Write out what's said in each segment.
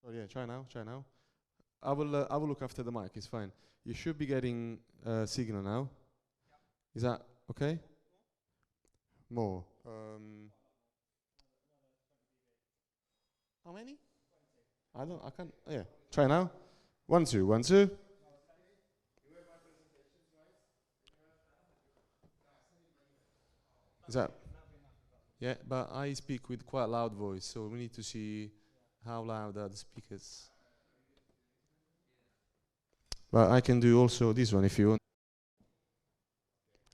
Oh yeah, try now, try now. I will look after the mic, it's fine. You should be getting signal now. Is that okay? More. How many? I can't, oh, yeah. Try now. 1, 2, 1, 2. Is that? Yeah, but I speak with quite loud voice, so we need to see how loud are the speakers. But I can do also this one if you want.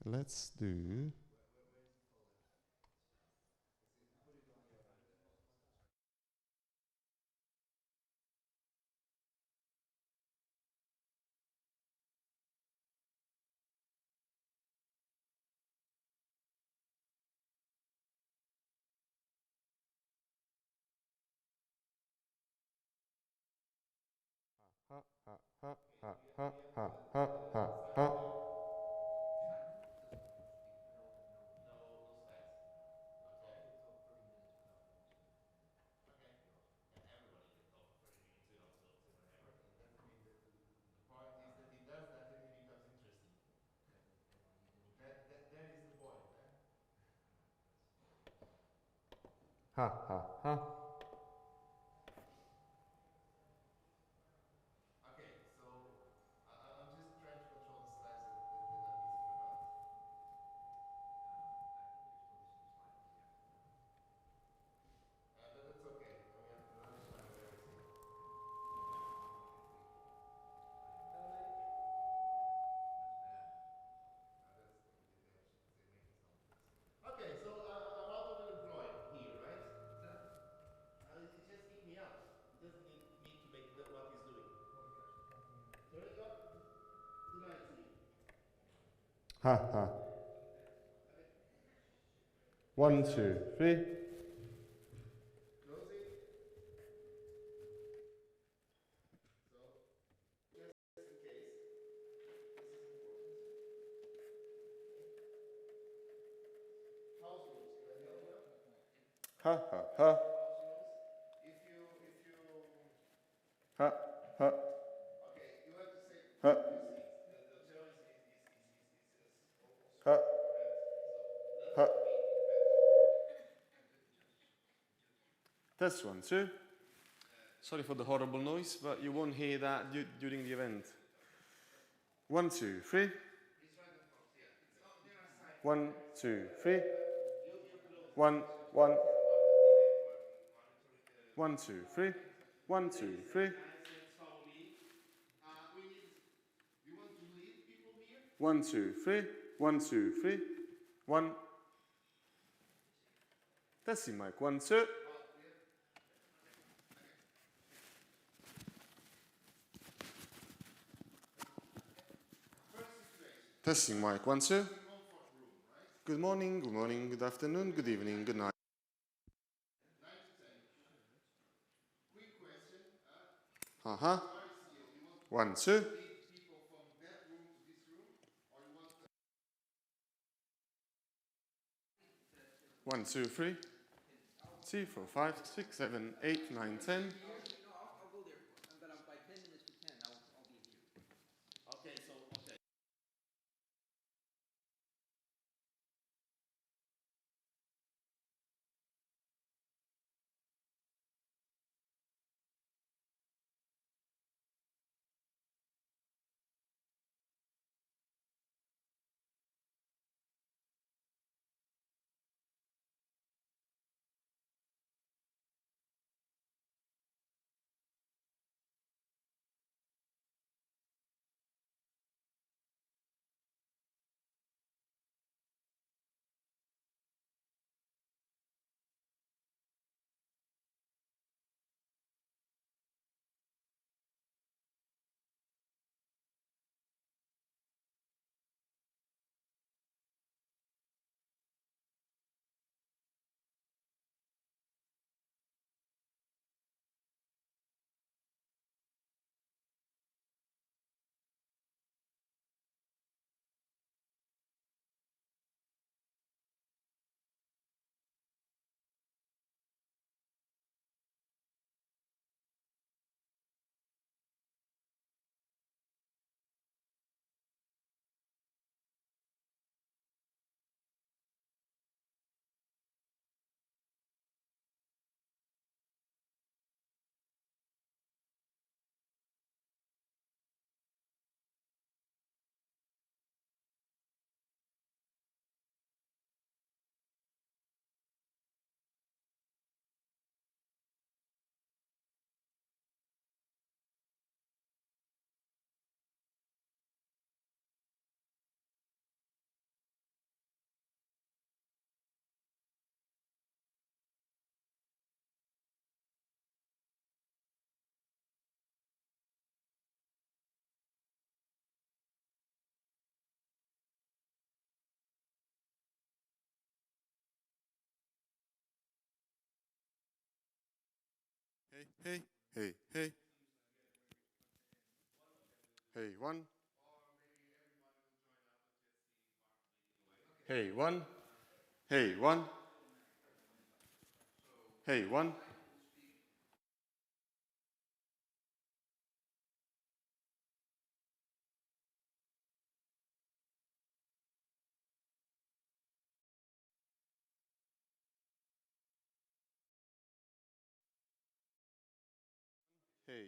Let's do. Ha, ha, ha, ha, ha, ha, ha, ha, ha. Ha, ha, ha. Ha, ha. 1, 2, 3. Ha, ha, ha. Ha, ha. Ha. Ha. Ha. Test 1, 2. Sorry for the horrible noise, but you won't hear that during the event. 1, 2, 3. 1, 2, 3. 1, 1. 1, 2, 3. 1, 2, 3. 1, 2, 3. 1, 2, 3. 1. Testing mic. 1, 2. Testing mic. 1, 2. Good morning, good afternoon, good evening, good night. Uh-huh. 1, 2. 1, 2, 3. 3, 4, 5, 6, 7, 8, 9, 10. Hey, hey, hey. Hey, one. Hey, one. Hey, one. Hey, one. Hey.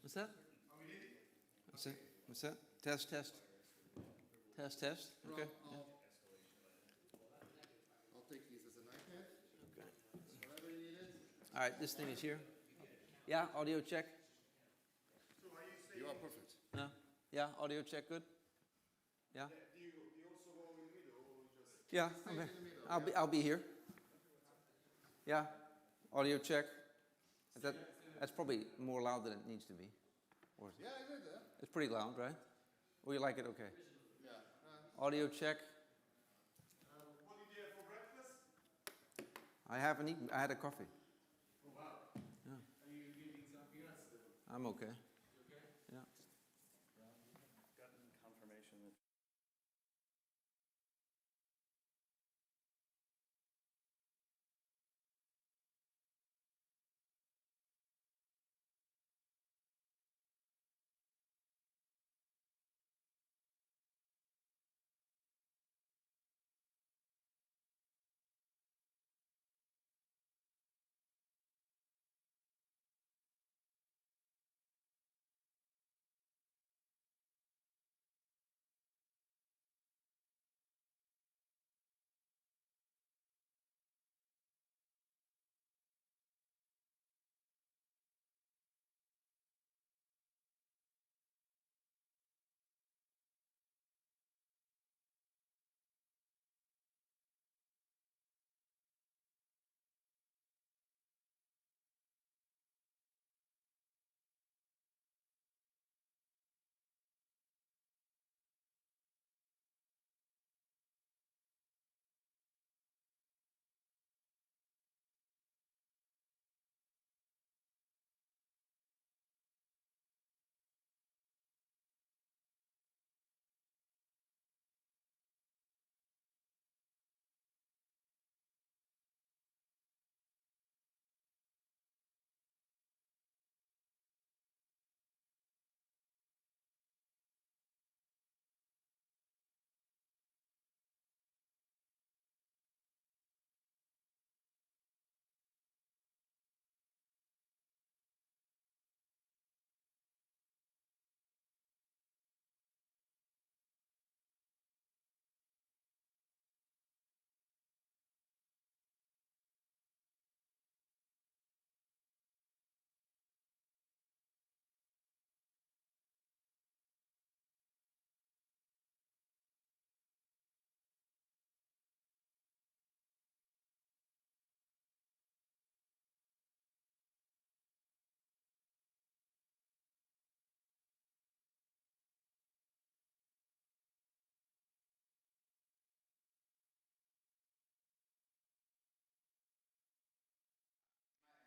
What's that? What's that? What's that? Test, test. Test, test. Okay. I'll take these as an iPad. Okay. Whatever All right, this thing is here. Yeah, audio check. You are perfect. No? Yeah, audio check good? Yeah? Do you also go in the middle or just? Yeah, okay. I'll be here. Yeah, audio check. That's probably more loud than it needs to be. Or is it? Yeah, I did that. It's pretty loud, right? Or you like it okay? Yeah. Audio check. What did you have for breakfast? I haven't eaten. I had a coffee. Oh, wow. Yeah. Are you eating something else? I'm okay. Okay. Yeah. Gotten confirmation that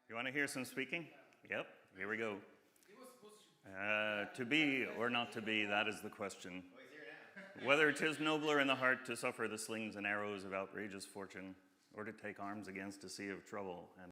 you want to hear some speaking? Yep, here we go. To be or not to be, that is the question. Whether 'tis nobler in the heart to suffer the slings and arrows of outrageous fortune, or to take arms against a sea of trouble and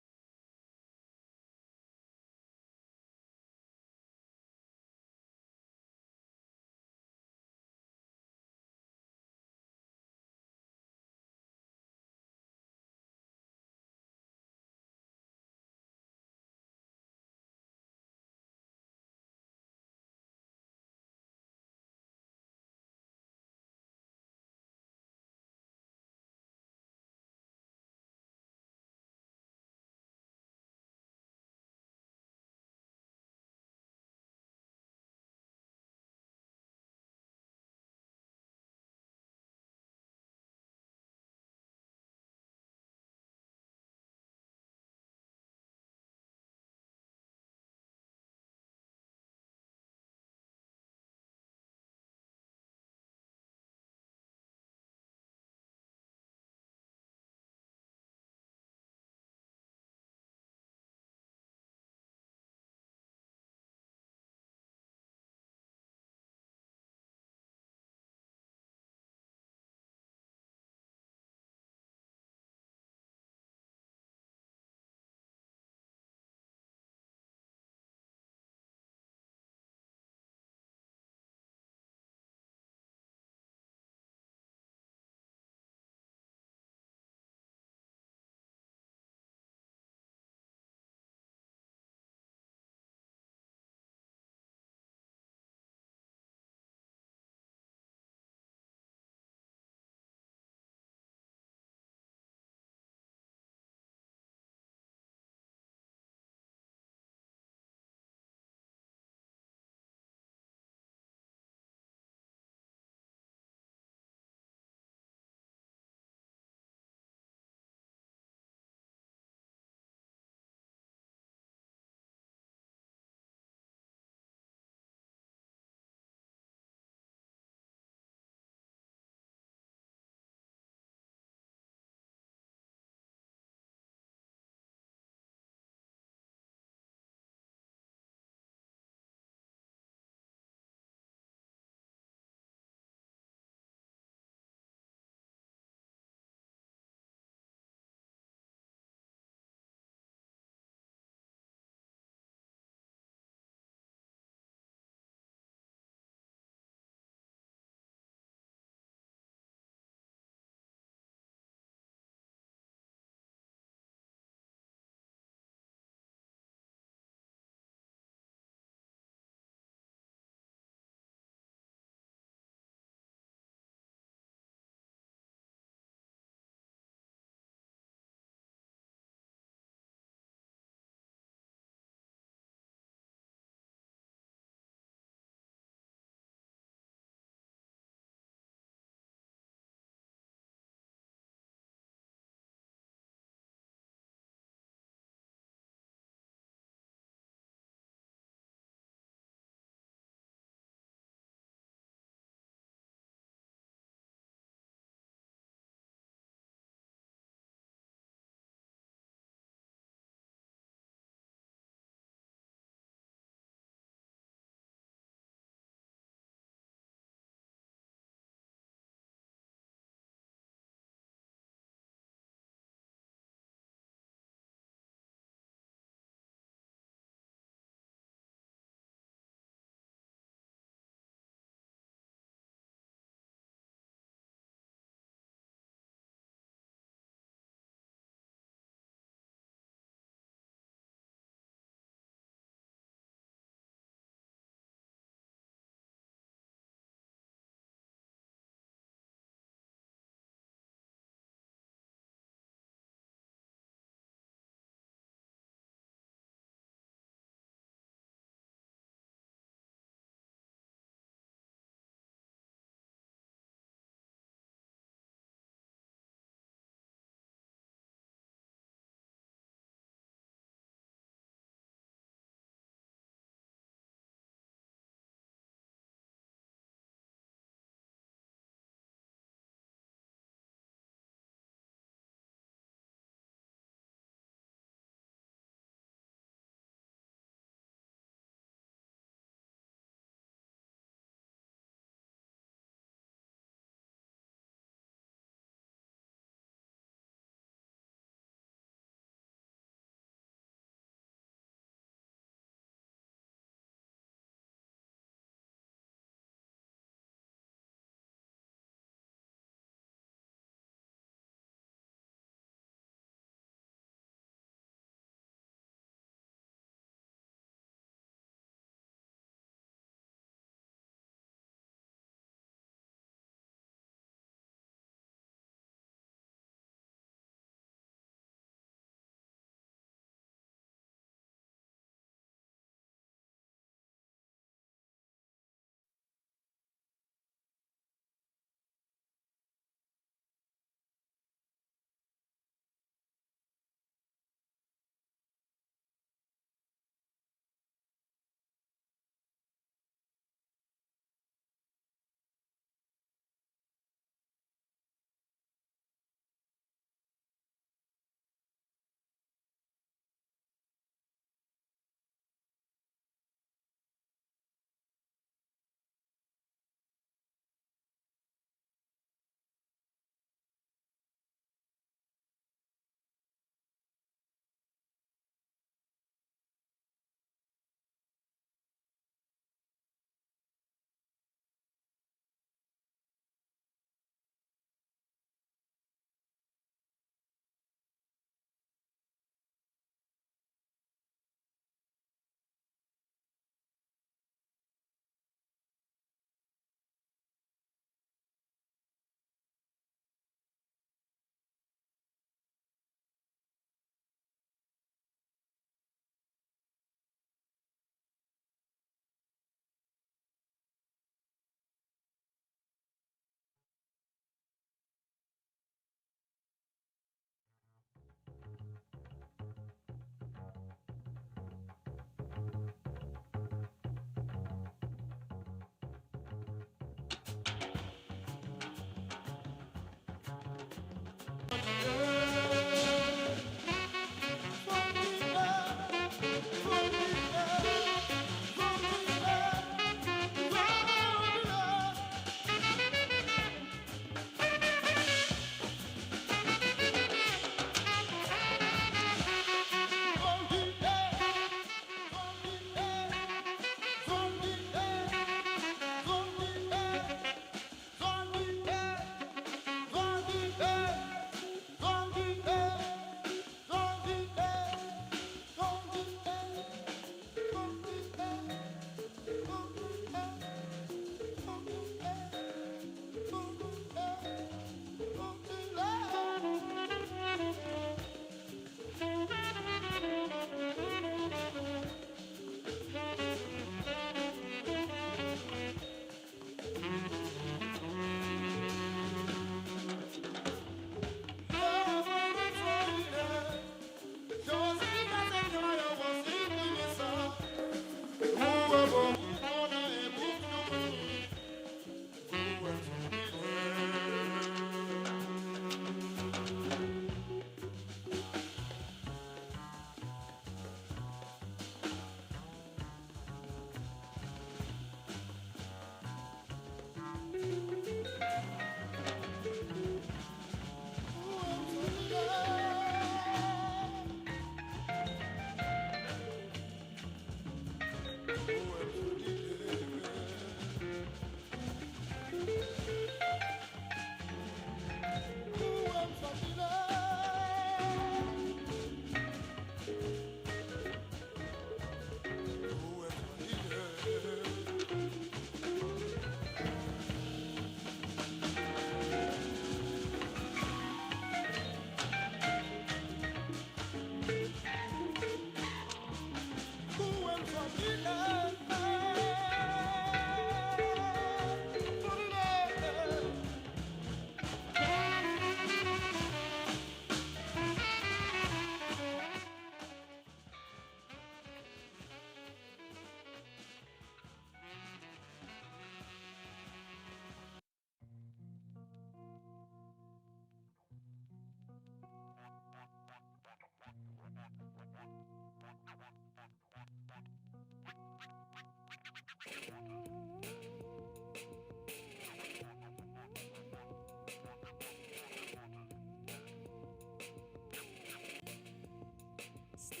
Still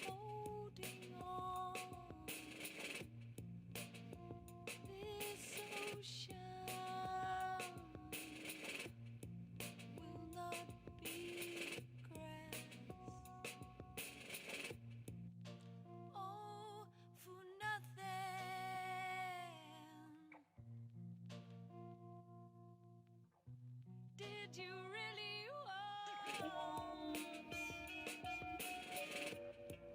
holding on. This ocean will not be grass. Oh, for nothing. Did you really want?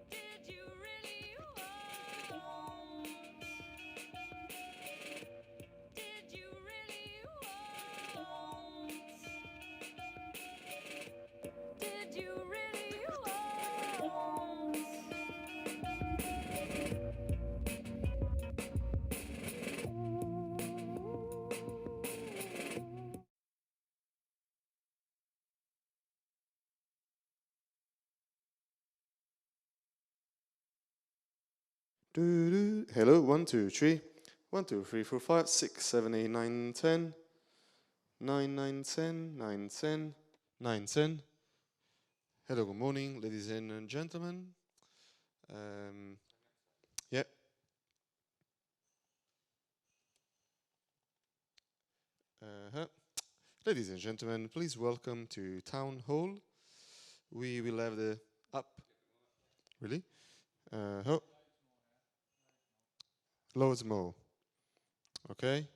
Did you really want? Did you really want? Did you really want? Hello, 1, 2, 3. 1, 2, 3, 4, 5, 6, 7, 8, 9, 10. 9, 9, 10, 9, 10, 9, 10. Hello, good morning, ladies and gentlemen. Yeah. Ladies and gentlemen, please welcome to Town Hall. We will have the up. Really? Loads more. Okay.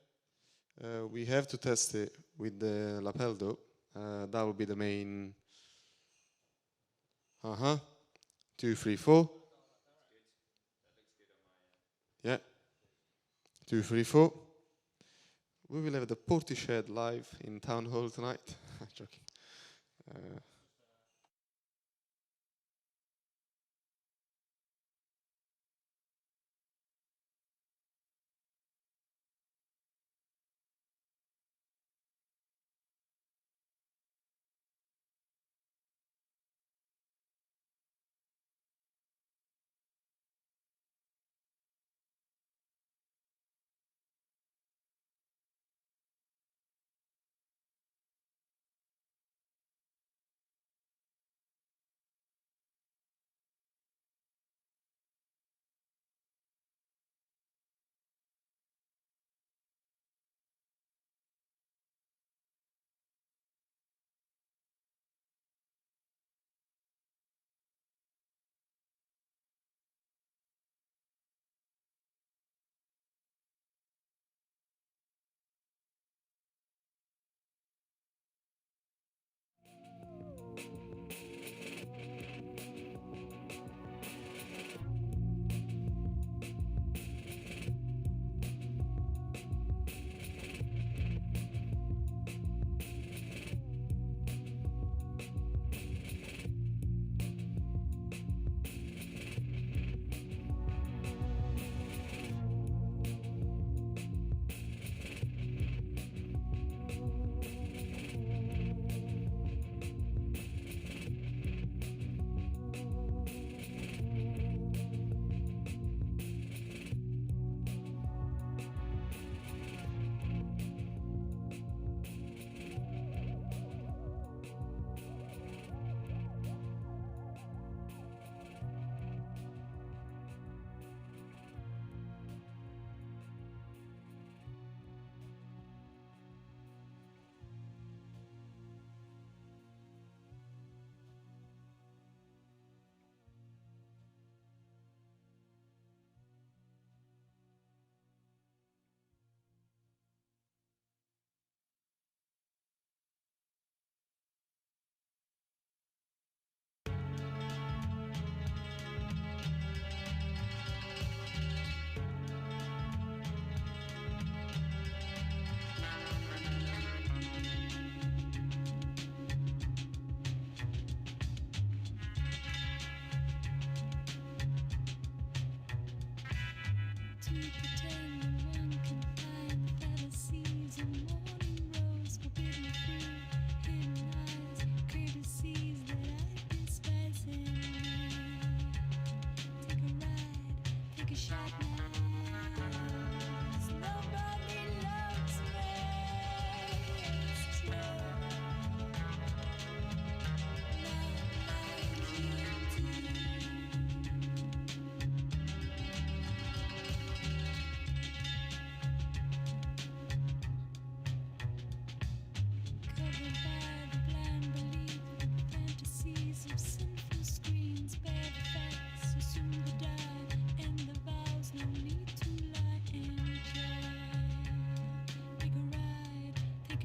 We have to test it with the lapel though. That will be the main. 2, 3, 4. Yeah. 2, 3, 4. We will have the Portishead live in Town Hall tonight. Joking.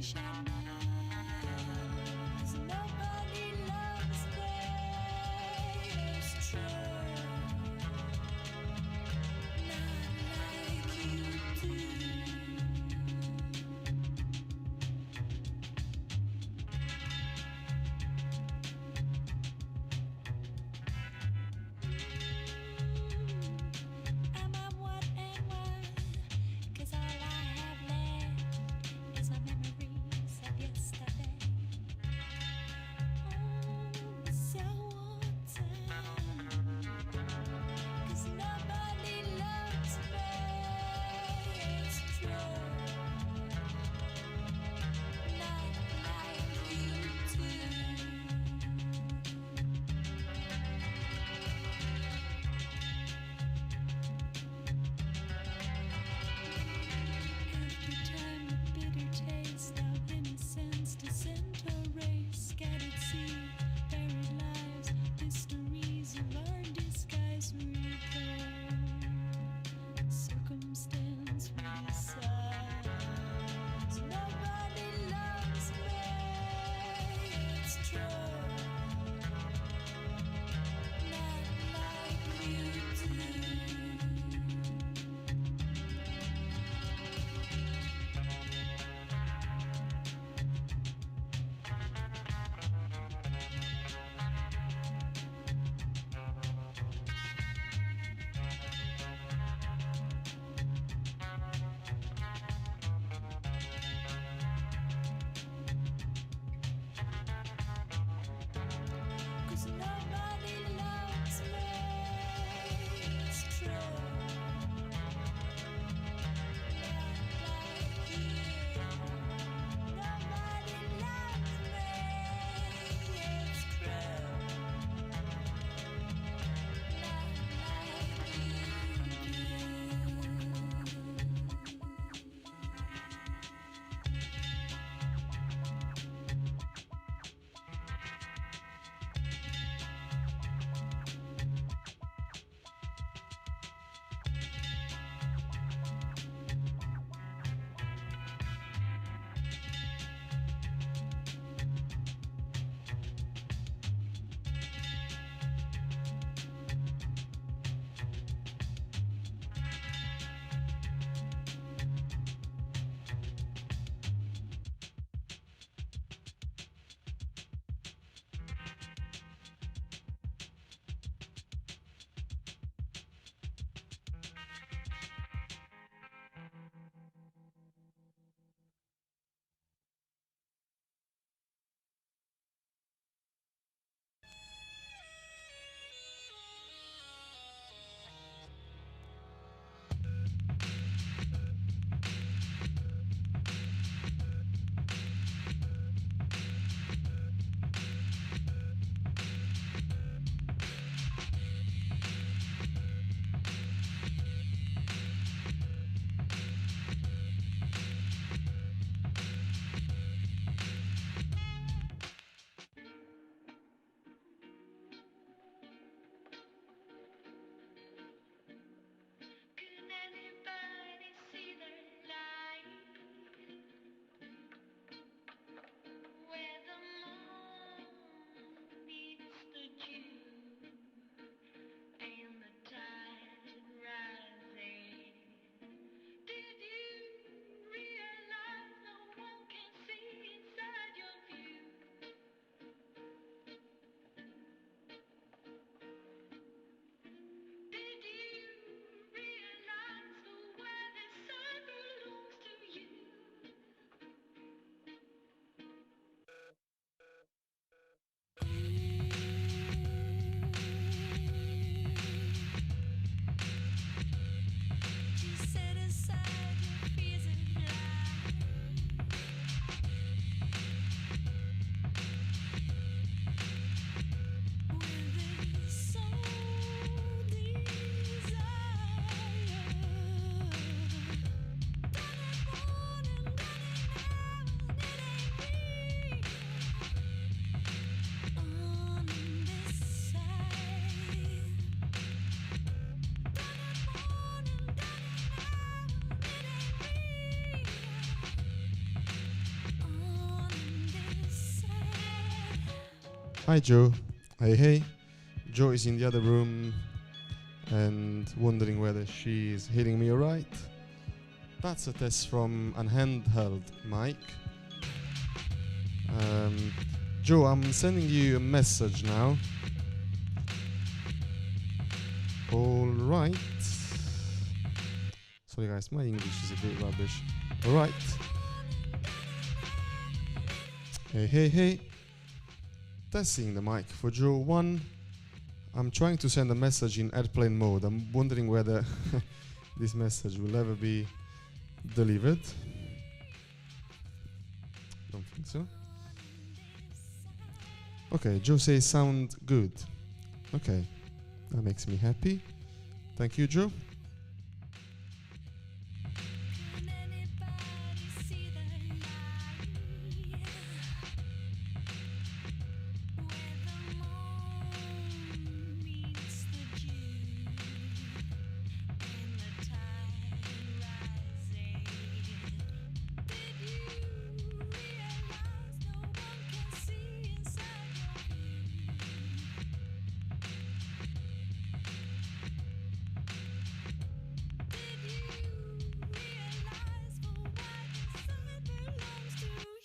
shadows. Nobody loves great as true. Am I what and why? 'Cause all I have left is my memories Hi Joe. Hey. Joe is in the other room and wondering whether she is hearing me alright. That's a test from an handheld mic. Joe, I'm sending you a message now. Alright. Sorry guys, my English is a bit rubbish. Alright. Hey. Testing the mic for Joe 1. I'm trying to send a message in airplane mode. I'm wondering whether this message will ever be delivered. Don't think so. Okay, Joe says sound good. Okay, that makes me happy. Thank you, Joe. Can anybody see the light? Where the moon meets the dew and the tide rising. Did you realize no one can see inside your view? Did you realize for what side belongs to you?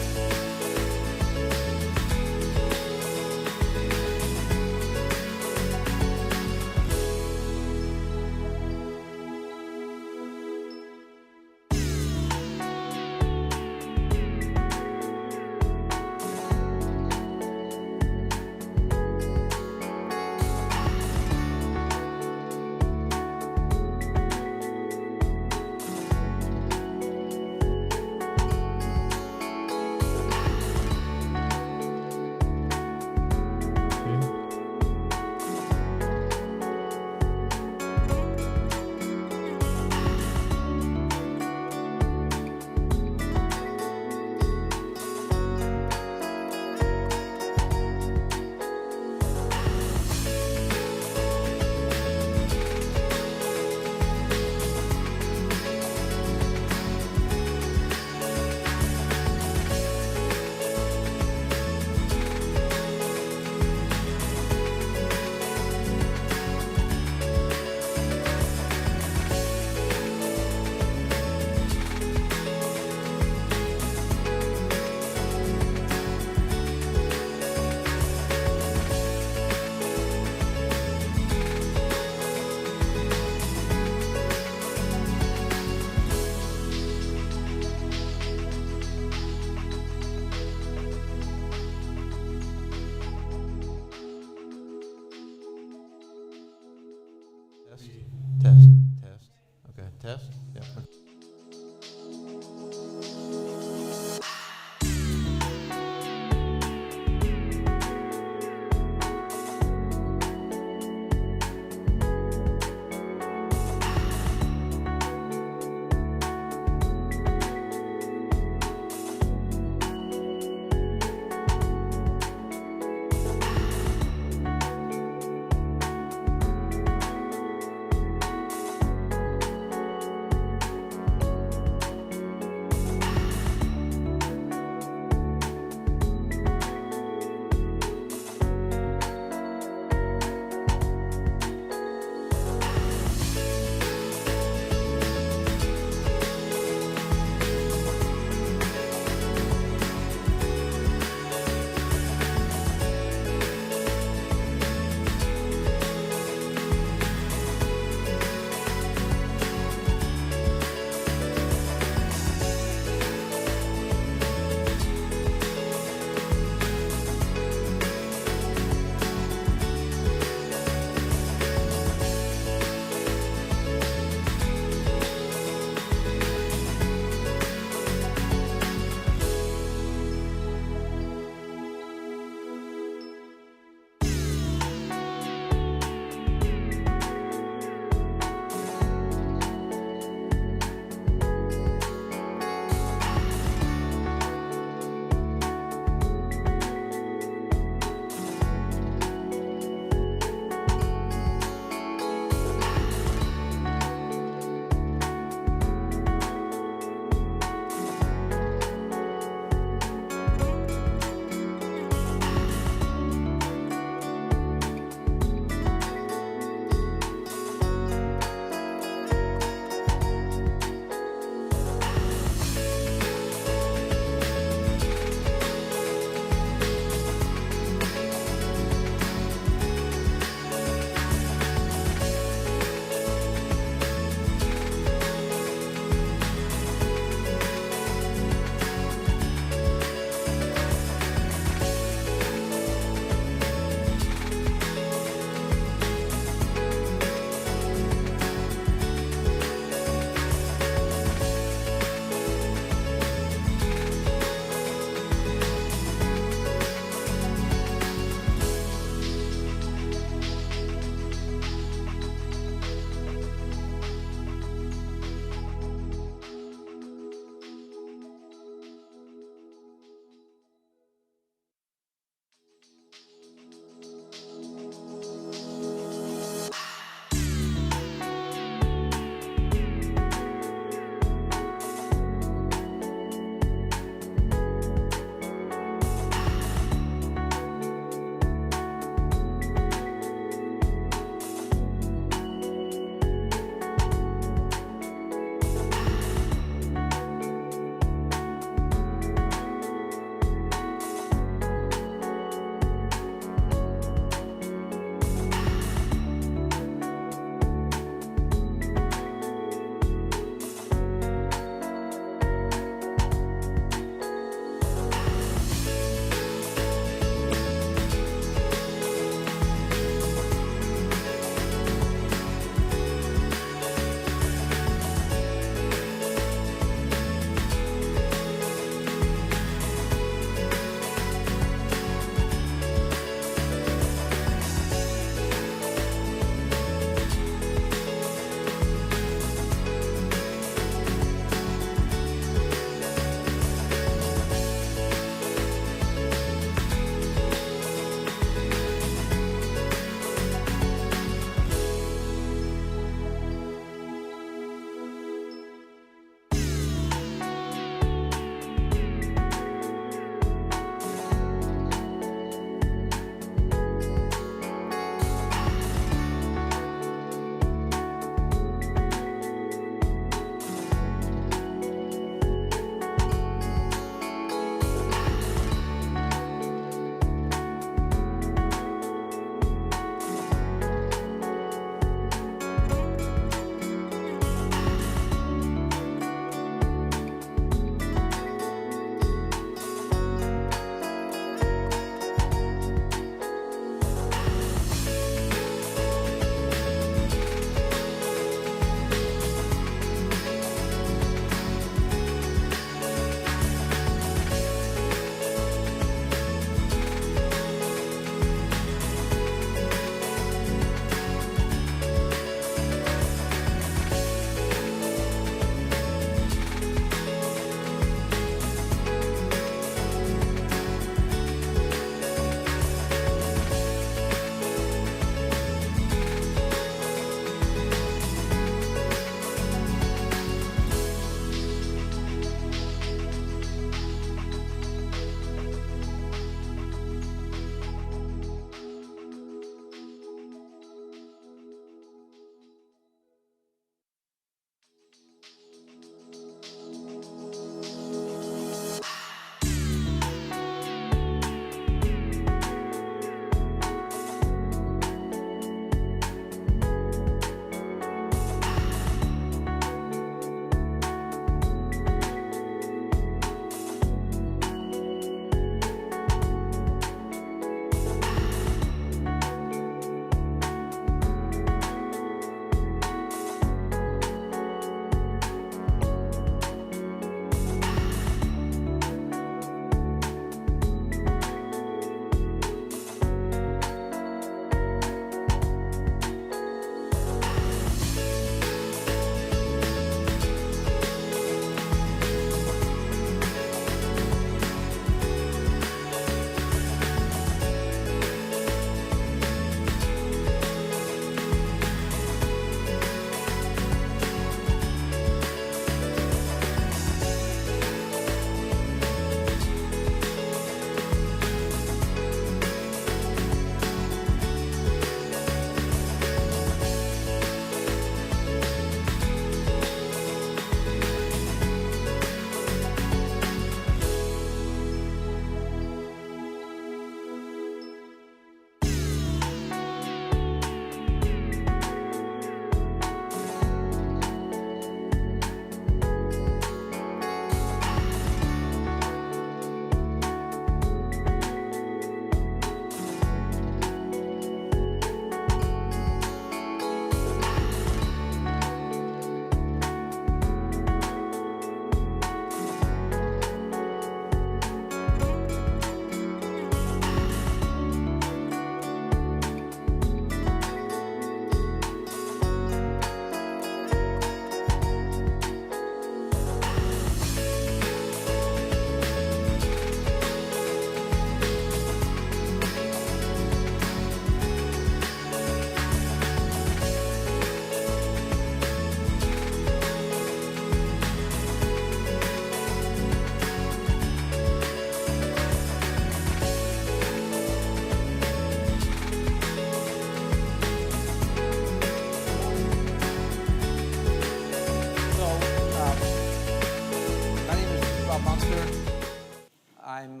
I'm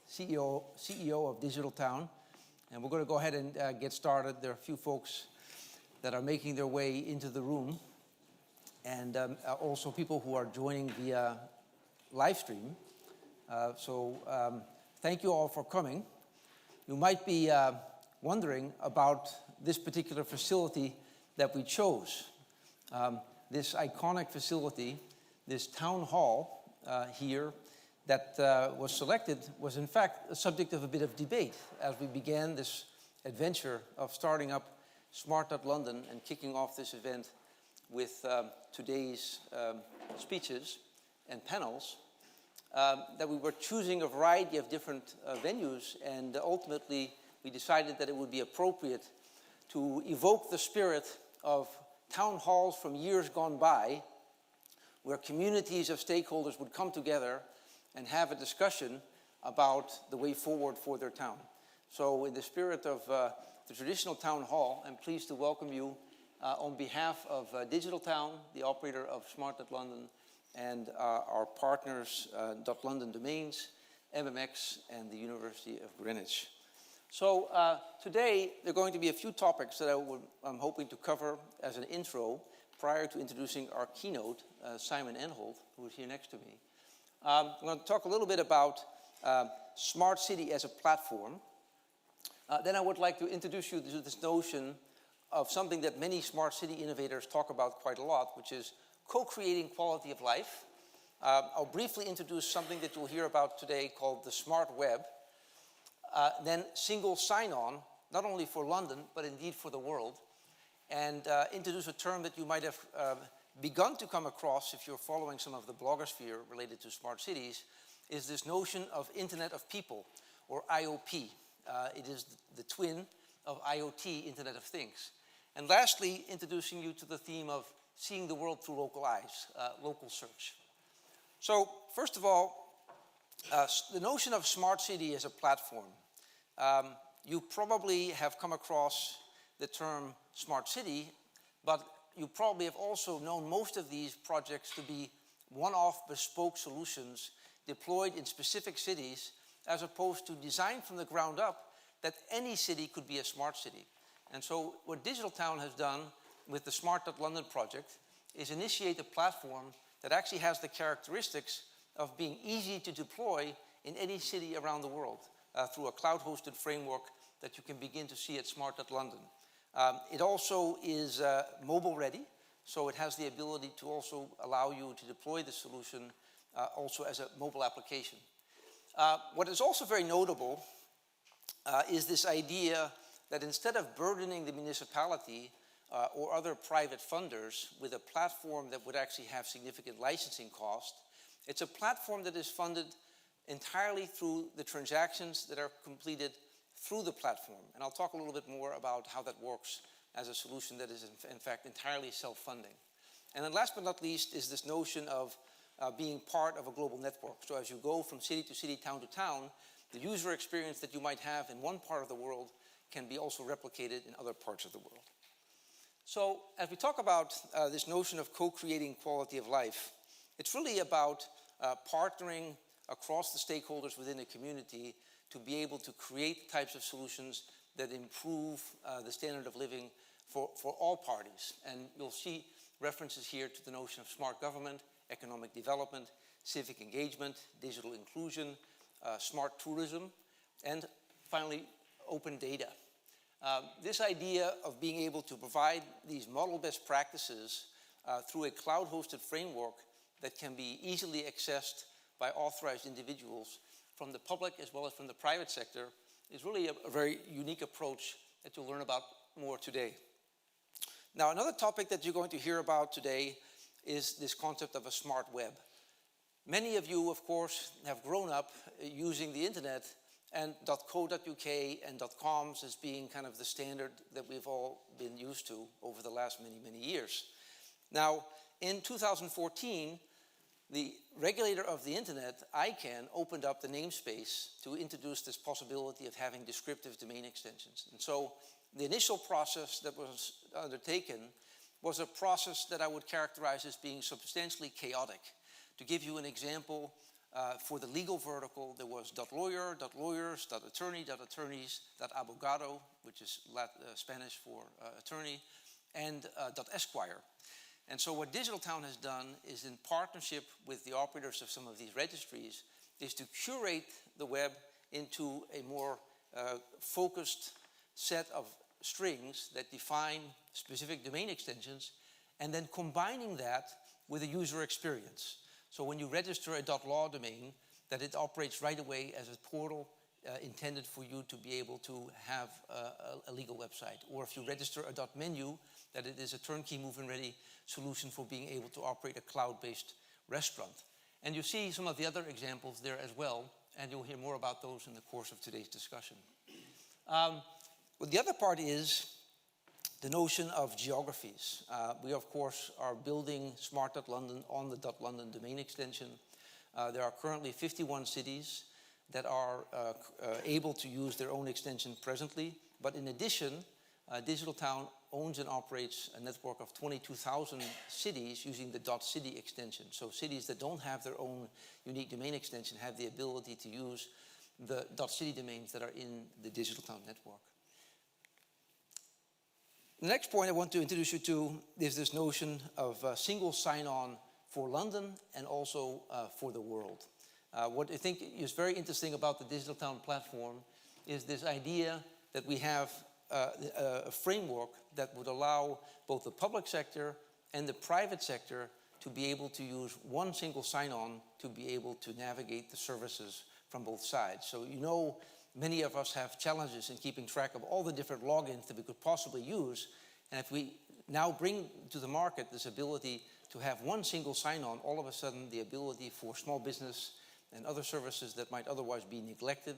CEO of DigitalTown, and we're going to go ahead and get started. There are a few folks that are making their way into the room, and also people who are joining via live stream. Thank you all for coming. You might be wondering about this particular facility that we chose. This iconic facility, this town hall here that was selected, was in fact a subject of a bit of debate as we began this adventure of starting up Smart.London and kicking off this event with today's speeches and panels. That we were choosing a variety of different venues, and ultimately we decided that it would be appropriate to evoke the spirit of town halls from years gone by, where communities of stakeholders would come together and have a discussion about the way forward for their town. So in the spirit of the traditional town hall, I'm pleased to welcome you on behalf of DigitalTown, the operator of Smart.London, and our partners, .London Domains, MMX, and the University of Greenwich. So today, there are going to be a few topics that I'm hoping to cover as an intro prior to introducing our keynote, Simon Enhold, who is here next to me. I'm going to talk a little bit about smart city as a platform. Then I would like to introduce you to this notion of something that many smart city innovators talk about quite a lot, which is co-creating quality of life. I'll briefly introduce something that you'll hear about today called the smart web. Then single sign-on, not only for London, but indeed for the world. And introduce a term that you might have begun to come across if you're following some of the blogosphere related to smart cities, is this notion of Internet of People, or IoP. It is the twin of IoT, Internet of Things. And lastly, introducing you to the theme of seeing the world through local eyes, local search. So, first of all, the notion of smart city as a platform. You probably have come across the term smart city, but you probably have also known most of these projects to be one-off bespoke solutions deployed in specific cities, as opposed to designed from the ground up that any city could be a smart city. And so what DigitalTown has done with the Smart.London project is initiate a platform that actually has the characteristics of being easy to deploy in any city around the world through a cloud-hosted framework that you can begin to see at Smart.London. It also is mobile ready, so it has the ability to also allow you to deploy the solution also as a mobile application. What is also very notable is this idea that instead of burdening the municipality or other private funders with a platform that would actually have significant licensing cost, it's a platform that is funded entirely through the transactions that are completed through the platform. And I'll talk a little bit more about how that works as a solution that is in fact entirely self-funding. And then last but not least is this notion of being part of a global network. So as you go from city to city, town to town, the user experience that you might have in one part of the world can be also replicated in other parts of the world. So as we talk about this notion of co-creating quality of life, it's really about partnering across the stakeholders within a community to be able to create types of solutions that improve the standard of living for all parties. And you'll see references here to the notion of smart government, economic development, civic engagement, digital inclusion, smart tourism, and finally, open data. This idea of being able to provide these model best practices through a cloud-hosted framework that can be easily accessed by authorized individuals from the public as well as from the private sector is really a very unique approach that you'll learn about more today. Now, another topic that you're going to hear about today is this concept of a smart web. Many of you, of course, have grown up using the internet and .co.uk and .coms as being kind of the standard that we've all been used to over the last many, many years. Now, in 2014, the regulator of the internet, ICANN, opened up the namespace to introduce this possibility of having descriptive domain extensions. And so the initial process that was undertaken was a process that I would characterize as being substantially chaotic. To give you an example, For the legal vertical, there was .lawyer, .lawyers, .attorney, .attorneys, .abogado, which is Spanish for attorney, and .esquire. And so what DigitalTown has done is, in partnership with the operators of some of these registries, is to curate the web into a more focused set of strings that define specific domain extensions, and then combining that with a user experience. So when you register a .law domain, that it operates right away as a portal intended for you to be able to have a legal website. Or if you register a .menu, that it is a turnkey move-in-ready solution for being able to operate a cloud-based restaurant. And you see some of the other examples there as well, and you'll hear more about those in the course of today's discussion. Well, the other part is the notion of geographies. We, of course, are building smart.london on the .london domain extension. There are currently 51 cities that are able to use their own extension presently. But in addition, DigitalTown owns and operates a network of 22,000 cities using the .city extension. So cities that don't have their own unique domain extension have the ability to use the .city domains that are in the DigitalTown network. The next point I want to introduce you to is this notion of single sign-on for London and also for the world. What I think is very interesting about the DigitalTown platform is this idea that we have a framework that would allow both the public sector and the private sector to be able to use one single sign-on to be able to navigate the services from both sides. So you know, many of us have challenges in keeping track of all the different logins that we could possibly use. And if we now bring to the market this ability to have one single sign-on, all of a sudden the ability for small business and other services that might otherwise be neglected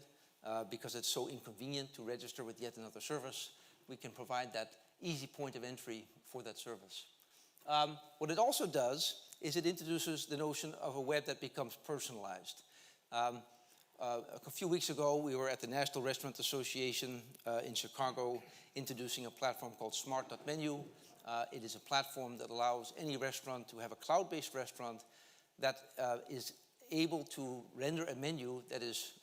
because it's so inconvenient to register with yet another service, we can provide that easy point of entry for that service. What it also does is it introduces the notion of a web that becomes personalized. A few weeks ago, we were at the National Restaurant Association in Chicago introducing a platform called Smart.menu. It is a platform that allows any restaurant to have a cloud-based restaurant that is able to render a menu that is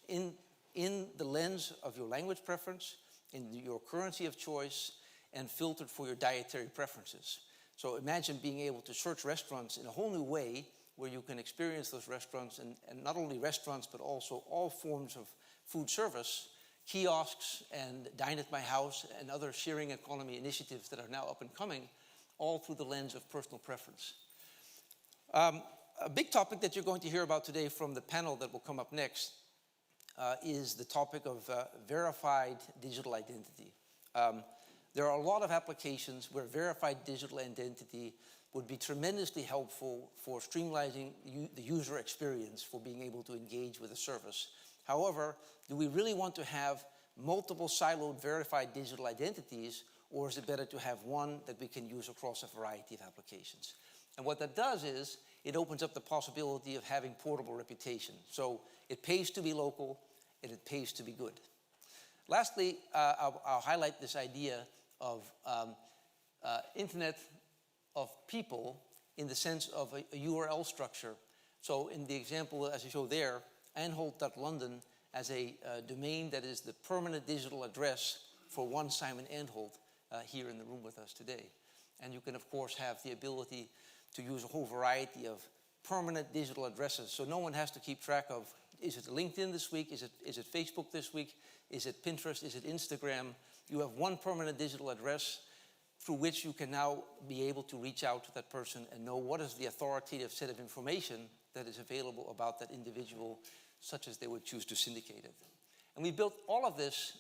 in the lens of your language preference, in your currency of choice, and filtered for your dietary preferences. So imagine being able to search restaurants in a whole new way where you can experience those restaurants, and not only restaurants, but also all forms of food service, kiosks and Dine at My House and other sharing economy initiatives that are now up and coming, all through the lens of personal preference. A big topic that you're going to hear about today from the panel that will come up next is the topic of verified digital identity. There are a lot of applications where verified digital identity would be tremendously helpful for streamlining the user experience for being able to engage with a service. However, do we really want to have multiple siloed verified digital identities, or is it better to have one that we can use across a variety of applications? And what that does is it opens up the possibility of having portable reputation. So it pays to be local and it pays to be good. Lastly, I'll highlight this idea of Internet of people in the sense of a URL structure. So in the example as you show there, Anholt.London as a domain that is the permanent digital address for one Simon Anholt here in the room with us today. And you can of course have the ability to use a whole variety of permanent digital addresses. So no one has to keep track of, is it LinkedIn this week? Is it Facebook this week? Is it Pinterest? Is it Instagram? You have one permanent digital address through which you can now be able to reach out to that person and know what is the authoritative set of information that is available about that individual, such as they would choose to syndicate it. And we built all of this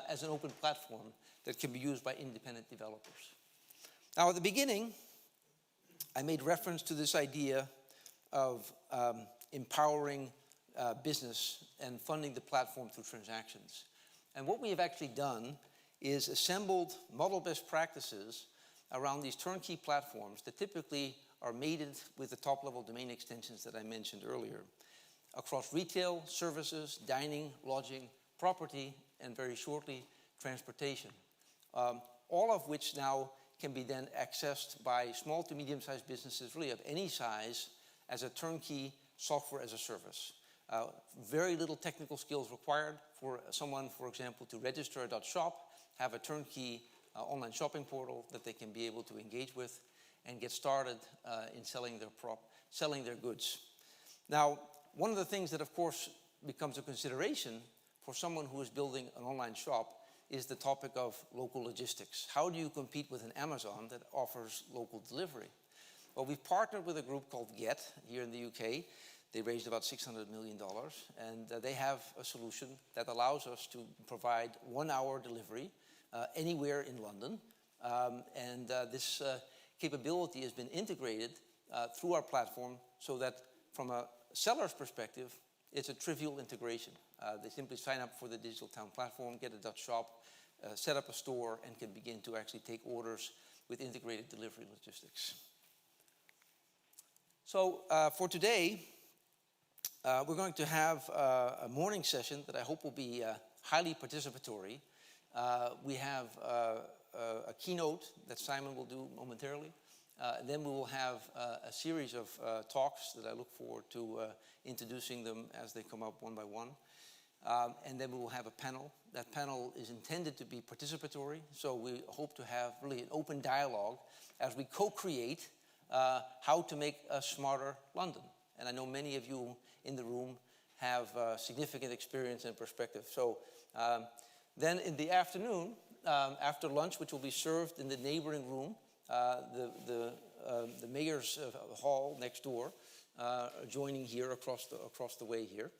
as an open platform that can be used by independent developers. Now at the beginning, I made reference to this idea of empowering business and funding the platform through transactions. And what we have actually done is assembled model best practices around these turnkey platforms that typically are mated with the top-level domain extensions that I mentioned earlier, across retail, services, dining, lodging, property, and very shortly, transportation. All of which now can be then accessed by small to medium-sized businesses, really of any size, as a turnkey software as a service. Very little technical skills required for someone, for example, to register a .shop, have a turnkey online shopping portal that they can be able to engage with and get started in selling their goods. Now, one of the things that, of course, becomes a consideration for someone who is building an online shop is the topic of local logistics. How do you compete with an Amazon that offers local delivery? Well, we've partnered with a group called Get here in the UK. They raised about $600 million, and they have a solution that allows us to provide 1-hour delivery anywhere in London. This capability has been integrated through our platform so that from a seller's perspective, it's a trivial integration. They simply sign up for the DigitalTown platform, get a .shop, set up a store, and can begin to actually take orders with integrated delivery logistics. So for today, we're going to have a morning session that I hope will be highly participatory. We have a keynote that Simon will do momentarily. Then we will have a series of talks that I look forward to introducing them as they come up one by one. And then we will have a panel. That panel is intended to be participatory, so we hope to have really an open dialogue as we co-create how to make a smarter London. And I know many of you in the room have significant experience and perspective. So then in the afternoon, after lunch, which will be served in the neighboring room, the mayor's hall next door, joining here across the way here.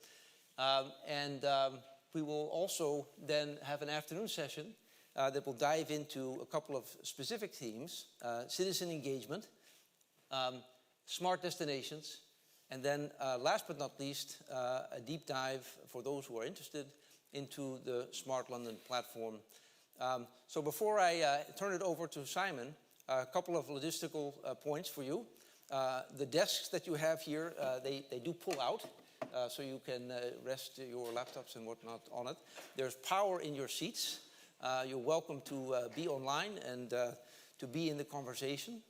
We will also then have an afternoon session that will dive into a couple of specific themes, citizen engagement, smart destinations, and then last but not least, a deep dive for those who are interested into the Smart London platform. So before I turn it over to Simon, a couple of logistical points for you. The desks that you have here, they do pull out, so you can rest your laptops and whatnot on it. There's power in your seats. You're welcome to be online and to be in the conversation.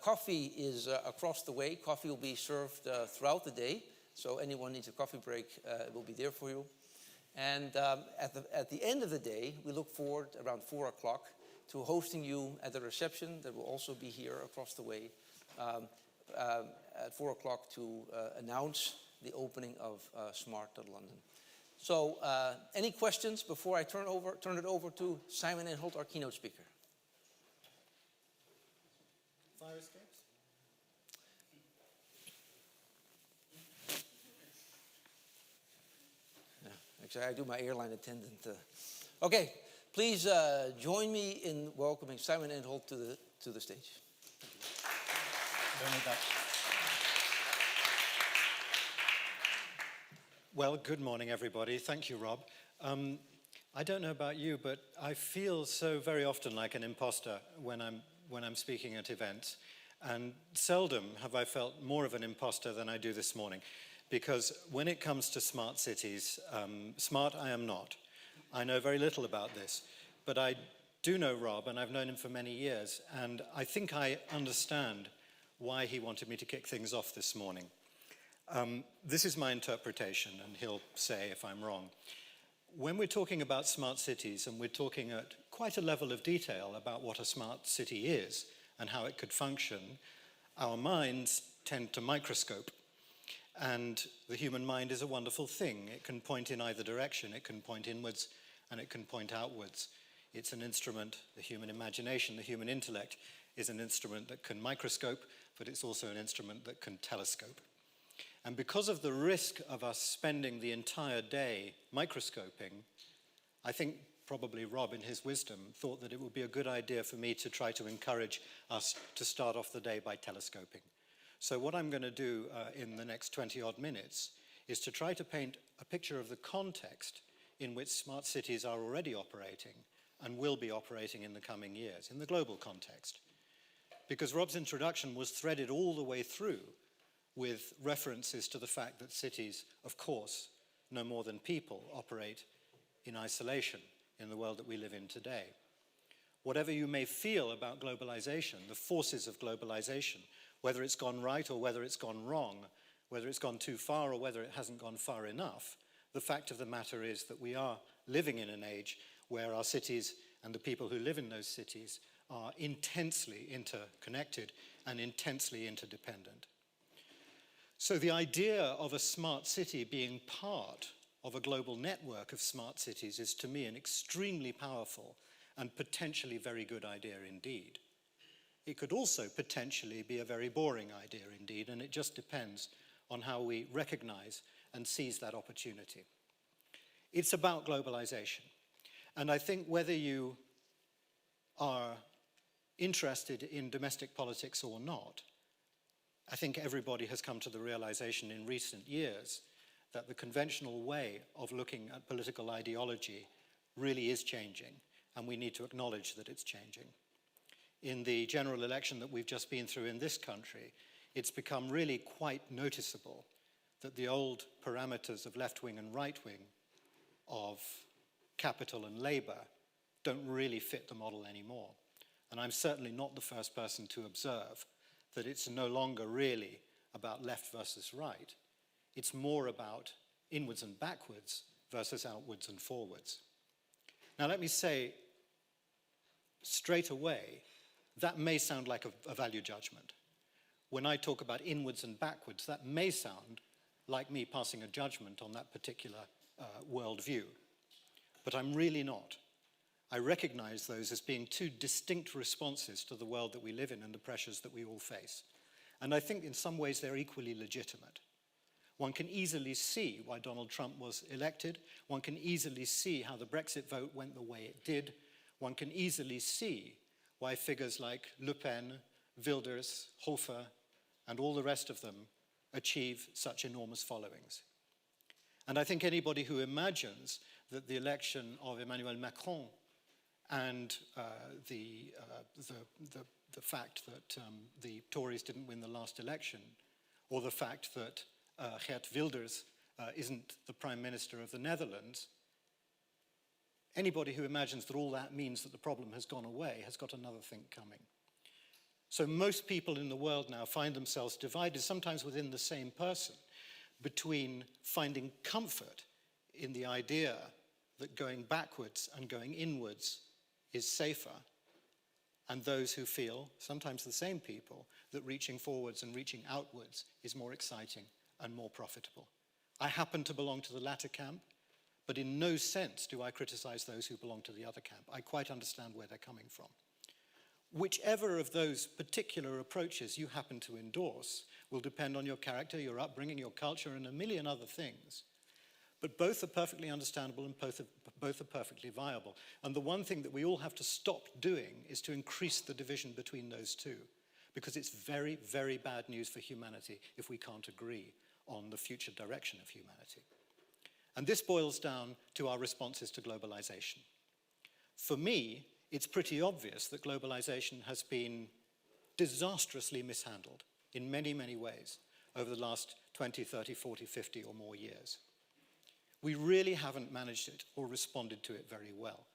Coffee is across the way. Coffee will be served throughout the day, so anyone needs a coffee break, it will be there for you. And at the end of the day, we look forward around 4 o'clock to hosting you at the reception that will also be here across the way at 4 o'clock to announce the opening of Smart London. So any questions before I turn it over to Simon Inholt, our keynote speaker? Fire escapes? Yeah, actually, I do my airline attendant. Okay, please join me in welcoming Simon Inholt to the stage. Don't need that. Well, good morning, everybody. Thank you, Rob. I don't know about you, but I feel so very often like an imposter when I'm speaking at events. And seldom have I felt more of an imposter than I do this morning. Because when it comes to smart cities, smart I am not. I know very little about this. But I do know Rob, and I've known him for many years. And I think I understand why he wanted me to kick things off this morning. This is my interpretation, and he'll say if I'm wrong. When we're talking about smart cities, and we're talking at quite a level of detail about what a smart city is and how it could function, our minds tend to microscope. And the human mind is a wonderful thing. It can point in either direction. It can point inwards, and it can point outwards. It's an instrument, the human imagination, the human intellect is an instrument that can microscope, but it's also an instrument that can telescope. And because of the risk of us spending the entire day microscoping, I think probably Rob, in his wisdom, thought that it would be a good idea for me to try to encourage us to start off the day by telescoping. So what I'm going to do in the next 20-odd minutes is to try to paint a picture of the context in which smart cities are already operating and will be operating in the coming years, in the global context. Because Rob's introduction was threaded all the way through with references to the fact that cities, of course, no more than people, operate in isolation in the world that we live in today. Whatever you may feel about globalization, the forces of globalization, whether it's gone right or whether it's gone wrong, whether it's gone too far or whether it hasn't gone far enough, the fact of the matter is that we are living in an age where our cities and the people who live in those cities are intensely interconnected and intensely interdependent. So the idea of a smart city being part of a global network of smart cities is, to me, an extremely powerful and potentially very good idea indeed. It could also potentially be a very boring idea indeed, and it just depends on how we recognize and seize that opportunity. It's about globalization. And I think whether you are interested in domestic politics or not, I think everybody has come to the realization in recent years that the conventional way of looking at political ideology really is changing, and we need to acknowledge that it's changing. In the general election that we've just been through in this country, it's become really quite noticeable that the old parameters of left-wing and right-wing, of capital and labor, don't really fit the model anymore. And I'm certainly not the first person to observe that it's no longer really about left versus right. It's more about inwards and backwards versus outwards and forwards. Now let me say straight away, that may sound like a value judgment. When I talk about inwards and backwards, that may sound like me passing a judgment on that particular worldview. But I'm really not. I recognize those as being two distinct responses to the world that we live in and the pressures that we all face. And I think in some ways they're equally legitimate. One can easily see why Donald Trump was elected. One can easily see how the Brexit vote went the way it did. One can easily see why figures like Le Pen, Wilders, Hofer, and all the rest of them achieve such enormous followings. And I think anybody who imagines that the election of Emmanuel Macron and the fact that the Tories didn't win the last election, or the fact that Geert Wilders isn't the Prime Minister of the Netherlands, anybody who imagines that all that means that the problem has gone away has got another thing coming. So most people in the world now find themselves divided, sometimes within the same person, between finding comfort in the idea that going backwards and going inwards is safer, and those who feel, sometimes the same people, that reaching forwards and reaching outwards is more exciting and more profitable. I happen to belong to the latter camp, but in no sense do I criticize those who belong to the other camp. I quite understand where they're coming from. Whichever of those particular approaches you happen to endorse will depend on your character, your upbringing, your culture, and a million other things. But both are perfectly understandable and both are perfectly viable. And the one thing that we all have to stop doing is to increase the division between those two, because it's very, very bad news for humanity if we can't agree on the future direction of humanity. And this boils down to our responses to globalization. For me, it's pretty obvious that globalization has been disastrously mishandled in many, many ways over the last 20, 30, 40, 50 or more years. We really haven't managed it or responded to it very well.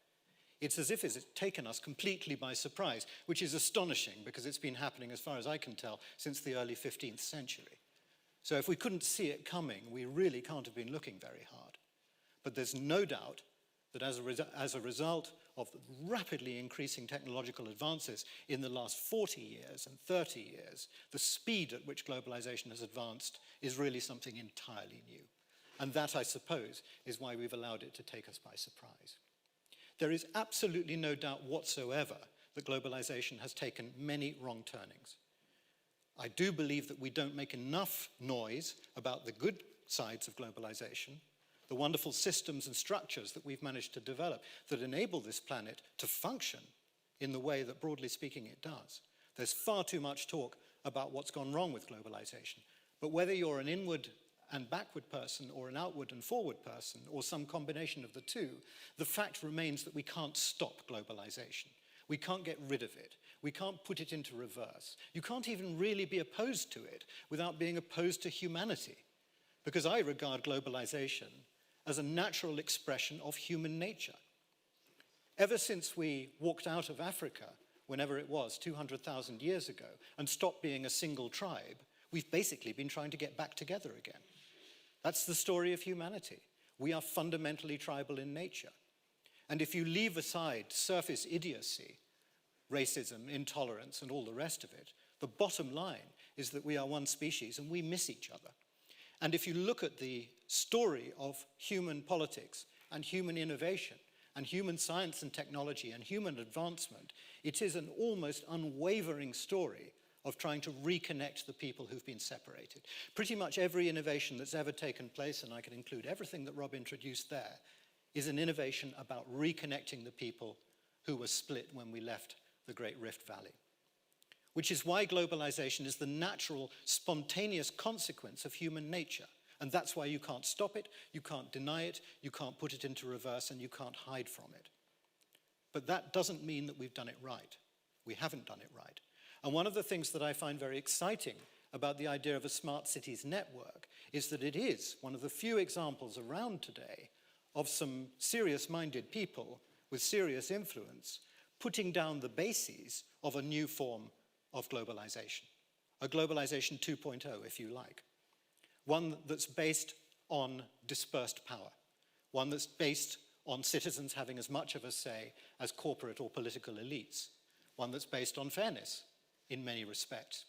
It's as if it's taken us completely by surprise, which is astonishing because it's been happening, as far as I can tell, since the early 15th century. So if we couldn't see it coming, we really can't have been looking very hard. But there's no doubt that as a result of the rapidly increasing technological advances in the last 40 years and 30 years, the speed at which globalization has advanced is really something entirely new. And that, I suppose, is why we've allowed it to take us by surprise. There is absolutely no doubt whatsoever that globalization has taken many wrong turnings. I do believe that we don't make enough noise about the good sides of globalization, the wonderful systems and structures that we've managed to develop that enable this planet to function in the way that, broadly speaking, it does. There's far too much talk about what's gone wrong with globalization. But whether you're an inward and backward person or an outward and forward person or some combination of the two, the fact remains that we can't stop globalization. We can't get rid of it. We can't put it into reverse. You can't even really be opposed to it without being opposed to humanity, because I regard globalization as a natural expression of human nature. Ever since we walked out of Africa, whenever it was, 200,000 years ago, and stopped being a single tribe, we've basically been trying to get back together again. That's the story of humanity. We are fundamentally tribal in nature. And if you leave aside surface idiocy, racism, intolerance, and all the rest of it, the bottom line is that we are one species and we miss each other. And if you look at the story of human politics and human innovation and human science and technology and human advancement, it is an almost unwavering story of trying to reconnect the people who've been separated. Pretty much every innovation that's ever taken place, and I can include everything that Rob introduced there, is an innovation about reconnecting the people who were split when we left the Great Rift Valley. Which is why globalization is the natural, spontaneous consequence of human nature. And that's why you can't stop it, you can't deny it, you can't put it into reverse, and you can't hide from it. But that doesn't mean that we've done it right. We haven't done it right. And one of the things that I find very exciting about the idea of a smart cities network is that it is one of the few examples around today of some serious-minded people with serious influence putting down the bases of a new form of globalization, a globalization 2.0, if you like. One that's based on dispersed power, one that's based on citizens having as much of a say as corporate or political elites, one that's based on fairness in many respects.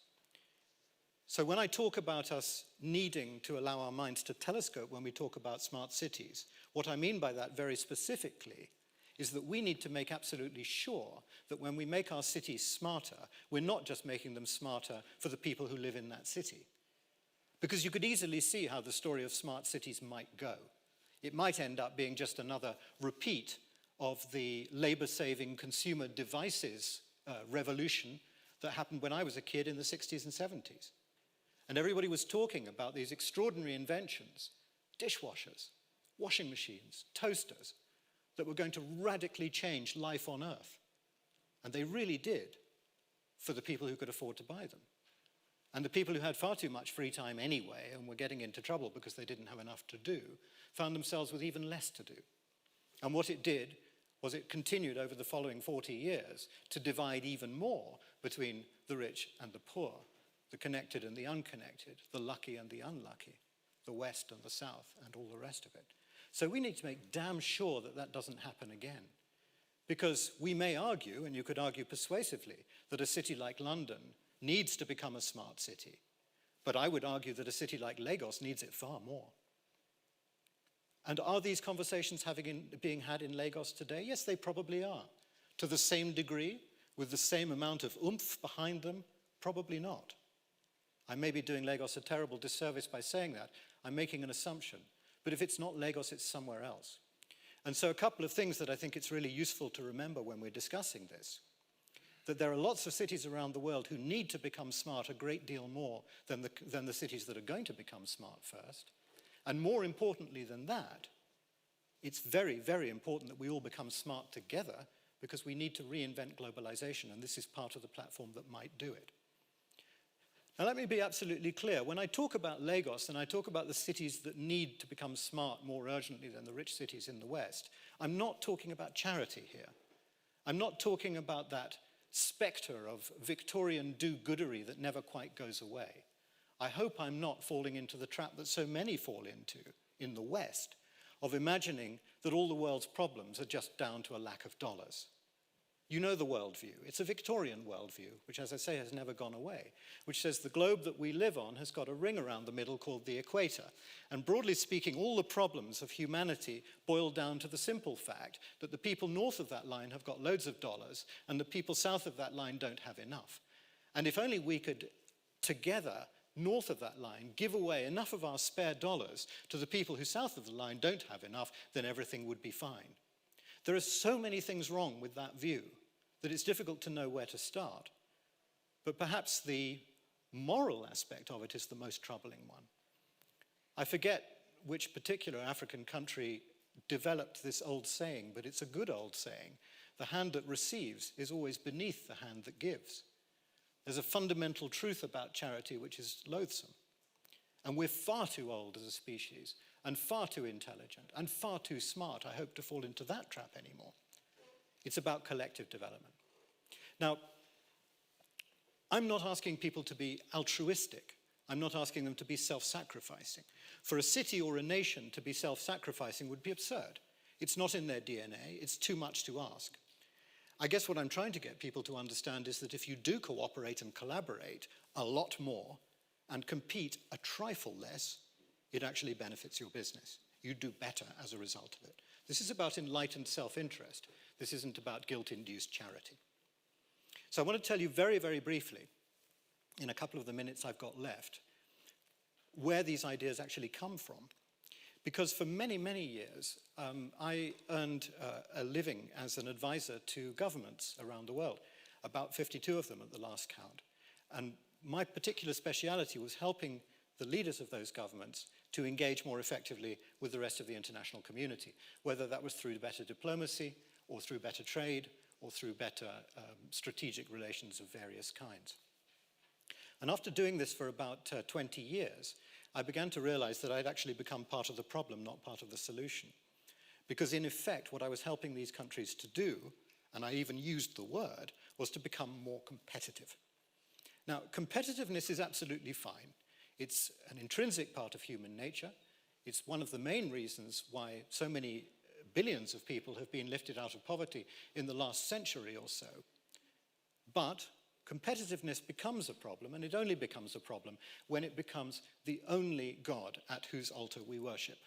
So when I talk about us needing to allow our minds to telescope when we talk about smart cities, what I mean by that very specifically is that we need to make absolutely sure that when we make our cities smarter, we're not just making them smarter for the people who live in that city. Because you could easily see how the story of smart cities might go. It might end up being just another repeat of the labor-saving consumer devices revolution that happened when I was a kid in the 60s and 70s. And everybody was talking about these extraordinary inventions, dishwashers, washing machines, toasters, that were going to radically change life on Earth. And they really did, for the people who could afford to buy them. And the people who had far too much free time anyway and were getting into trouble because they didn't have enough to do, found themselves with even less to do. And what it did was it continued over the following 40 years to divide even more between the rich and the poor, the connected and the unconnected, the lucky and the unlucky, the West and the South, and all the rest of it. So we need to make damn sure that that doesn't happen again. Because we may argue, and you could argue persuasively, that a city like London needs to become a smart city. But I would argue that a city like Lagos needs it far more. And are these conversations being had in Lagos today? Yes, they probably are. To the same degree, with the same amount of oomph behind them? Probably not. I may be doing Lagos a terrible disservice by saying that. I'm making an assumption. But if it's not Lagos, it's somewhere else. And so a couple of things that I think it's really useful to remember when we're discussing this. That there are lots of cities around the world who need to become smart a great deal more than the cities that are going to become smart first. And more importantly than that, it's very, very important that we all become smart together because we need to reinvent globalization, and this is part of the platform that might do it. Now let me be absolutely clear. When I talk about Lagos and I talk about the cities that need to become smart more urgently than the rich cities in the West, I'm not talking about charity here. I'm not talking about that spectre of Victorian do-goodery that never quite goes away. I hope I'm not falling into the trap that so many fall into in the West of imagining that all the world's problems are just down to a lack of dollars. You know the worldview. It's a Victorian worldview, which, as I say, has never gone away, which says the globe that we live on has got a ring around the middle called the equator. And broadly speaking, all the problems of humanity boil down to the simple fact that the people north of that line have got loads of dollars and the people south of that line don't have enough. And if only we could, together, north of that line, give away enough of our spare dollars to the people who south of the line don't have enough, then everything would be fine. There are so many things wrong with that view that it's difficult to know where to start. But perhaps the moral aspect of it is the most troubling one. I forget which particular African country developed this old saying, but it's a good old saying. The hand that receives is always beneath the hand that gives. There's a fundamental truth about charity which is loathsome. And we're far too old as a species, and far too intelligent, and far too smart, I hope, to fall into that trap anymore. It's about collective development. Now, I'm not asking people to be altruistic. I'm not asking them to be self-sacrificing. For a city or a nation to be self-sacrificing would be absurd. It's not in their DNA. It's too much to ask. I guess what I'm trying to get people to understand is that if you do cooperate and collaborate a lot more and compete a trifle less, it actually benefits your business. You do better as a result of it. This is about enlightened self-interest. This isn't about guilt-induced charity. So I want to tell you very, very briefly, in a couple of the minutes I've got left, where these ideas actually come from. Because for many, many years, I earned a living as an advisor to governments around the world, about 52 of them at the last count. And my particular speciality was helping the leaders of those governments to engage more effectively with the rest of the international community, whether that was through better diplomacy, or through better trade, or through better strategic relations of various kinds. And after doing this for about 20 years, I began to realize that I'd actually become part of the problem, not part of the solution. Because in effect, what I was helping these countries to do, and I even used the word, was to become more competitive. Now, competitiveness is absolutely fine. It's an intrinsic part of human nature. It's one of the main reasons why so many billions of people have been lifted out of poverty in the last century or so. But competitiveness becomes a problem, and it only becomes a problem when it becomes the only God at whose altar we worship.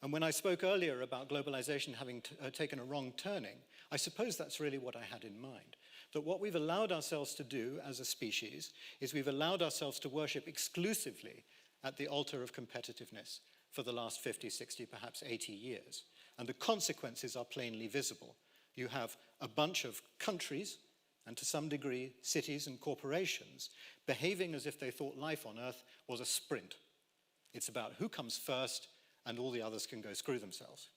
And when I spoke earlier about globalization having taken a wrong turning, I suppose that's really what I had in mind. That what we've allowed ourselves to do as a species is we've allowed ourselves to worship exclusively at the altar of competitiveness for the last 50, 60, perhaps 80 years. And the consequences are plainly visible. You have a bunch of countries, and to some degree, cities and corporations, behaving as if they thought life on Earth was a sprint. It's about who comes first, and all the others can go screw themselves.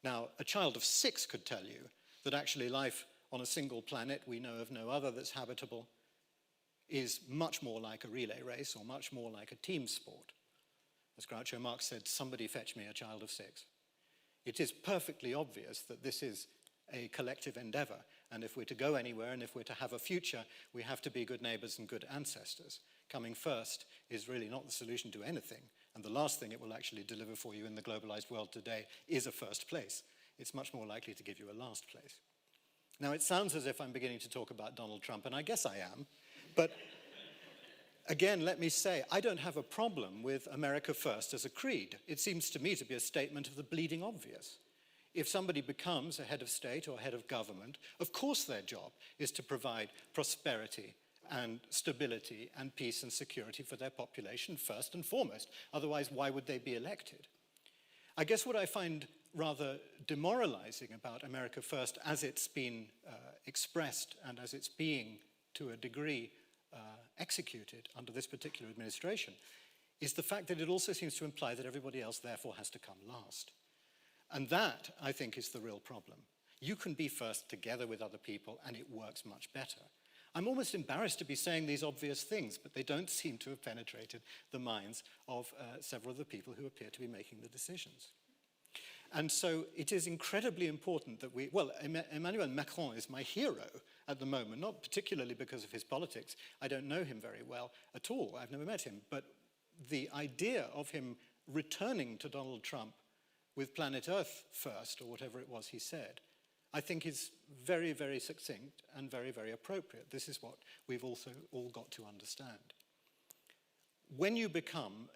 Now, a child of 6 could tell you that actually life on a single planet, we know of no other that's habitable, is much more like a relay race or much more like a team sport. As Groucho Marx said, somebody fetch me a child of 6. It is perfectly obvious that this is a collective endeavor, and if we're to go anywhere and if we're to have a future, we have to be good neighbors and good ancestors. Coming first is really not the solution to anything, and the last thing it will actually deliver for you in the globalized world today is a first place. It's much more likely to give you a last place. Now, it sounds as if I'm beginning to talk about Donald Trump, and I guess I am, but again, let me say, I don't have a problem with America First as a creed. It seems to me to be a statement of the bleeding obvious. If somebody becomes a head of state or head of government, of course their job is to provide prosperity and stability and peace and security for their population first and foremost. Otherwise, why would they be elected? I guess what I find rather demoralizing about America First as it's been expressed and as it's being, to a degree, executed under this particular administration is the fact that it also seems to imply that everybody else therefore has to come last. And that, I think, is the real problem. You can be first together with other people and it works much better. I'm almost embarrassed to be saying these obvious things, but they don't seem to have penetrated the minds of several of the people who appear to be making the decisions. And so it is incredibly important that Emmanuel Macron is my hero at the moment, not particularly because of his politics. I don't know him very well at all. I've never met him. But the idea of him returning to Donald Trump with Planet Earth first, or whatever it was he said, I think is very, very succinct and very, very appropriate. This is what we've also all got to understand. When you become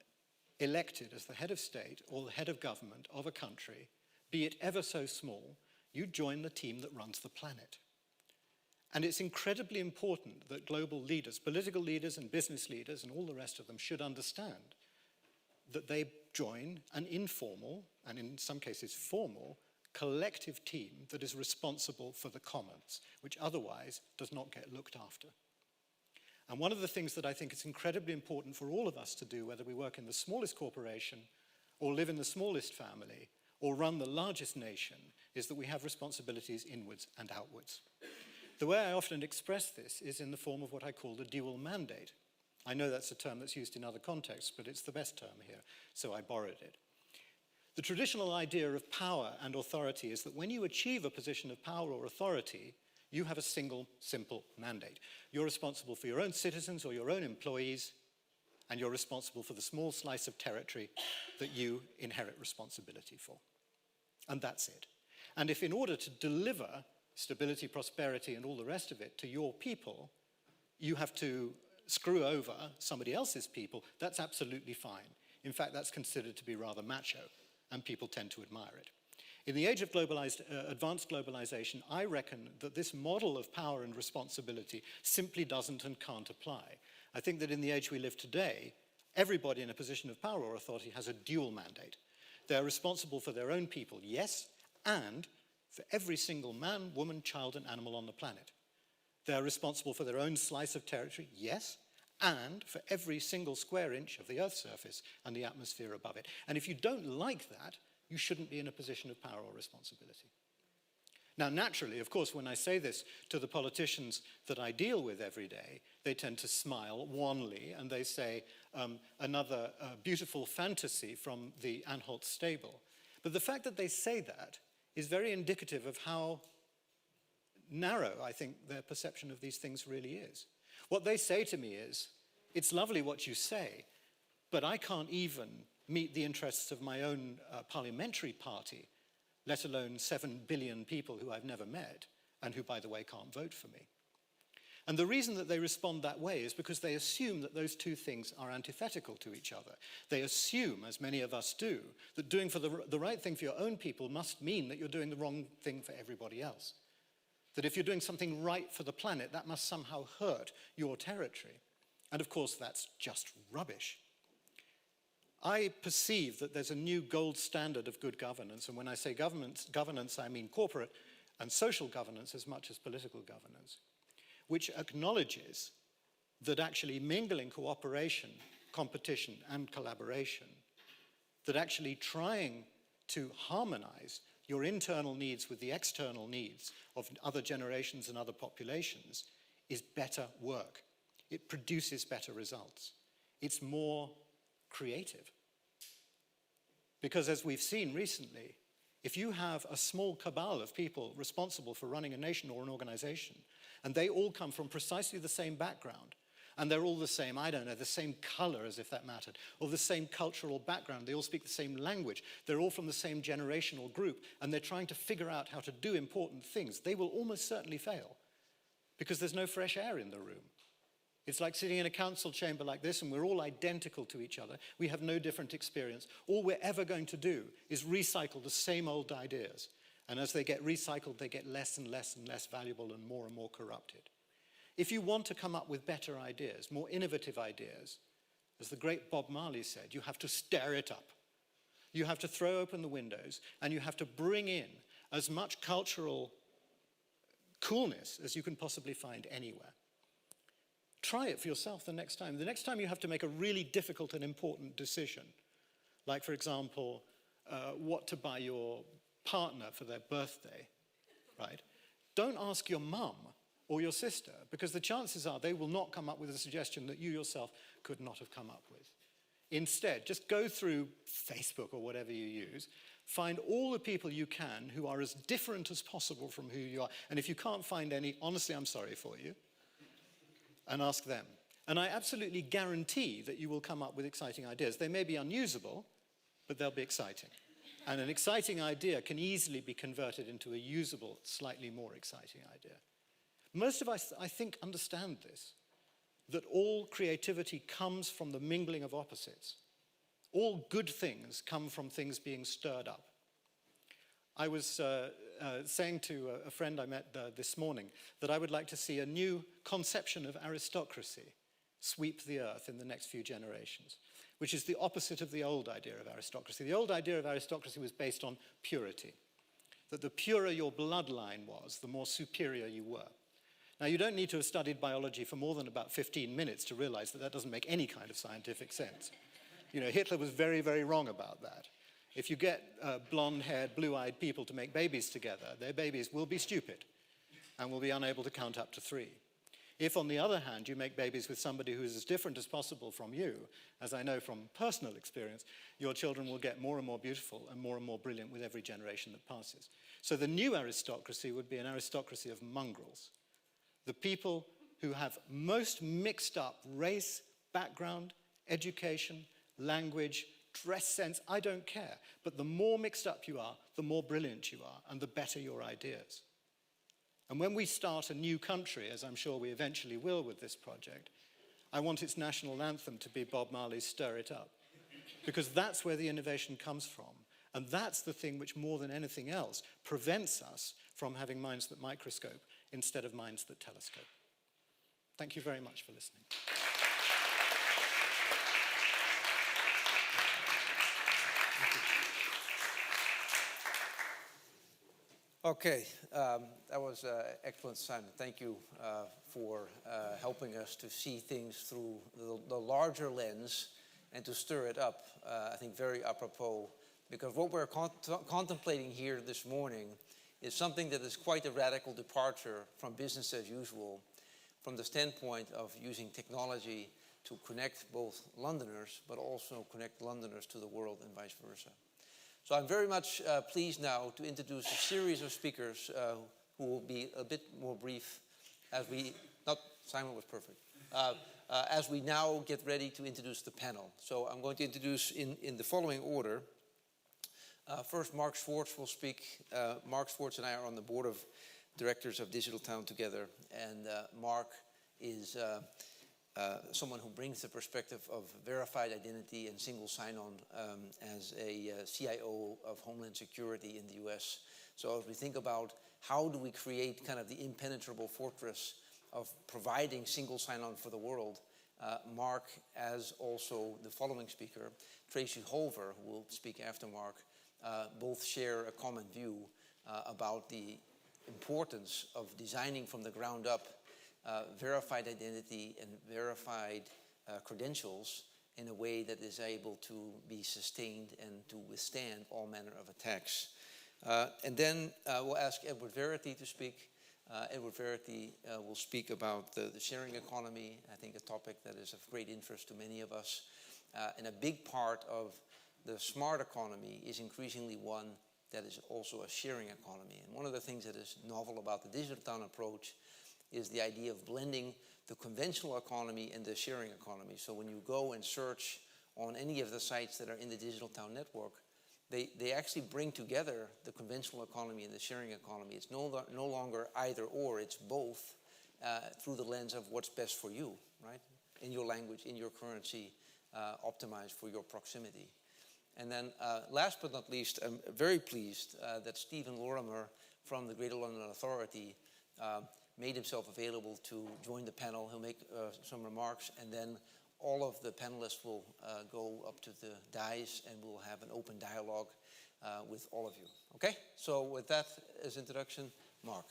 elected as the head of state or the head of government of a country, be it ever so small, you join the team that runs the planet. And it's incredibly important that global leaders, political leaders and business leaders and all the rest of them should understand that they join an informal, and in some cases formal, collective team that is responsible for the commons, which otherwise does not get looked after. And one of the things that I think is incredibly important for all of us to do, whether we work in the smallest corporation or live in the smallest family or run the largest nation, is that we have responsibilities inwards and outwards. The way I often express this is in the form of what I call the dual mandate. I know that's a term that's used in other contexts, but it's the best term here, so I borrowed it. The traditional idea of power and authority is that when you achieve a position of power or authority, you have a single, simple mandate. You're responsible for your own citizens or your own employees, and you're responsible for the small slice of territory that you inherit responsibility for. And that's it. And if in order to deliver stability, prosperity, and all the rest of it to your people, you have to screw over somebody else's people, that's absolutely fine. In fact, that's considered to be rather macho, and people tend to admire it. In the age of advanced globalization, I reckon that this model of power and responsibility simply doesn't and can't apply. I think that in the age we live today, everybody in a position of power or authority has a dual mandate. They're responsible for their own people, yes, and for every single man, woman, child, and animal on the planet. They're responsible for their own slice of territory, yes, and for every single square inch of the Earth's surface and the atmosphere above it. And if you don't like that, you shouldn't be in a position of power or responsibility. Now, naturally, of course, when I say this to the politicians that I deal with every day, they tend to smile wanly, and they say, another beautiful fantasy from the Anhalt stable. But the fact that they say that is very indicative of how narrow, I think, their perception of these things really is. What they say to me is, it's lovely what you say, but I can't even meet the interests of my own parliamentary party, let alone 7 billion people who I've never met, and who, by the way, can't vote for me. And the reason that they respond that way is because they assume that those two things are antithetical to each other. They assume, as many of us do, that doing for the right thing for your own people must mean that you're doing the wrong thing for everybody else. That if you're doing something right for the planet, that must somehow hurt your territory. And of course, that's just rubbish. I perceive that there's a new gold standard of good governance, and when I say governance, I mean corporate and social governance as much as political governance, which acknowledges that actually mingling cooperation, competition, and collaboration, that actually trying to harmonize your internal needs with the external needs of other generations and other populations is better work. It produces better results. It's more creative. Because as we've seen recently, if you have a small cabal of people responsible for running a nation or an organization, and they all come from precisely the same background, and they're all the same, I don't know, the same color as if that mattered, or the same cultural background, they all speak the same language, they're all from the same generational group, and they're trying to figure out how to do important things, they will almost certainly fail, because there's no fresh air in the room. It's like sitting in a council chamber like this, and we're all identical to each other. We have no different experience. All we're ever going to do is recycle the same old ideas. And as they get recycled, they get less and less and less valuable and more corrupted. If you want to come up with better ideas, more innovative ideas, as the great Bob Marley said, you have to stir it up. You have to throw open the windows, and you have to bring in as much cultural coolness as you can possibly find anywhere. Try it for yourself the next time. The next time you have to make a really difficult and important decision, like, for example, what to buy your partner for their birthday, right? Don't ask your mum or your sister, because the chances are they will not come up with a suggestion that you yourself could not have come up with. Instead, just go through Facebook or whatever you use, find all the people you can who are as different as possible from who you are. And if you can't find any, honestly, I'm sorry for you. And ask them. And I absolutely guarantee that you will come up with exciting ideas. They may be unusable, but they'll be exciting. And an exciting idea can easily be converted into a usable, slightly more exciting idea. Most of us, I think, understand this, that all creativity comes from the mingling of opposites. All good things come from things being stirred up. I was saying to a friend I met this morning that I would like to see a new conception of aristocracy sweep the earth in the next few generations, which is the opposite of the old idea of aristocracy. The old idea of aristocracy was based on purity, that the purer your bloodline was, the more superior you were. Now, you don't need to have studied biology for more than about 15 minutes to realize that that doesn't make any kind of scientific sense. You know, Hitler was very, very wrong about that. If you get blonde-haired, blue-eyed people to make babies together, their babies will be stupid and will be unable to count up to 3. If, on the other hand, you make babies with somebody who is as different as possible from you, as I know from personal experience, your children will get more and more beautiful and more brilliant with every generation that passes. So the new aristocracy would be an aristocracy of mongrels. The people who have most mixed up race, background, education, language, dress sense, I don't care. But the more mixed up you are, the more brilliant you are, and the better your ideas. And when we start a new country, as I'm sure we eventually will with this project, I want its national anthem to be Bob Marley's Stir It Up. Because that's where the innovation comes from. And that's the thing which, more than anything else, prevents us from having minds that microscope instead of minds that telescope. Thank you very much for listening. Okay, that was excellent, Simon. Thank you for helping us to see things through the larger lens and to stir it up. I think very apropos, because what we're contemplating here this morning is something that is quite a radical departure from business as usual, from the standpoint of using technology to connect both Londoners, but also connect Londoners to the world and vice versa. So I'm very much pleased now to introduce a series of speakers who will be a bit more brief as we, Simon was perfect, as we now get ready to introduce the panel. So I'm going to introduce in the following order. First, Mark Schwartz will speak. Mark Schwartz and I are on the board of directors of DigitalTown together, and Mark is someone who brings the perspective of verified identity and single sign-on as a CIO of Homeland Security in the US. So as we think about how do we create kind of the impenetrable fortress of providing single sign-on for the world, Mark, as also the following speaker, Tracy Holver, who will speak after Mark, both share a common view about the importance of designing from the ground up verified identity and verified credentials in a way that is able to be sustained and to withstand all manner of attacks. And then we'll ask Edward Verity to speak. Edward Verity will speak about the sharing economy, I think a topic that is of great interest to many of us. And a big part of the smart economy is increasingly one that is also a sharing economy. And one of the things that is novel about the DigitalTown approach is the idea of blending the conventional economy and the sharing economy. So when you go and search on any of the sites that are in the DigitalTown network, they actually bring together the conventional economy and the sharing economy. It's no longer either or, it's both through the lens of what's best for you, right? In your language, in your currency, optimized for your proximity. And then last but not least, I'm very pleased that Stephen Lorimer from the Greater London Authority made himself available to join the panel. He'll make some remarks, and then all of the panelists will go up to the dais and we'll have an open dialogue with all of you. Okay? So with that as introduction, Mark.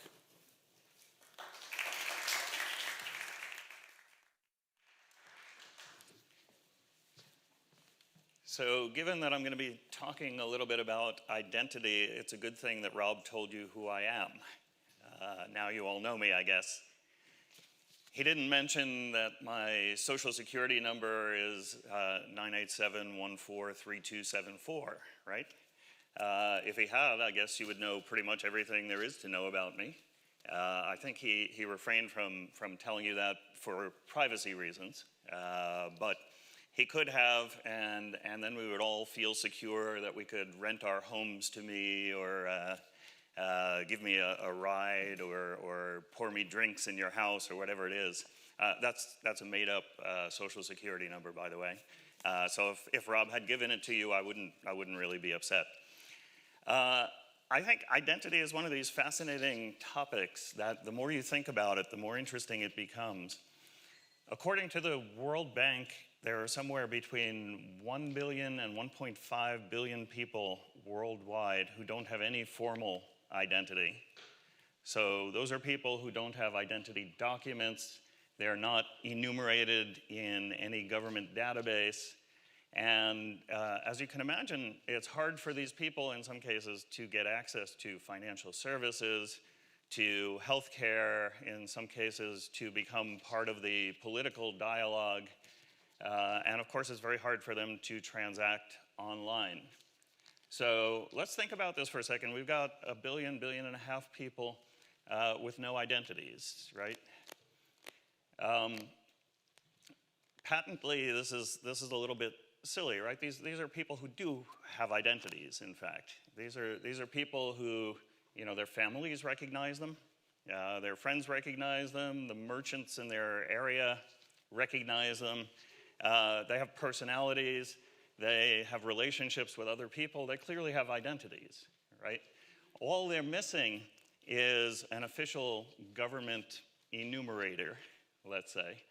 So given that I'm going to be talking a little bit about identity, it's a good thing that Rob told you who I am. Now you all know me, I guess. He didn't mention that my social security number is 987143274, right? If he had, I guess you would know pretty much everything there is to know about me. I think he refrained from telling you that for privacy reasons, but he could have, and then we would all feel secure that we could rent our homes to me or give me a ride or pour me drinks in your house or whatever it is. That's a made-up social security number, by the way. So if Rob had given it to you, I wouldn't really be upset. I think identity is one of these fascinating topics that the more you think about it, the more interesting it becomes. According to the World Bank, there are somewhere between 1 billion and 1.5 billion people worldwide who don't have any formal identity. So those are people who don't have identity documents. They're not enumerated in any government database. And as you can imagine, it's hard for these people in some cases to get access to financial services, to healthcare, in some cases to become part of the political dialogue. And of course, it's very hard for them to transact online. So let's think about this for a second. We've got 1 billion, 1.5 billion people with no identities, right? patently, this is a little bit silly, right? These are people who do have identities. In fact, these are people who, you know, their families recognize them, their friends recognize them, the merchants in their area recognize them. They have personalities. They have relationships with other people. They clearly have identities, right? All they're missing is an official government enumerator, let's say.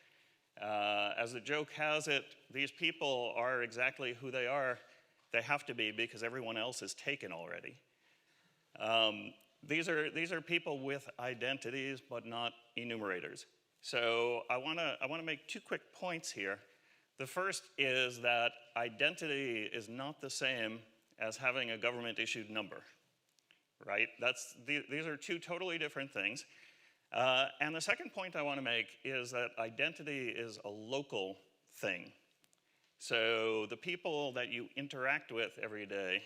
As the joke has it, these people are exactly who they are. They have to be because everyone else is taken already. These are people with identities, but not enumerators. So I want to make two quick points here. The first is that identity is not the same as having a government-issued number, right? These are two totally different things. And the second point I want to make is that identity is a local thing. So the people that you interact with every day,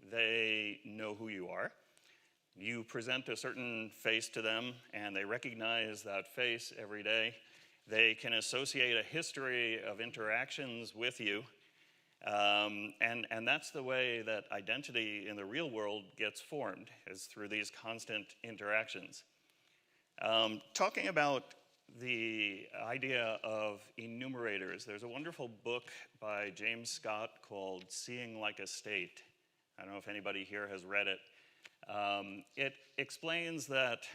they know who you are. You present a certain face to them, and they recognize that face every day. They can associate a history of interactions with you. And that's the way that identity in the real world gets formed, is through these constant interactions. Talking about the idea of enumerators, there's a wonderful book by James Scott called Seeing Like a State. I don't know if anybody here has read it. It explains that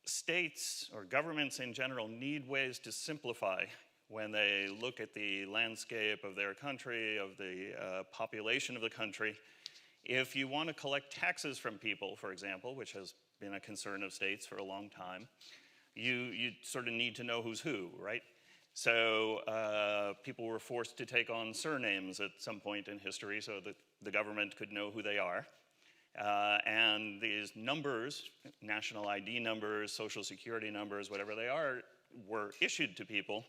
states or governments in general need ways to simplify when they look at the landscape of their country, of the population of the country. If you want to collect taxes from people, for example, which has been a concern of states for a long time, you sort of need to know who's who, right? So people were forced to take on surnames at some point in history so that the government could know who they are. And these numbers, national ID numbers, social security numbers, whatever they are, were issued to people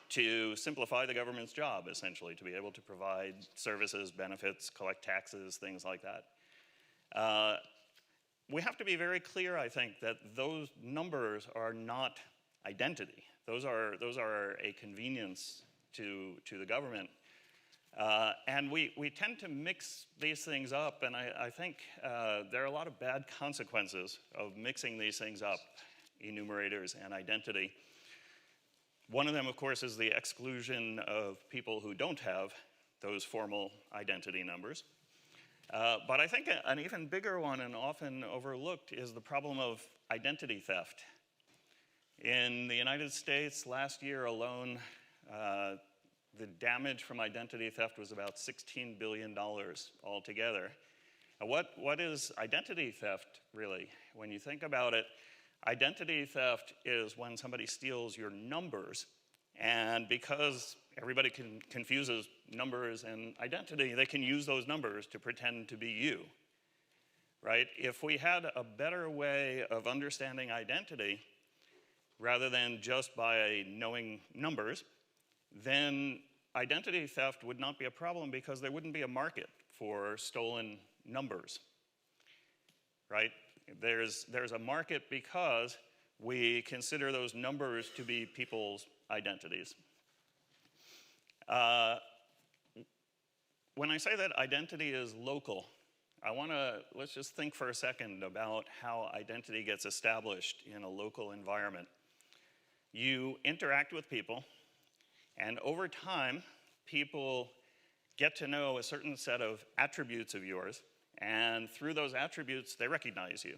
to simplify the government's job, essentially, to be able to provide services, benefits, collect taxes, things like that. We have to be very clear, I think, that those numbers are not identity. Those are a convenience to the government. And we tend to mix these things up, and I think there are a lot of bad consequences of mixing these things up, enumerators and identity. One of them, of course, is the exclusion of people who don't have those formal identity numbers. But I think an even bigger one and often overlooked is the problem of identity theft. In the United States, last year alone, the damage from identity theft was about $16 billion altogether. Now, what is identity theft, really? When you think about it, identity theft is when somebody steals your numbers, and because everybody confuses numbers and identity, they can use those numbers to pretend to be you, right? If we had a better way of understanding identity, rather than just by knowing numbers, then identity theft would not be a problem because there wouldn't be a market for stolen numbers, right? There's a market because we consider those numbers to be people's identities. When I say that identity is local, let's just think for a second about how identity gets established in a local environment. You interact with people, and over time, people get to know a certain set of attributes of yours, and through those attributes, they recognize you.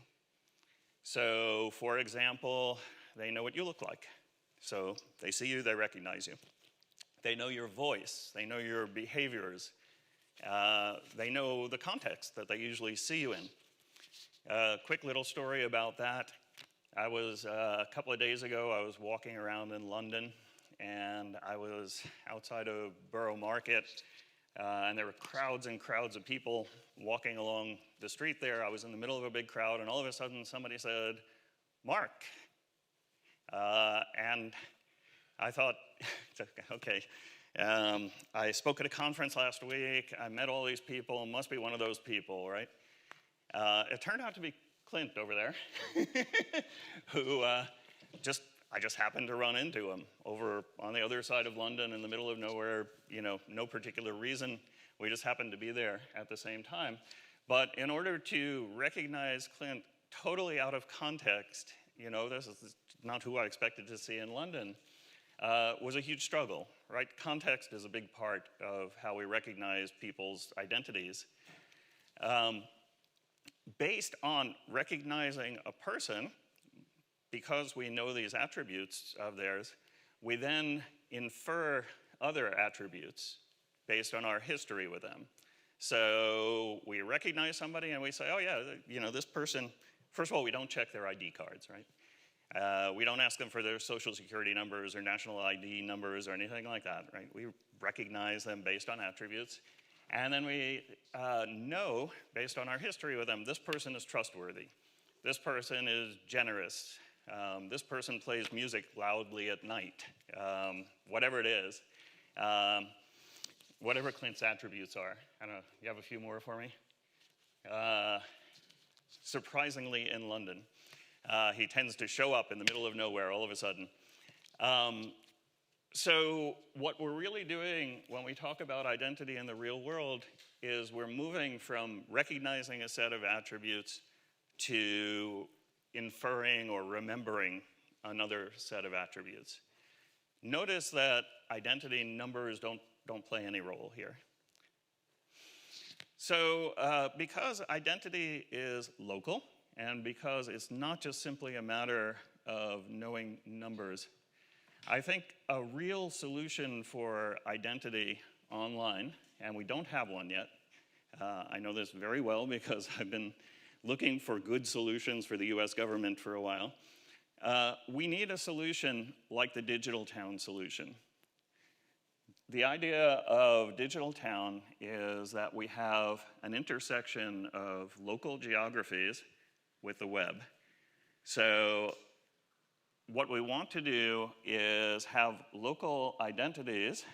So, for example, they know what you look like. So they see you, they recognize you. They know your voice, they know your behaviors, they know the context that they usually see you in. A quick little story about that. I was, a couple of days ago, I was walking around in London, and I was outside of Borough Market, and there were crowds and crowds of people walking along the street there. I was in the middle of a big crowd, and all of a sudden somebody said, "Mark." And I thought, okay, I spoke at a conference last week, I met all these people, must be one of those people, right? It turned out to be Clint over there, who just I just happened to run into him over on the other side of London in the middle of nowhere, no particular reason. We just happened to be there at the same time. But in order to recognize Clint totally out of context, this is not who I expected to see in London, was a huge struggle, right? Context is a big part of how we recognize people's identities. Based on recognizing a person, because we know these attributes of theirs, we then infer other attributes based on our history with them. So we recognize somebody and we say, oh yeah, this person, first of all, we don't check their ID cards, right? We don't ask them for their social security numbers or national ID numbers or anything like that, right? We recognize them based on attributes. And then we know, based on our history with them, this person is trustworthy. This person is generous. This person plays music loudly at night. Whatever it is. Whatever Clint's attributes are. I don't know, you have a few more for me? Surprisingly in London. He tends to show up in the middle of nowhere all of a sudden. So what we're really doing when we talk about identity in the real world is we're moving from recognizing a set of attributes to inferring or remembering another set of attributes. Notice that identity numbers don't play any role here. So because identity is local, and because it's not just simply a matter of knowing numbers, I think a real solution for identity online, and we don't have one yet, I know this very well because I've been looking for good solutions for the US government for a while. We need a solution like the DigitalTown solution. The idea of DigitalTown is that we have an intersection of local geographies with the web. So what we want to do is have local identities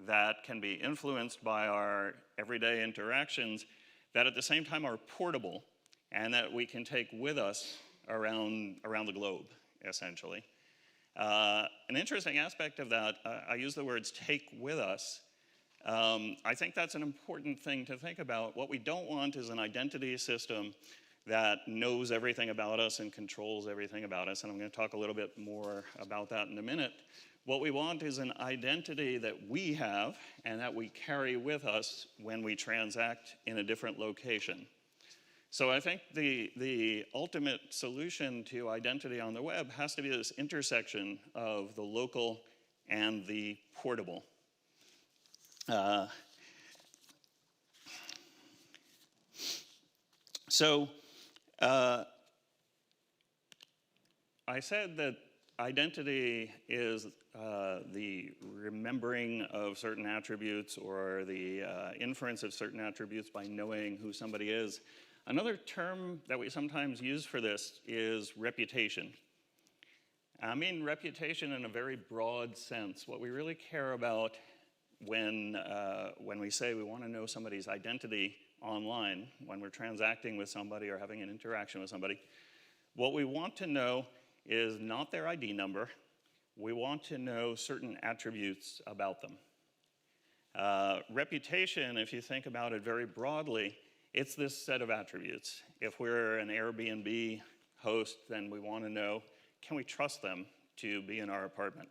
that can be influenced by our everyday interactions that at the same time are portable and that we can take with us around the globe, essentially. An interesting aspect of that, I use the words take with us. I think that's an important thing to think about. What we don't want is an identity system that knows everything about us and controls everything about us, and I'm going to talk a little bit more about that in a minute. What we want is an identity that we have and that we carry with us when we transact in a different location. So I think the ultimate solution to identity on the web has to be this intersection of the local and the portable. I said that identity is the remembering of certain attributes or the inference of certain attributes by knowing who somebody is. Another term that we sometimes use for this is reputation. I mean reputation in a very broad sense. What we really care about when we say we want to know somebody's identity online, when we're transacting with somebody or having an interaction with somebody, what we want to know is not their ID number. We want to know certain attributes about them. Reputation, if you think about it very broadly, it's this set of attributes. If we're an Airbnb host, then we want to know, can we trust them to be in our apartment?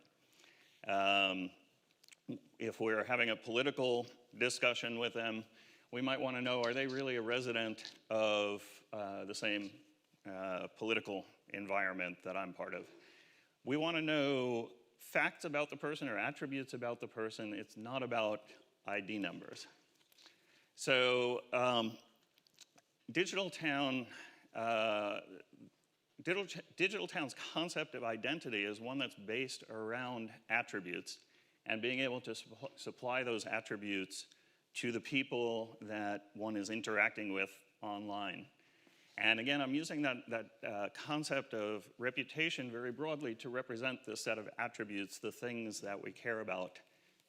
If we're having a political discussion with them, we might want to know, are they really a resident of the same political environment that I'm part of? We want to know facts about the person or attributes about the person. It's not about ID numbers. So DigitalTown's concept of identity is one that's based around attributes and being able to supply those attributes to the people that one is interacting with online. And again, I'm using that concept of reputation very broadly to represent this set of attributes, the things that we care about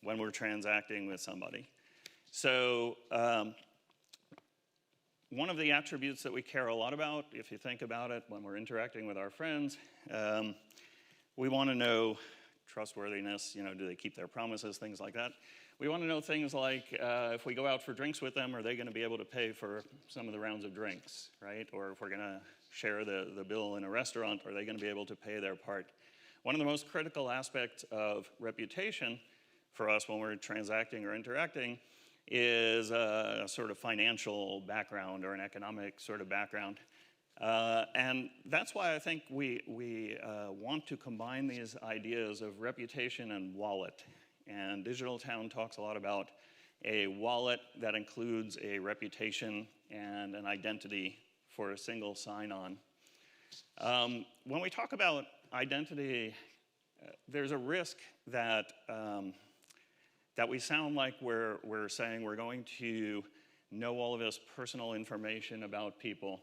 when we're transacting with somebody. So one of the attributes that we care a lot about, if you think about it, when we're interacting with our friends, We want to know trustworthiness, do they keep their promises, things like that. We want to know things like if we go out for drinks with them, are they going to be able to pay for some of the rounds of drinks, right? Or if we're going to share the bill in a restaurant, are they going to be able to pay their part? One of the most critical aspects of reputation for us when we're transacting or interacting is a sort of financial background or an economic sort of background. And that's why I think we want to combine these ideas of reputation and wallet. And DigitalTown talks a lot about a wallet that includes a reputation and an identity for a single sign-on. When we talk about identity, there's a risk that we sound like we're saying we're going to know all of this personal information about people,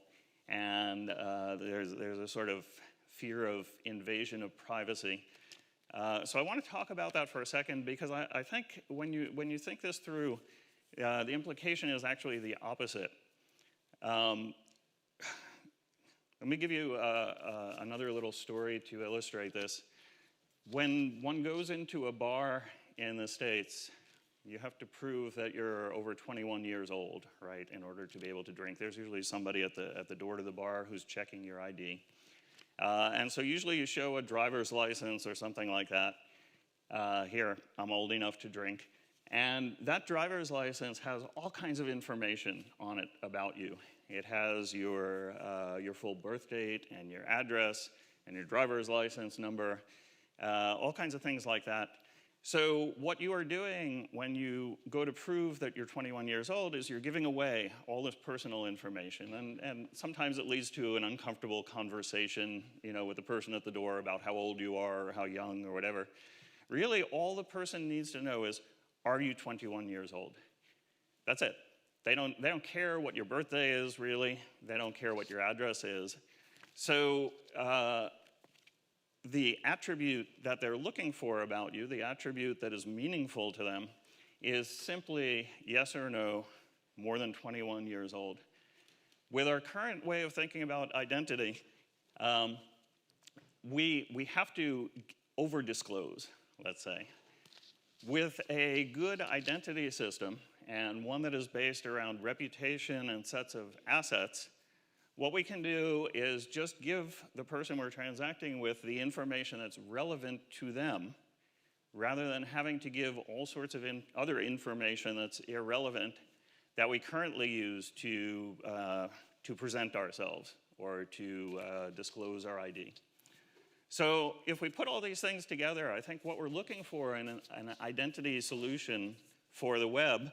and there's a sort of fear of invasion of privacy. So I want to talk about that for a second, because I think when you think this through, the implication is actually the opposite. Let me give you another little story to illustrate this. When one goes into a bar in the States, you have to prove that you're over 21 years old, right, in order to be able to drink. There's usually somebody at the door to the bar who's checking your ID. And so usually you show a driver's license or something like that. Here, I'm old enough to drink. And that driver's license has all kinds of information on it about you. It has your full birth date and your address and your driver's license number, all kinds of things like that. So what you are doing when you go to prove that you're 21 years old is you're giving away all this personal information. And sometimes it leads to an uncomfortable conversation, with the person at the door about how old you are or how young or whatever. Really, all the person needs to know is, are you 21 years old? That's it. They don't care what your birthday is, really. They don't care what your address is. So the attribute that they're looking for about you, the attribute that is meaningful to them, is simply yes or no, more than 21 years old. With our current way of thinking about identity, we have to over-disclose, let's say. With a good identity system, and one that is based around reputation and sets of assets, what we can do is just give the person we're transacting with the information that's relevant to them, rather than having to give all sorts of other information that's irrelevant that we currently use to present ourselves or to disclose our ID. So if we put all these things together, I think what we're looking for in an identity solution for the web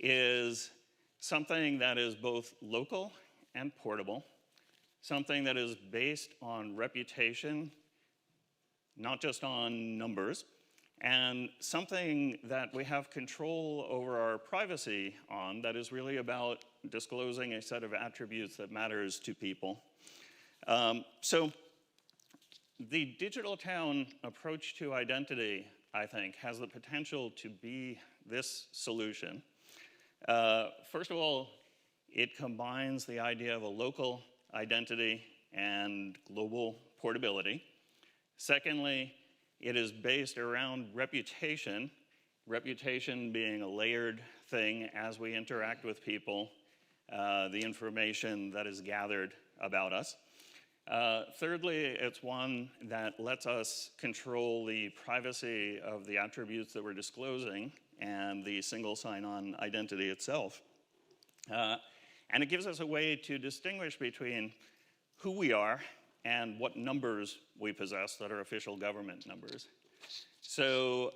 is something that is both local and portable, something that is based on reputation, not just on numbers, and something that we have control over our privacy on, that is really about disclosing a set of attributes that matters to people. So the DigitalTown approach to identity, I think, has the potential to be this solution. First of all, it combines the idea of a local identity and global portability. Secondly, it is based around reputation, reputation being a layered thing as we interact with people, the information that is gathered about us. Thirdly, it's one that lets us control the privacy of the attributes that we're disclosing and the single sign-on identity itself. And it gives us a way to distinguish between who we are and what numbers we possess that are official government numbers. So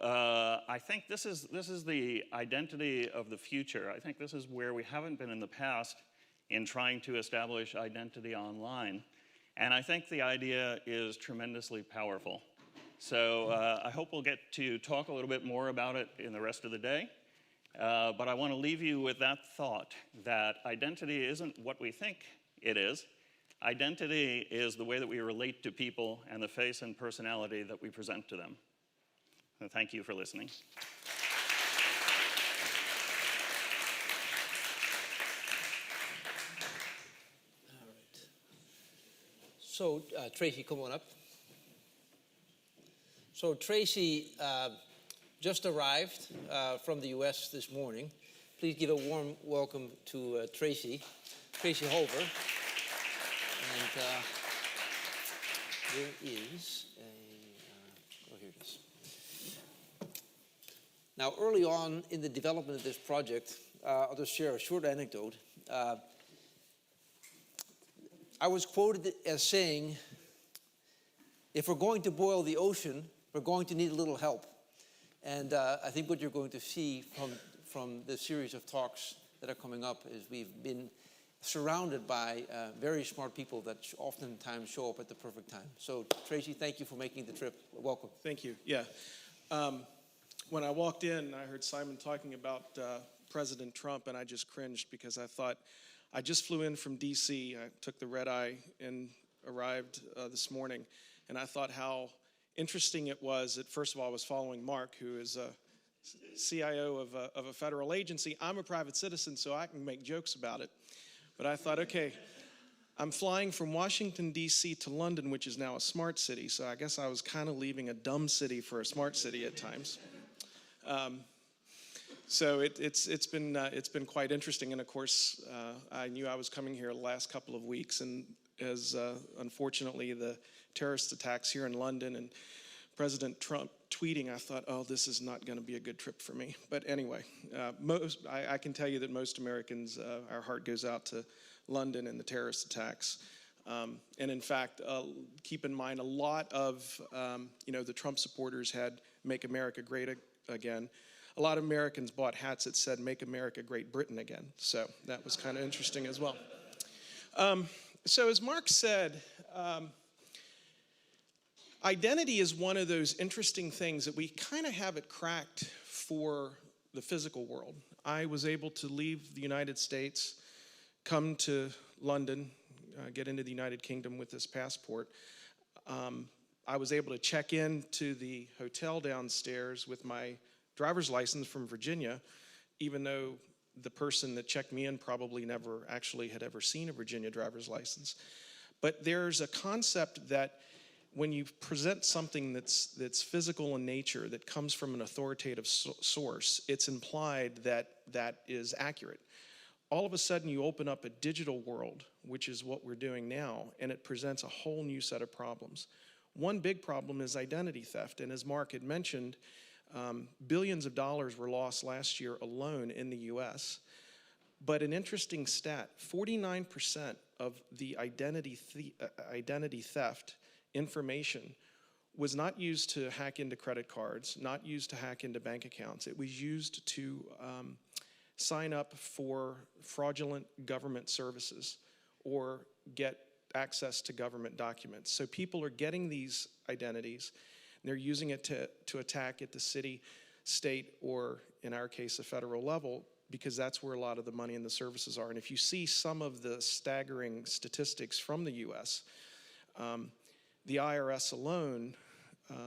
I think this is the identity of the future. I think this is where we haven't been in the past in trying to establish identity online. And I think the idea is tremendously powerful. So I hope we'll get to talk a little bit more about it in the rest of the day. But I want to leave you with that thought, that identity isn't what we think it is. Identity is the way that we relate to people and the face and personality that we present to them. So thank you for listening. So, Tracy, come on up. So Tracy just arrived from the US this morning. Please give a warm welcome to Tracy Hover. And there is a, here it is. Now, early on in the development of this project, I'll just share a short anecdote. I was quoted as saying, if we're going to boil the ocean, we're going to need a little help. And I think what you're going to see from the series of talks that are coming up is we've been surrounded by very smart people that oftentimes show up at the perfect time. So, Tracy, thank you for making the trip. Welcome. Thank you. Yeah. When I walked in, I heard Simon talking about President Trump, and I just cringed because I thought, I just flew in from D.C. I took the red eye and arrived this morning, and I thought how interesting it was that, first of all, I was following Mark, who is a CIO of a federal agency. I'm a private citizen, so I can make jokes about it. But I thought, okay, I'm flying from Washington, D.C. to London, which is now a smart city, so I guess I was kind of leaving a dumb city for a smart city at times. So it's been quite interesting, and of course I knew I was coming here the last couple of weeks, and as unfortunately the terrorist attacks here in London and President Trump tweeting, I thought, oh, this is not going to be a good trip for me. But anyway, I can tell you that most Americans, our heart goes out to London and the terrorist attacks. And in fact, keep in mind, a lot of the Trump supporters had "Make America Great Again." A lot of Americans bought hats that said "Make America Great Britain Again." So that was kind of interesting as well. So as Mark said, identity is one of those interesting things that we kind of have it cracked for the physical world. I was able to leave the United States, come to London, get into the United Kingdom with this passport. I was able to check in to the hotel downstairs with my driver's license from Virginia, even though the person that checked me in probably never actually had ever seen a Virginia driver's license. But there's a concept that when you present something that's physical in nature, that comes from an authoritative source, it's implied that that is accurate. All of a sudden you open up a digital world, which is what we're doing now, and it presents a whole new set of problems. One big problem is identity theft, and as Mark had mentioned, billions of dollars were lost last year alone in the US. But an interesting stat, 49% of the identity theft information was not used to hack into credit cards, not used to hack into bank accounts. It was used to sign up for fraudulent government services or get access to government documents. So people are getting these identities, and they're using it to attack at the city, state, or in our case, a federal level, because that's where a lot of the money and the services are. And if you see some of the staggering statistics from the US, the IRS alone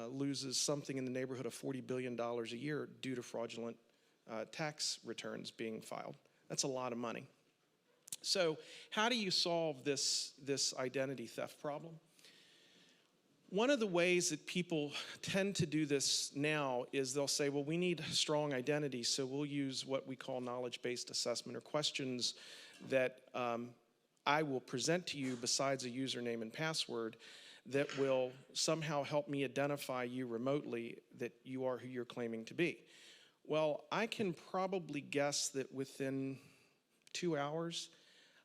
loses something in the neighborhood of $40 billion a year due to fraudulent tax returns being filed. That's a lot of money. So how do you solve this identity theft problem? One of the ways that people tend to do this now is they'll say, well, we need strong identity, so we'll use what we call knowledge-based assessment, or questions that I will present to you besides a username and password that will somehow help me identify you remotely, that you are who you're claiming to be. Well, I can probably guess that within 2 hours,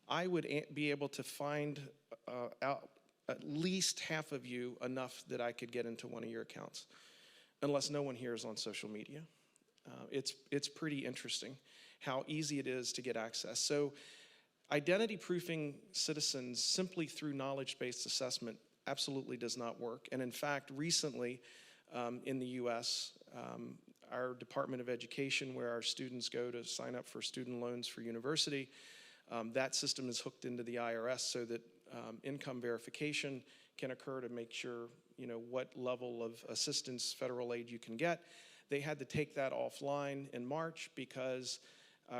I would be able to find out at least half of you enough that I could get into one of your accounts, unless no one here is on social media. It's pretty interesting how easy it is to get access. So identity proofing citizens simply through knowledge-based assessment absolutely does not work. And in fact, recently in the US, our Department of Education, where our students go to sign up for student loans for university, that system is hooked into the IRS so that income verification can occur to make sure, what level of assistance, federal aid you can get. They had to take that offline in March because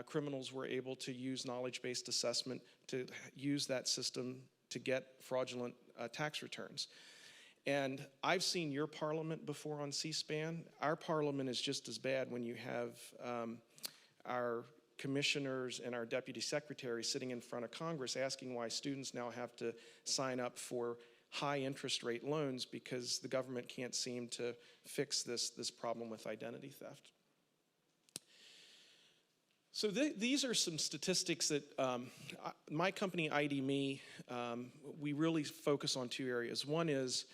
criminals were able to use knowledge-based assessment to use that system to get fraudulent tax returns. And I've seen your parliament before on C-SPAN. Our parliament is just as bad when you have our commissioners and our deputy secretaries sitting in front of Congress asking why students now have to sign up for high interest rate loans because the government can't seem to fix this problem with identity theft. So these are some statistics that my company, ID.me, we really focus on two areas. One is,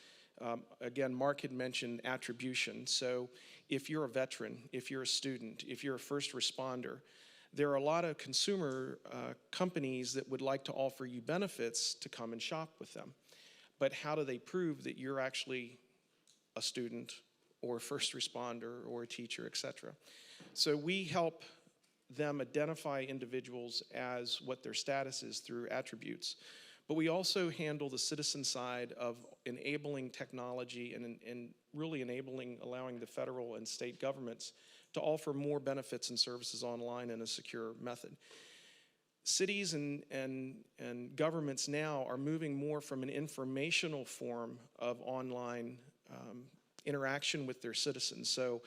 again, Mark had mentioned attribution. So if you're a veteran, if you're a student, if you're a first responder, there are a lot of consumer companies that would like to offer you benefits to come and shop with them. But how do they prove that you're actually a student or a first responder or a teacher, et cetera? So we help them identify individuals as what their status is through attributes. But we also handle the citizen side of enabling technology and really allowing the federal and state governments to offer more benefits and services online in a secure method. Cities and governments now are moving more from an informational form of online interaction with their citizens. So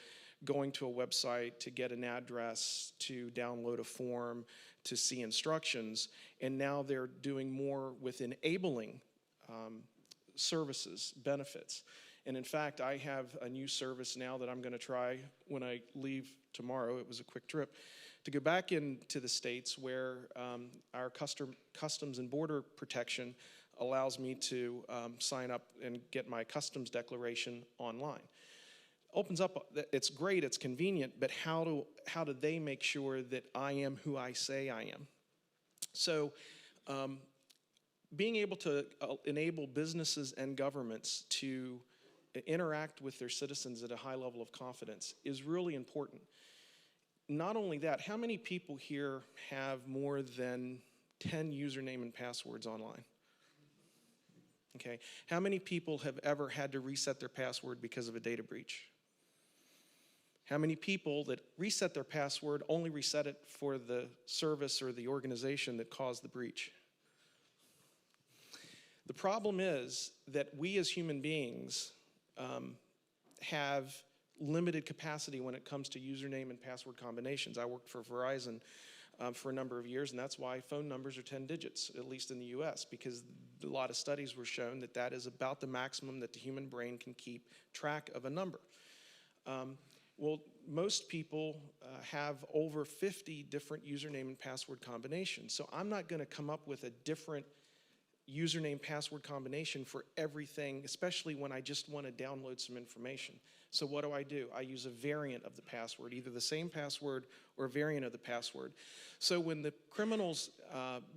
going to a website to get an address, to download a form, to see instructions, and now they're doing more with enabling services, benefits. And in fact, I have a new service now that I'm going to try when I leave tomorrow. It was a quick trip to go back into the States where our Customs and Border Protection allows me to sign up and get my customs declaration online. Opens up, it's great, it's convenient, but how do they make sure that I am who I say I am? So being able to enable businesses and governments to interact with their citizens at a high level of confidence is really important. Not only that, how many people here have more than 10 username and passwords online? Okay, how many people have ever had to reset their password because of a data breach? How many people that reset their password only reset it for the service or the organization that caused the breach? The problem is that we as human beings have limited capacity when it comes to username and password combinations. I worked for Verizon for a number of years, and that's why phone numbers are 10 digits, at least in the US, because a lot of studies were shown that that is about the maximum that the human brain can keep track of a number. Well, most people have over 50 different username and password combinations, so I'm not going to come up with a different username password combination for everything, especially when I just want to download some information. So what do? I use a variant of the password, either the same password or a variant of the password. So when the criminals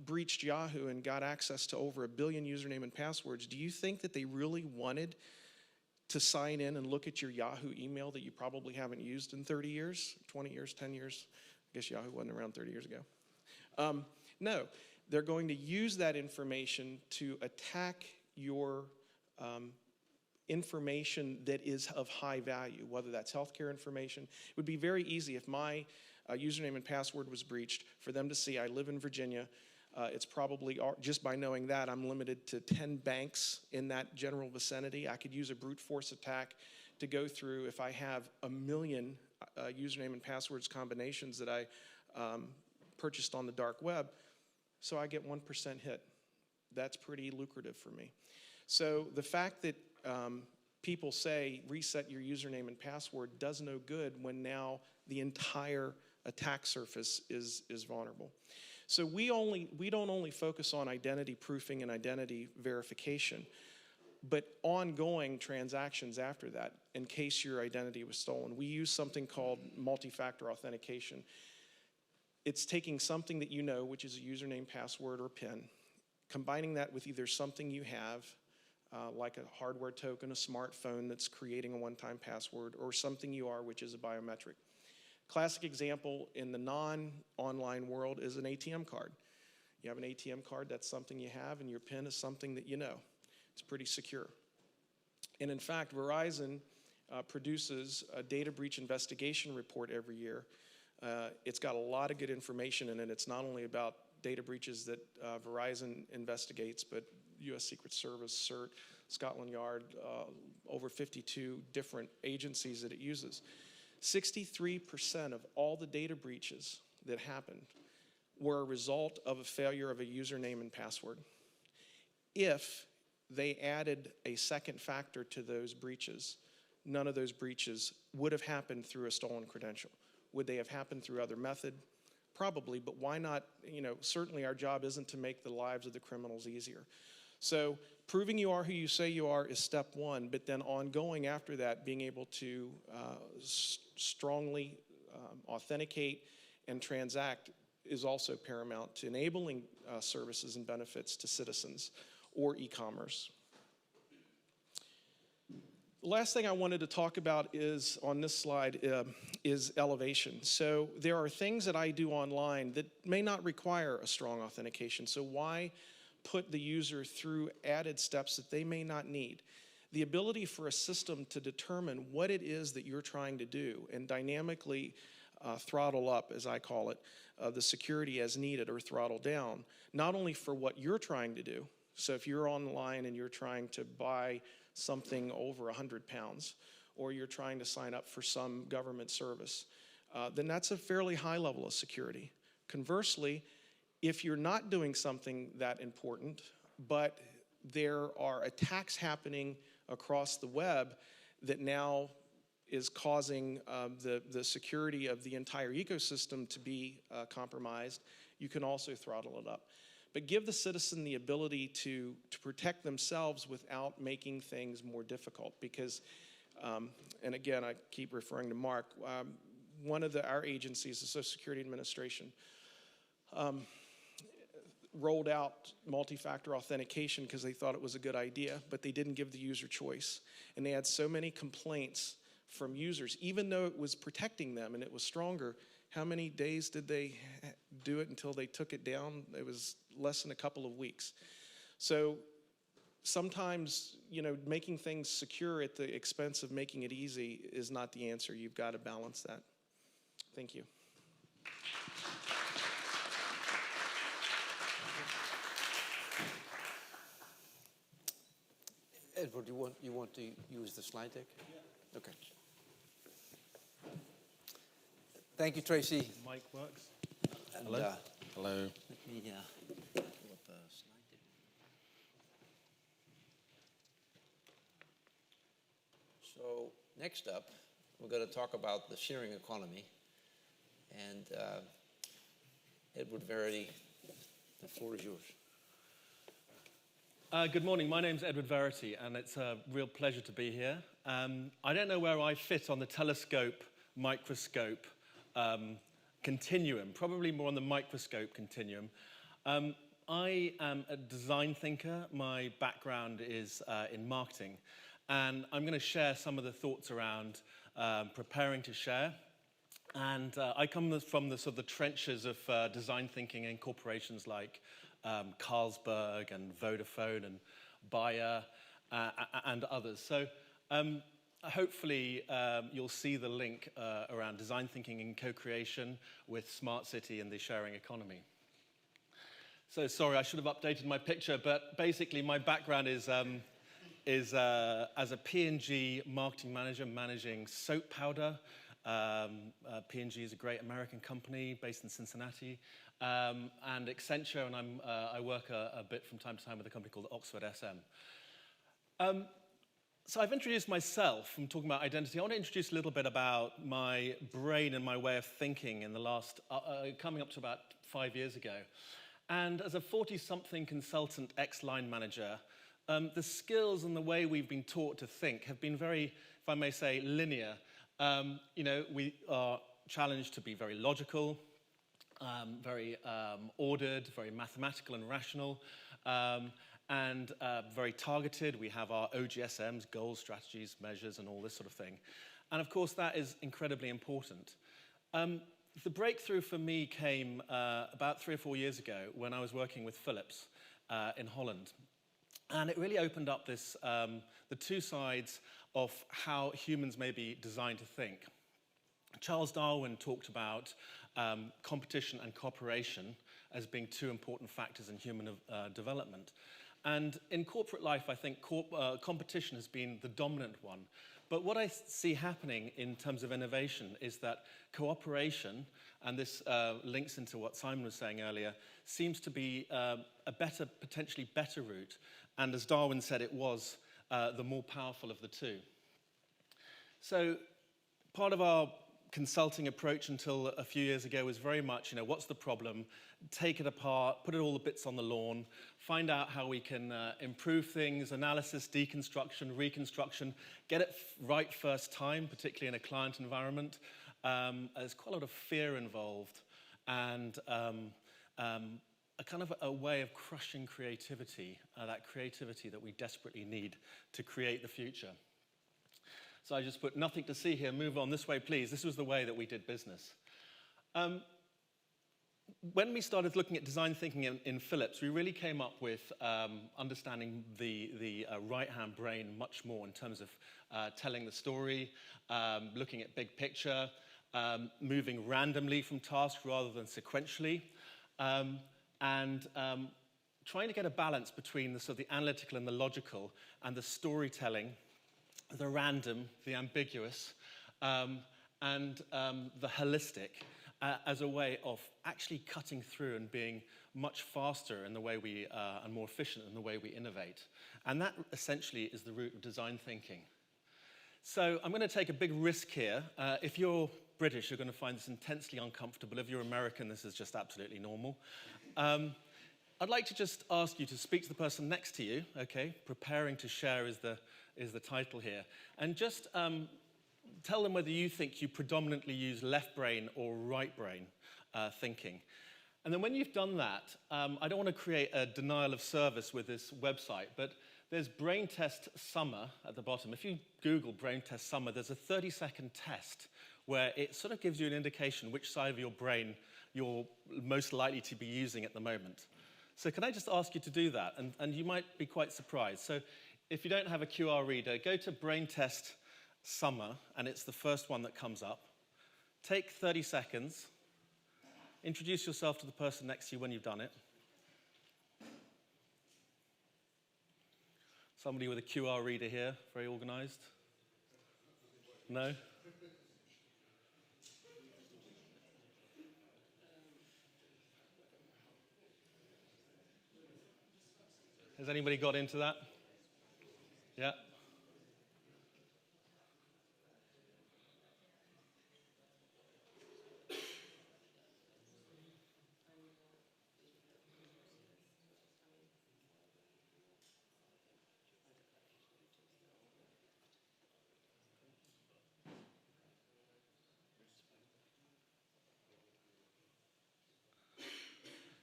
breached Yahoo and got access to over 1 billion username and passwords, do you think that they really wanted to sign in and look at your Yahoo email that you probably haven't used in 30 years, 20 years, 10 years? I guess Yahoo wasn't around 30 years ago. No, they're going to use that information to attack your information that is of high value, whether that's healthcare information. It would be very easy if my username and password was breached for them to see I live in Virginia. It's probably, just by knowing that, I'm limited to 10 banks in that general vicinity. I could use a brute force attack to go through if I have 1 million username and passwords combinations that I purchased on the dark web. So I get 1% hit. That's pretty lucrative for me. So the fact that people say reset your username and password does no good when now the entire attack surface is vulnerable. So we don't only focus on identity proofing and identity verification, but ongoing transactions after that in case your identity was stolen. We use something called multi-factor authentication. It's taking something that you know, which is a username, password, or PIN, combining that with either something you have, like a hardware token, a smartphone that's creating a one-time password, or something you are, which is a biometric. Classic example in the non-online world is an ATM card. You have an ATM card, that's something you have, and your PIN is something that you know. It's pretty secure. And in fact, Verizon produces a data breach investigation report every year. It's got a lot of good information in it. It's not only about data breaches that Verizon investigates, but U.S. Secret Service, CERT, Scotland Yard, over 52 different agencies that it uses. 63% of all the data breaches that happened were a result of a failure of a username and password. If they added a second factor to those breaches, none of those breaches would have happened through a stolen credential. Would they have happened through other method? Probably, but why not? Certainly our job isn't to make the lives of the criminals easier. So proving you are who you say you are is step one, but then ongoing after that, being able to strongly authenticate and transact is also paramount to enabling services and benefits to citizens or e-commerce. The last thing I wanted to talk about is, on this slide, is elevation. So there are things that I do online that may not require a strong authentication. So why put the user through added steps that they may not need? The ability for a system to determine what it is that you're trying to do and dynamically throttle up, as I call it, the security as needed, or throttle down, not only for what you're trying to do. So if you're online and you're trying to buy something over 100 pounds, or you're trying to sign up for some government service, then that's a fairly high level of security. Conversely, if you're not doing something that important, but there are attacks happening across the web that now is causing the security of the entire ecosystem to be compromised, you can also throttle it up. But give the citizen the ability to protect themselves without making things more difficult. Because, and again, I keep referring to Mark, one of our agencies, the Social Security Administration, rolled out multi-factor authentication because they thought it was a good idea, but they didn't give the user choice. And they had so many complaints from users, even though it was protecting them and it was stronger. How many days did they do it until they took it down? It was less than a couple of weeks. So sometimes, making things secure at the expense of making it easy is not the answer. You've got to balance that. Thank you. Edward, you want to use the slide deck? Yeah. Okay. Thank you, Tracy. Mic works. And, Hello. Hello. Let me pull up the slide deck. So next up, we're going to talk about the sharing economy. And Edward Verity, the floor is yours. Good morning. My name's Edward Verity, and it's a real pleasure to be here. I don't know where I fit on the telescope, microscope continuum, probably more on the microscope continuum. I am a design thinker. My background is in marketing, and I'm going to share some of the thoughts around preparing to share. And I come from the sort of the trenches of design thinking in corporations like Carlsberg and Vodafone and Bayer and others. So hopefully you'll see the link around design thinking and co-creation with smart city and the sharing economy. So sorry, I should have updated my picture, but basically my background is as a P&G marketing manager managing soap powder. P&G is a great American company based in Cincinnati, and Accenture, and I work a bit from time to time with a company called Oxford SM. So I've introduced myself. I'm talking about identity. I want to introduce a little bit about my brain and my way of thinking in the last, coming up to about 5 years ago. And as a 40-something consultant ex-line manager, the skills and the way we've been taught to think have been very, if I may say, linear. We are challenged to be very logical, very ordered, very mathematical and rational, and very targeted. We have our OGSMs, goals, strategies, measures, and all this sort of thing. And of course, that is incredibly important. The breakthrough for me came about 3 or 4 years ago when I was working with Philips in Holland. And it really opened up this, the two sides of how humans may be designed to think. Charles Darwin talked about competition and cooperation as being two important factors in human development. And in corporate life, I think competition has been the dominant one. But what I see happening in terms of innovation is that cooperation, and this links into what Simon was saying earlier, seems to be a better, potentially better route. And as Darwin said, it was the more powerful of the two. So part of our consulting approach until a few years ago was very much, what's the problem? Take it apart, put all the bits on the lawn, find out how we can improve things, analysis, deconstruction, reconstruction, get it right first time, particularly in a client environment. There's quite a lot of fear involved and a kind of a way of crushing creativity, that creativity that we desperately need to create the future. So I just put nothing to see here, move on this way, please. This was the way that we did business. When we started looking at design thinking in Philips, we really came up with understanding the right-hand brain much more in terms of telling the story, looking at big picture, moving randomly from tasks rather than sequentially, and trying to get a balance between the sort of the analytical and the logical and the storytelling, the random, the ambiguous, and the holistic as a way of actually cutting through and being much faster in the way we, and more efficient in the way we innovate. And that essentially is the root of design thinking. So I'm going to take a big risk here. If you're British, you're going to find this intensely uncomfortable. If you're American, this is just absolutely normal. I'd like to just ask you to speak to the person next to you, okay? Preparing to share is the title here. And just tell them whether you think you predominantly use left brain or right brain thinking. And then when you've done that, I don't want to create a denial of service with this website, but there's Brain Test Summer at the bottom. If you Google Brain Test Summer, there's a 30-second test where it sort of gives you an indication which side of your brain you're most likely to be using at the moment. So can I just ask you to do that? And you might be quite surprised. So if you don't have a QR reader, go to Brain Test Summer, and it's the first one that comes up. Take 30 seconds. Introduce yourself to the person next to you when you've done it. Somebody with a QR reader here, very organized. No? Has anybody got into that? Yeah.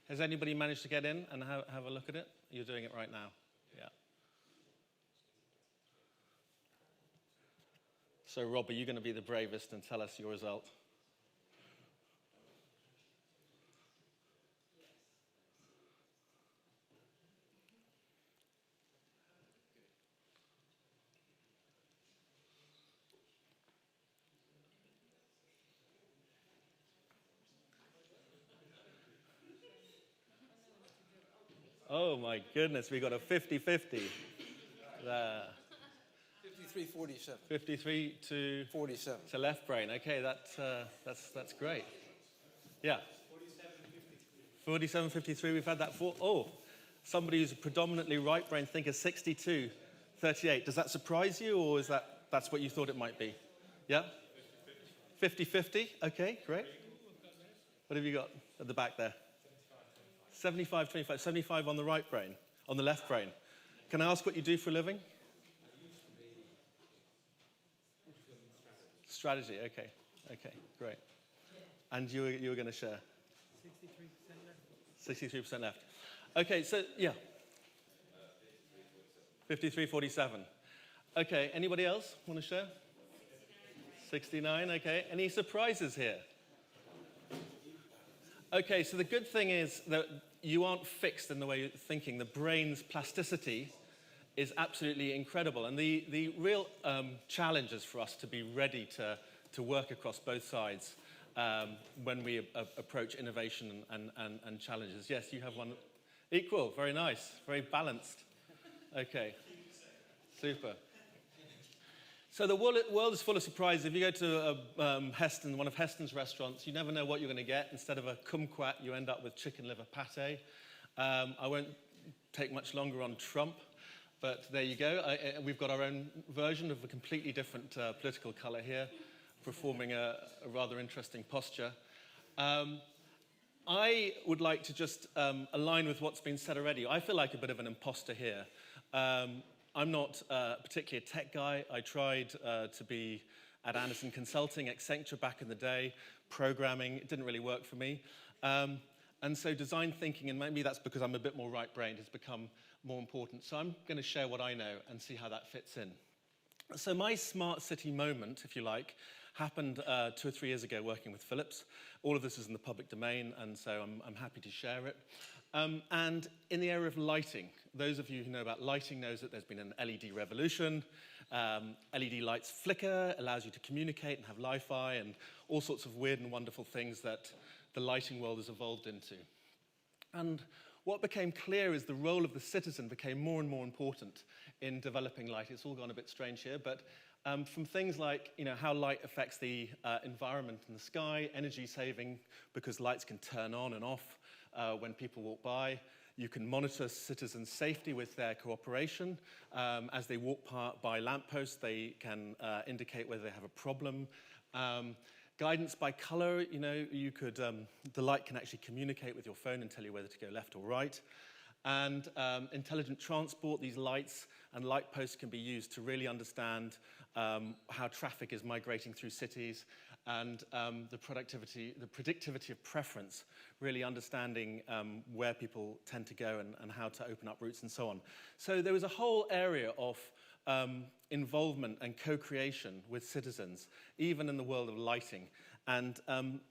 Has anybody managed to get in and have a look at it? You're doing it right now. Yeah. So, Rob, are you going to be the bravest and tell us your result? Oh, my goodness, we got a 50-50. 53-47. 53 to 47. to left brain. Okay, that's great. Yeah. 47-53. We've had that for. Oh, somebody who's a predominantly right brain thinker, 62-38. Does that surprise you, or is that's what you thought it might be? Yeah. 50-50. Okay, great. What have you got at the back there? 75-25. 75 on the right brain, on the left brain. Can I ask what you do for a living? Strategy. Okay. Okay. Great. And you were going to share. 63% left. Okay. So yeah. 53-47. Okay. Anybody else want to share? 69. Okay. Any surprises here? Okay, so the good thing is that you aren't fixed in the way you're thinking. The brain's plasticity is absolutely incredible. And the real challenge is for us to be ready to work across both sides when we approach innovation and challenges. Yes, you have one equal. Very nice. Very balanced. Okay, super. So the world is full of surprises. If you go to Heston, one of Heston's restaurants, you never know what you're going to get. Instead of a kumquat, you end up with chicken liver pate. I won't take much longer on Trump, but there you go. We've got our own version of a completely different political color here, performing a rather interesting posture. I would like to just align with what's been said already. I feel like a bit of an imposter here. I'm not particularly a tech guy. I tried to be at Anderson Consulting, Accenture back in the day, programming. It didn't really work for me. And so design thinking, and maybe that's because I'm a bit more right-brained, has become more important. So I'm going to share what I know and see how that fits in. So my smart city moment, if you like, happened 2 or 3 years ago working with Philips. All of this is in the public domain, and so I'm happy to share it. And in the area of lighting, those of you who know about lighting knows that there's been an LED revolution. LED lights flicker, allows you to communicate and have Wi-Fi and all sorts of weird and wonderful things that the lighting world has evolved into. And what became clear is the role of the citizen became more and more important in developing light. It's all gone a bit strange here, but from things like how light affects the environment in the sky, energy saving because lights can turn on and off when people walk by. You can monitor citizens' safety with their cooperation. As they walk by lampposts, they can indicate whether they have a problem. Guidance by color, you could, the light can actually communicate with your phone and tell you whether to go left or right. And intelligent transport, these lights and light posts can be used to really understand how traffic is migrating through cities and the predictivity of preference, really understanding where people tend to go and how to open up routes and so on. So there was a whole area of involvement and co-creation with citizens, even in the world of lighting. And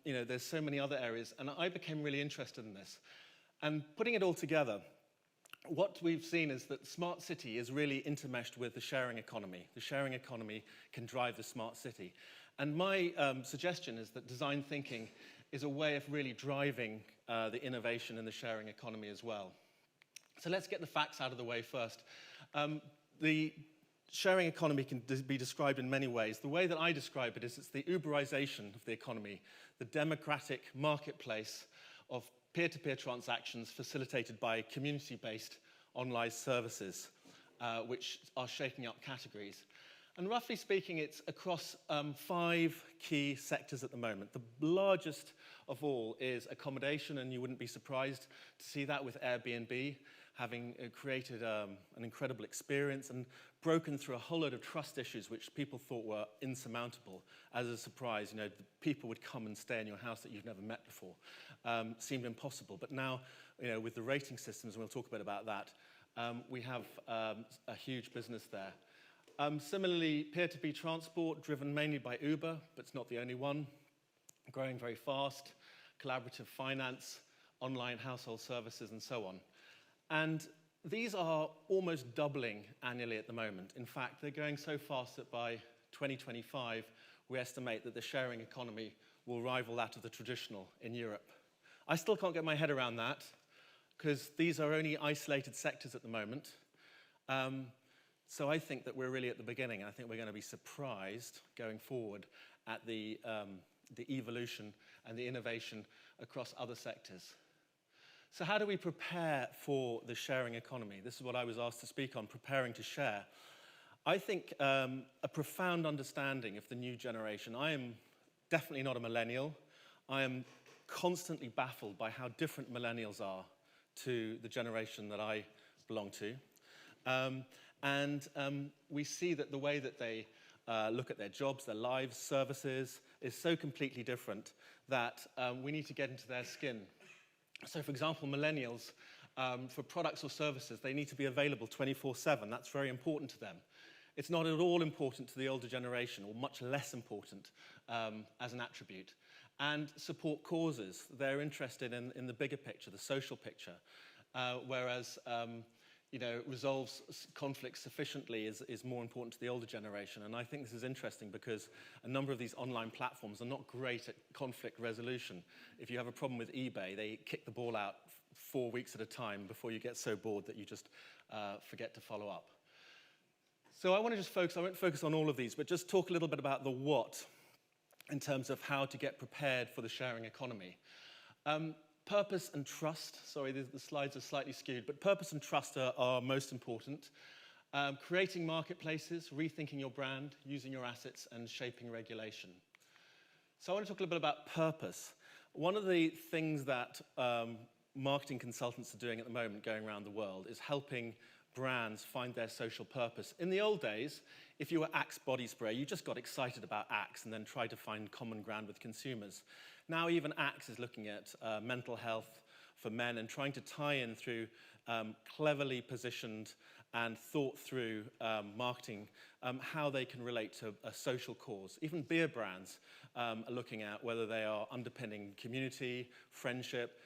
there's so many other areas, and I became really interested in this. And putting it all together, what we've seen is that smart city is really intermeshed with the sharing economy. The sharing economy can drive the smart city. And my suggestion is that design thinking is a way of really driving the innovation in the sharing economy as well. So let's get the facts out of the way first. The sharing economy can be described in many ways. The way that I describe it is it's the Uberization of the economy, the democratic marketplace of peer-to-peer transactions facilitated by community-based online services, which are shaking up categories. And roughly speaking, it's across 5 key sectors at the moment. The largest of all is accommodation, and you wouldn't be surprised to see that with Airbnb, having created an incredible experience and broken through a whole load of trust issues which people thought were insurmountable. As a surprise, people would come and stay in your house that you've never met before. Seemed impossible. But now, with the rating systems, and we'll talk a bit about that, we have a huge business there. Similarly, peer-to-peer transport, driven mainly by Uber, but it's not the only one, growing very fast, collaborative finance, online household services, and so on. And these are almost doubling annually at the moment. In fact, they're going so fast that by 2025, we estimate that the sharing economy will rival that of the traditional in Europe. I still can't get my head around that, because these are only isolated sectors at the moment. So I think that we're really at the beginning, and I think we're going to be surprised going forward at the evolution and the innovation across other sectors. So how do we prepare for the sharing economy? This is what I was asked to speak on, preparing to share. I think a profound understanding of the new generation. I am definitely not a millennial. I am constantly baffled by how different millennials are to the generation that I belong to. We see that the way that they look at their jobs, their lives, services, is so completely different that we need to get into their skin. So, for example, millennials, for products or services, they need to be available 24/7. That's very important to them. It's not at all important to the older generation, or much less important as an attribute. And support causes. They're interested in the bigger picture, the social picture, whereas resolves conflicts sufficiently is more important to the older generation. And I think this is interesting because a number of these online platforms are not great at conflict resolution. If you have a problem with eBay, they kick the ball out 4 weeks at a time before you get so bored that you just forget to follow up. So I want to just focus, I won't focus on all of these, but just talk a little bit about the what in terms of how to get prepared for the sharing economy. Purpose and trust, sorry, the slides are slightly skewed, but purpose and trust are most important. Creating marketplaces, rethinking your brand, using your assets, and shaping regulation. So I want to talk a little bit about purpose. One of the things that marketing consultants are doing at the moment going around the world is helping brands find their social purpose. In the old days, if you were Axe body spray, you just got excited about Axe and then tried to find common ground with consumers. Now even Axe is looking at mental health for men and trying to tie in through cleverly positioned and thought through marketing how they can relate to a social cause. Even beer brands are looking at whether they are underpinning community, friendship.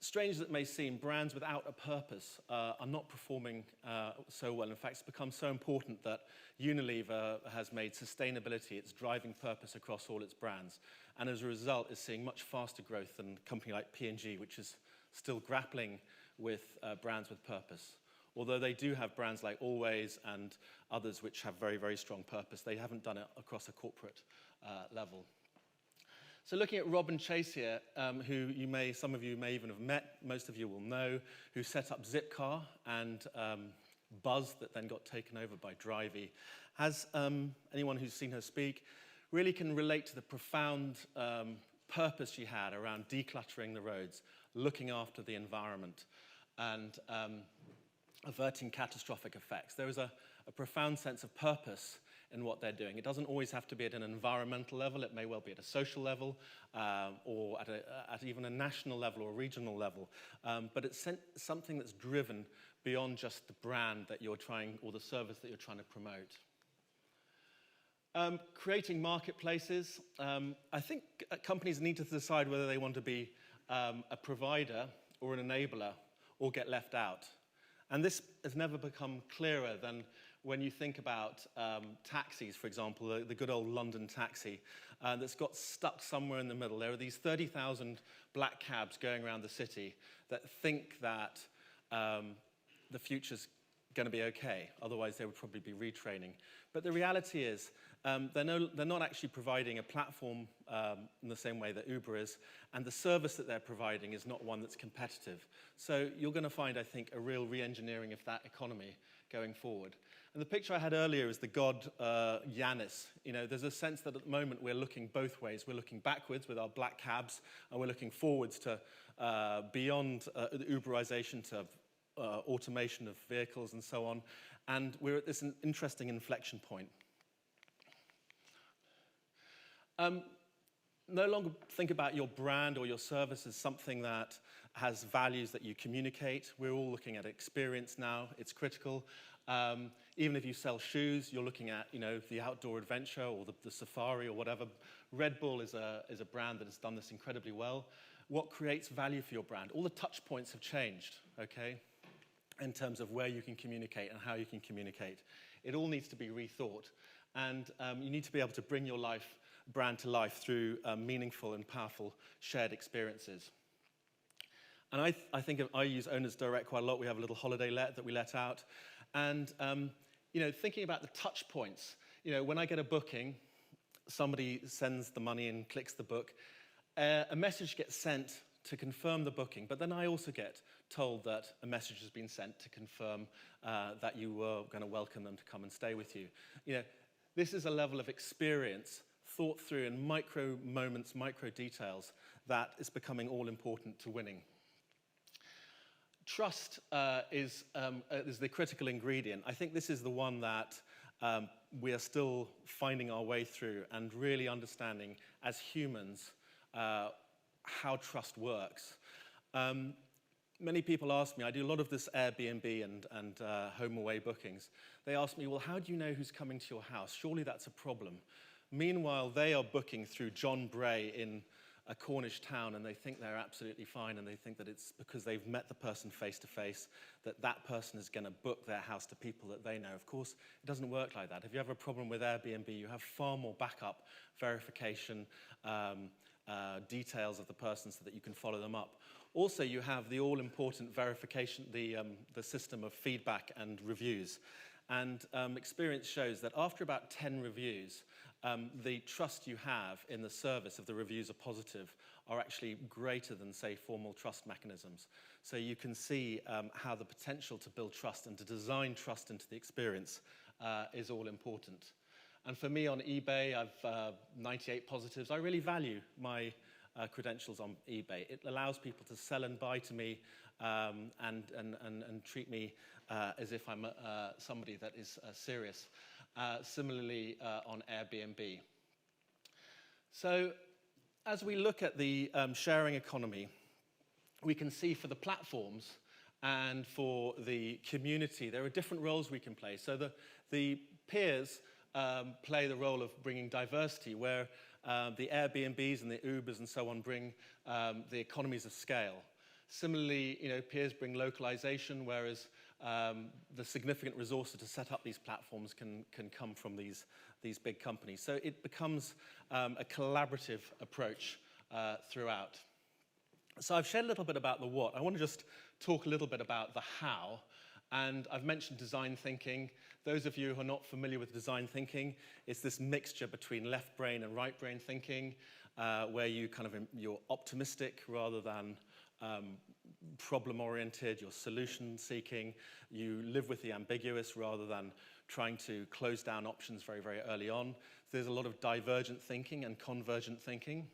Strange as it may seem, brands without a purpose are not performing so well. In fact, it's become so important that Unilever has made sustainability its driving purpose across all its brands. And as a result, is seeing much faster growth than a company like P&G, which is still grappling with brands with purpose. Although they do have brands like Always and others which have very, very strong purpose, they haven't done it across a corporate level. So looking at Rob and Chase here, who some of you may even have met, most of you will know, who set up Zipcar and Buzz that then got taken over by Drivey. Has anyone who's seen her speak really can relate to the profound purpose she had around decluttering the roads, looking after the environment, and averting catastrophic effects. There is a profound sense of purpose in what they're doing. It doesn't always have to be at an environmental level. It may well be at a social level or at even a national level or regional level. But it's something that's driven beyond just the brand that you're trying or the service that you're trying to promote. Creating marketplaces. I think companies need to decide whether they want to be a provider or an enabler or get left out. And this has never become clearer than when you think about taxis, for example, the good old London taxi that's got stuck somewhere in the middle. There are these 30,000 black cabs going around the city that think that the future's going to be okay. Otherwise, they would probably be retraining. But the reality is they're not actually providing a platform in the same way that Uber is, and the service that they're providing is not one that's competitive. So you're going to find, I think, a real re-engineering of that economy going forward. And the picture I had earlier is the god Yanis. You know, there's a sense that at the moment we're looking both ways. We're looking backwards with our black cabs, and we're looking forwards to beyond Uberization to automation of vehicles and so on. And we're at this interesting inflection point. No longer think about your brand or your service as something that has values that you communicate. We're all looking at experience now. It's critical. Even if you sell shoes, you're looking at, you know, the outdoor adventure or the safari or whatever. Red Bull is a brand that has done this incredibly well. What creates value for your brand? All the touch points have changed, okay, in terms of where you can communicate and how you can communicate. It all needs to be rethought. And you need to be able to bring your brand to life through meaningful and powerful shared experiences. And I think I use Owners Direct quite a lot. We have a little holiday let that we let out. And you know, thinking about the touch points, you know, when I get a booking, somebody sends the money and clicks the book, a message gets sent to confirm the booking, but then I also get told that a message has been sent to confirm that you were going to welcome them to come and stay with you. You know, this is a level of experience thought through in micro moments, micro details that is becoming all important to winning. Trust is the critical ingredient. I think this is the one that we are still finding our way through and really understanding as humans how trust works. Many people ask me, I do a lot of this Airbnb and home away bookings. They ask me, well, how do you know who's coming to your house? Surely that's a problem. Meanwhile, they are booking through John Bray in a Cornish town, and they think they're absolutely fine, and they think that it's because they've met the person face to face that that person is going to book their house to people that they know. Of course, it doesn't work like that. If you have a problem with Airbnb, you have far more backup, verification, details of the person so that you can follow them up. Also, you have the all-important verification, the system of feedback and reviews. And experience shows that after about 10 reviews, the trust you have in the service, if the reviews are positive, are actually greater than, say, formal trust mechanisms. So you can see how the potential to build trust and to design trust into the experience is all important. And for me on eBay, I've 98 positives. I really value my credentials on eBay. It allows people to sell and buy to me and treat me as if I'm somebody that is serious. Similarly on Airbnb. So as we look at the sharing economy, we can see for the platforms and for the community, there are different roles we can play. So the peers play the role of bringing diversity, where the Airbnbs and the Ubers and so on bring the economies of scale. Similarly, peers bring localization, whereas the significant resources to set up these platforms can come from these big companies. So it becomes a collaborative approach throughout. So I've shared a little bit about the what. I want to just talk a little bit about the how. And I've mentioned design thinking. Those of you who are not familiar with design thinking, it's this mixture between left brain and right brain thinking, where you're optimistic rather than problem-oriented, you're solution-seeking, you live with the ambiguous rather than trying to close down options very, very early on. There's a lot of divergent thinking and convergent thinking,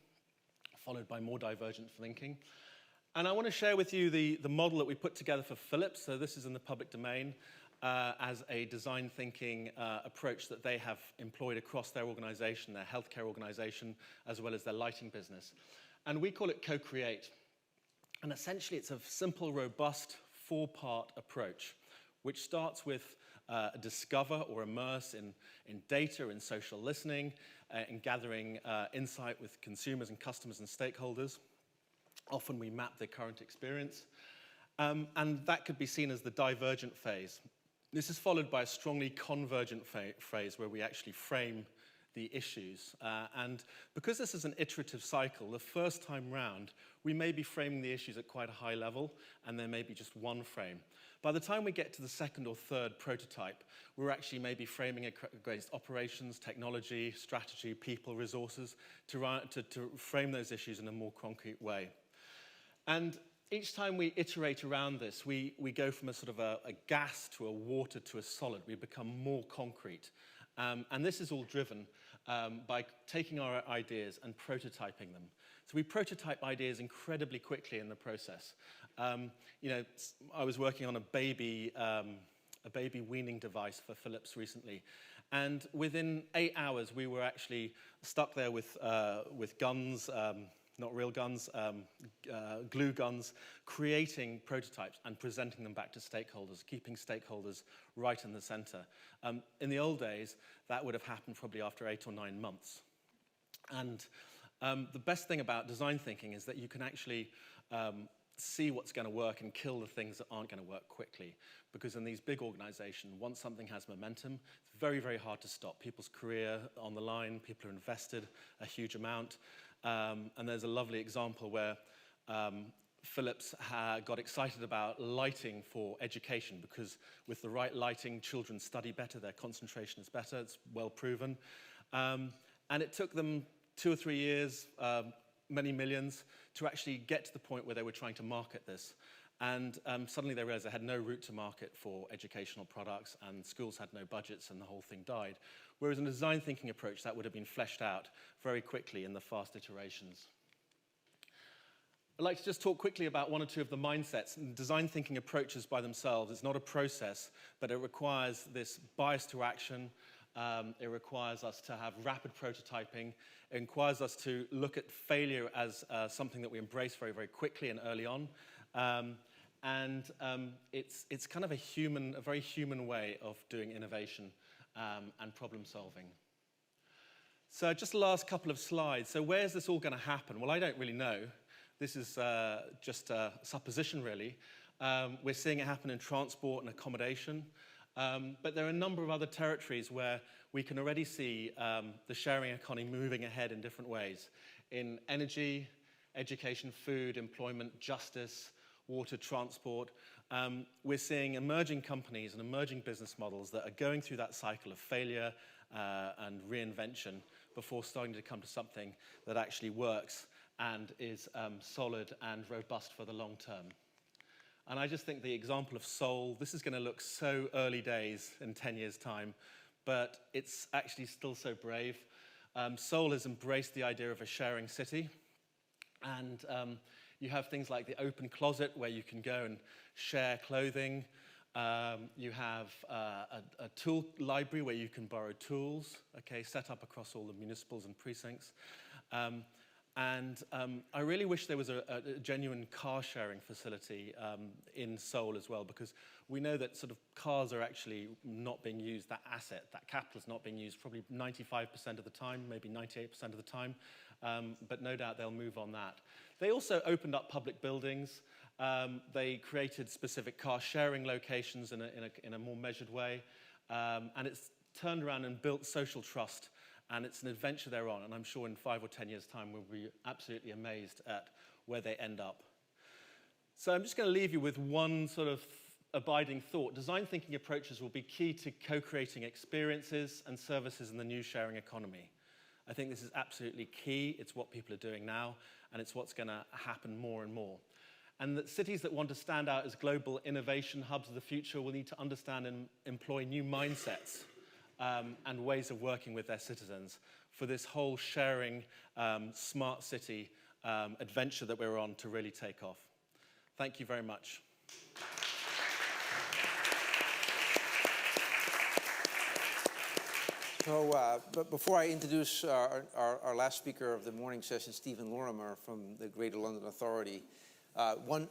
followed by more divergent thinking. And I want to share with you the model that we put together for Philips. So this is in the public domain as a design thinking approach that they have employed across their organization, their healthcare organization, as well as their lighting business. And we call it co-create. And essentially, it's a simple, robust, four-part approach, which starts with discover or immerse in data, in social listening, in gathering insight with consumers and customers and stakeholders. Often we map the current experience. And that could be seen as the divergent phase. This is followed by a strongly convergent phase where we actually frame the issues. And because this is an iterative cycle, the first time round, we may be framing the issues at quite a high level, and there may be just one frame. By the time we get to the second or third prototype, we're actually maybe framing it against operations, technology, strategy, people, resources, to frame those issues in a more concrete way. And each time we iterate around this, we go from a sort of a gas to a water to a solid. We become more concrete. And this is all driven by taking our ideas and prototyping them. So we prototype ideas incredibly quickly in the process. I was working on a baby weaning device for Philips recently, and within 8 hours we were actually stuck there with guns. Not real guns, glue guns, creating prototypes and presenting them back to stakeholders, keeping stakeholders right in the center. In the old days, that would have happened probably after 8 or 9 months. And the best thing about design thinking is that you can actually see what's going to work and kill the things that aren't going to work quickly. Because in these big organizations, once something has momentum, it's very, very hard to stop. People's career on the line, people are invested a huge amount. And there's a lovely example where Philips got excited about lighting for education, because with the right lighting, children study better, their concentration is better, it's well proven. And it took them 2 or 3 years, many millions, to actually get to the point where they were trying to market this. And suddenly they realized they had no route to market for educational products, and schools had no budgets, and the whole thing died. Whereas in a design thinking approach, that would have been fleshed out very quickly in the fast iterations. I'd like to just talk quickly about 1 or 2 of the mindsets. And design thinking approaches by themselves, it's not a process, but it requires this bias to action. It requires us to have rapid prototyping. It requires us to look at failure as something that we embrace very, very quickly and early on. It's kind of a very human way of doing innovation and problem solving. So just the last couple of slides. So where's this all going to happen? Well, I don't really know. This is just a supposition, really. We're seeing it happen in transport and accommodation. But there are a number of other territories where we can already see the sharing economy moving ahead in different ways. In energy, education, food, employment, justice, water, transport. We're seeing emerging companies and emerging business models that are going through that cycle of failure and reinvention before starting to come to something that actually works and is solid and robust for the long term. And I just think the example of Seoul, this is going to look so early days in 10 years' time, but it's actually still so brave. Seoul has embraced the idea of a sharing city, and you have things like the open closet where you can go and share clothing. You have a tool library where you can borrow tools, okay, set up across all the municipals and precincts. I really wish there was a genuine car sharing facility in Seoul as well, because we know that sort of cars are actually not being used, that asset, that capital is not being used probably 95% of the time, maybe 98% of the time, but no doubt they'll move on that. They also opened up public buildings. They created specific car sharing locations in a more measured way, and it's turned around and built social trust. And it's an adventure they're on, and I'm sure in 5 or 10 years' time we'll be absolutely amazed at where they end up. So I'm just going to leave you with one sort of abiding thought. Design thinking approaches will be key to co-creating experiences and services in the new sharing economy. I think this is absolutely key. It's what people are doing now, and it's what's going to happen more and more. And that cities that want to stand out as global innovation hubs of the future will need to understand and employ new mindsets and ways of working with their citizens for this whole sharing smart city adventure that we're on to really take off. Thank you very much. So, but before I introduce our last speaker of the morning session, Stephen Lorimer from the Greater London Authority, one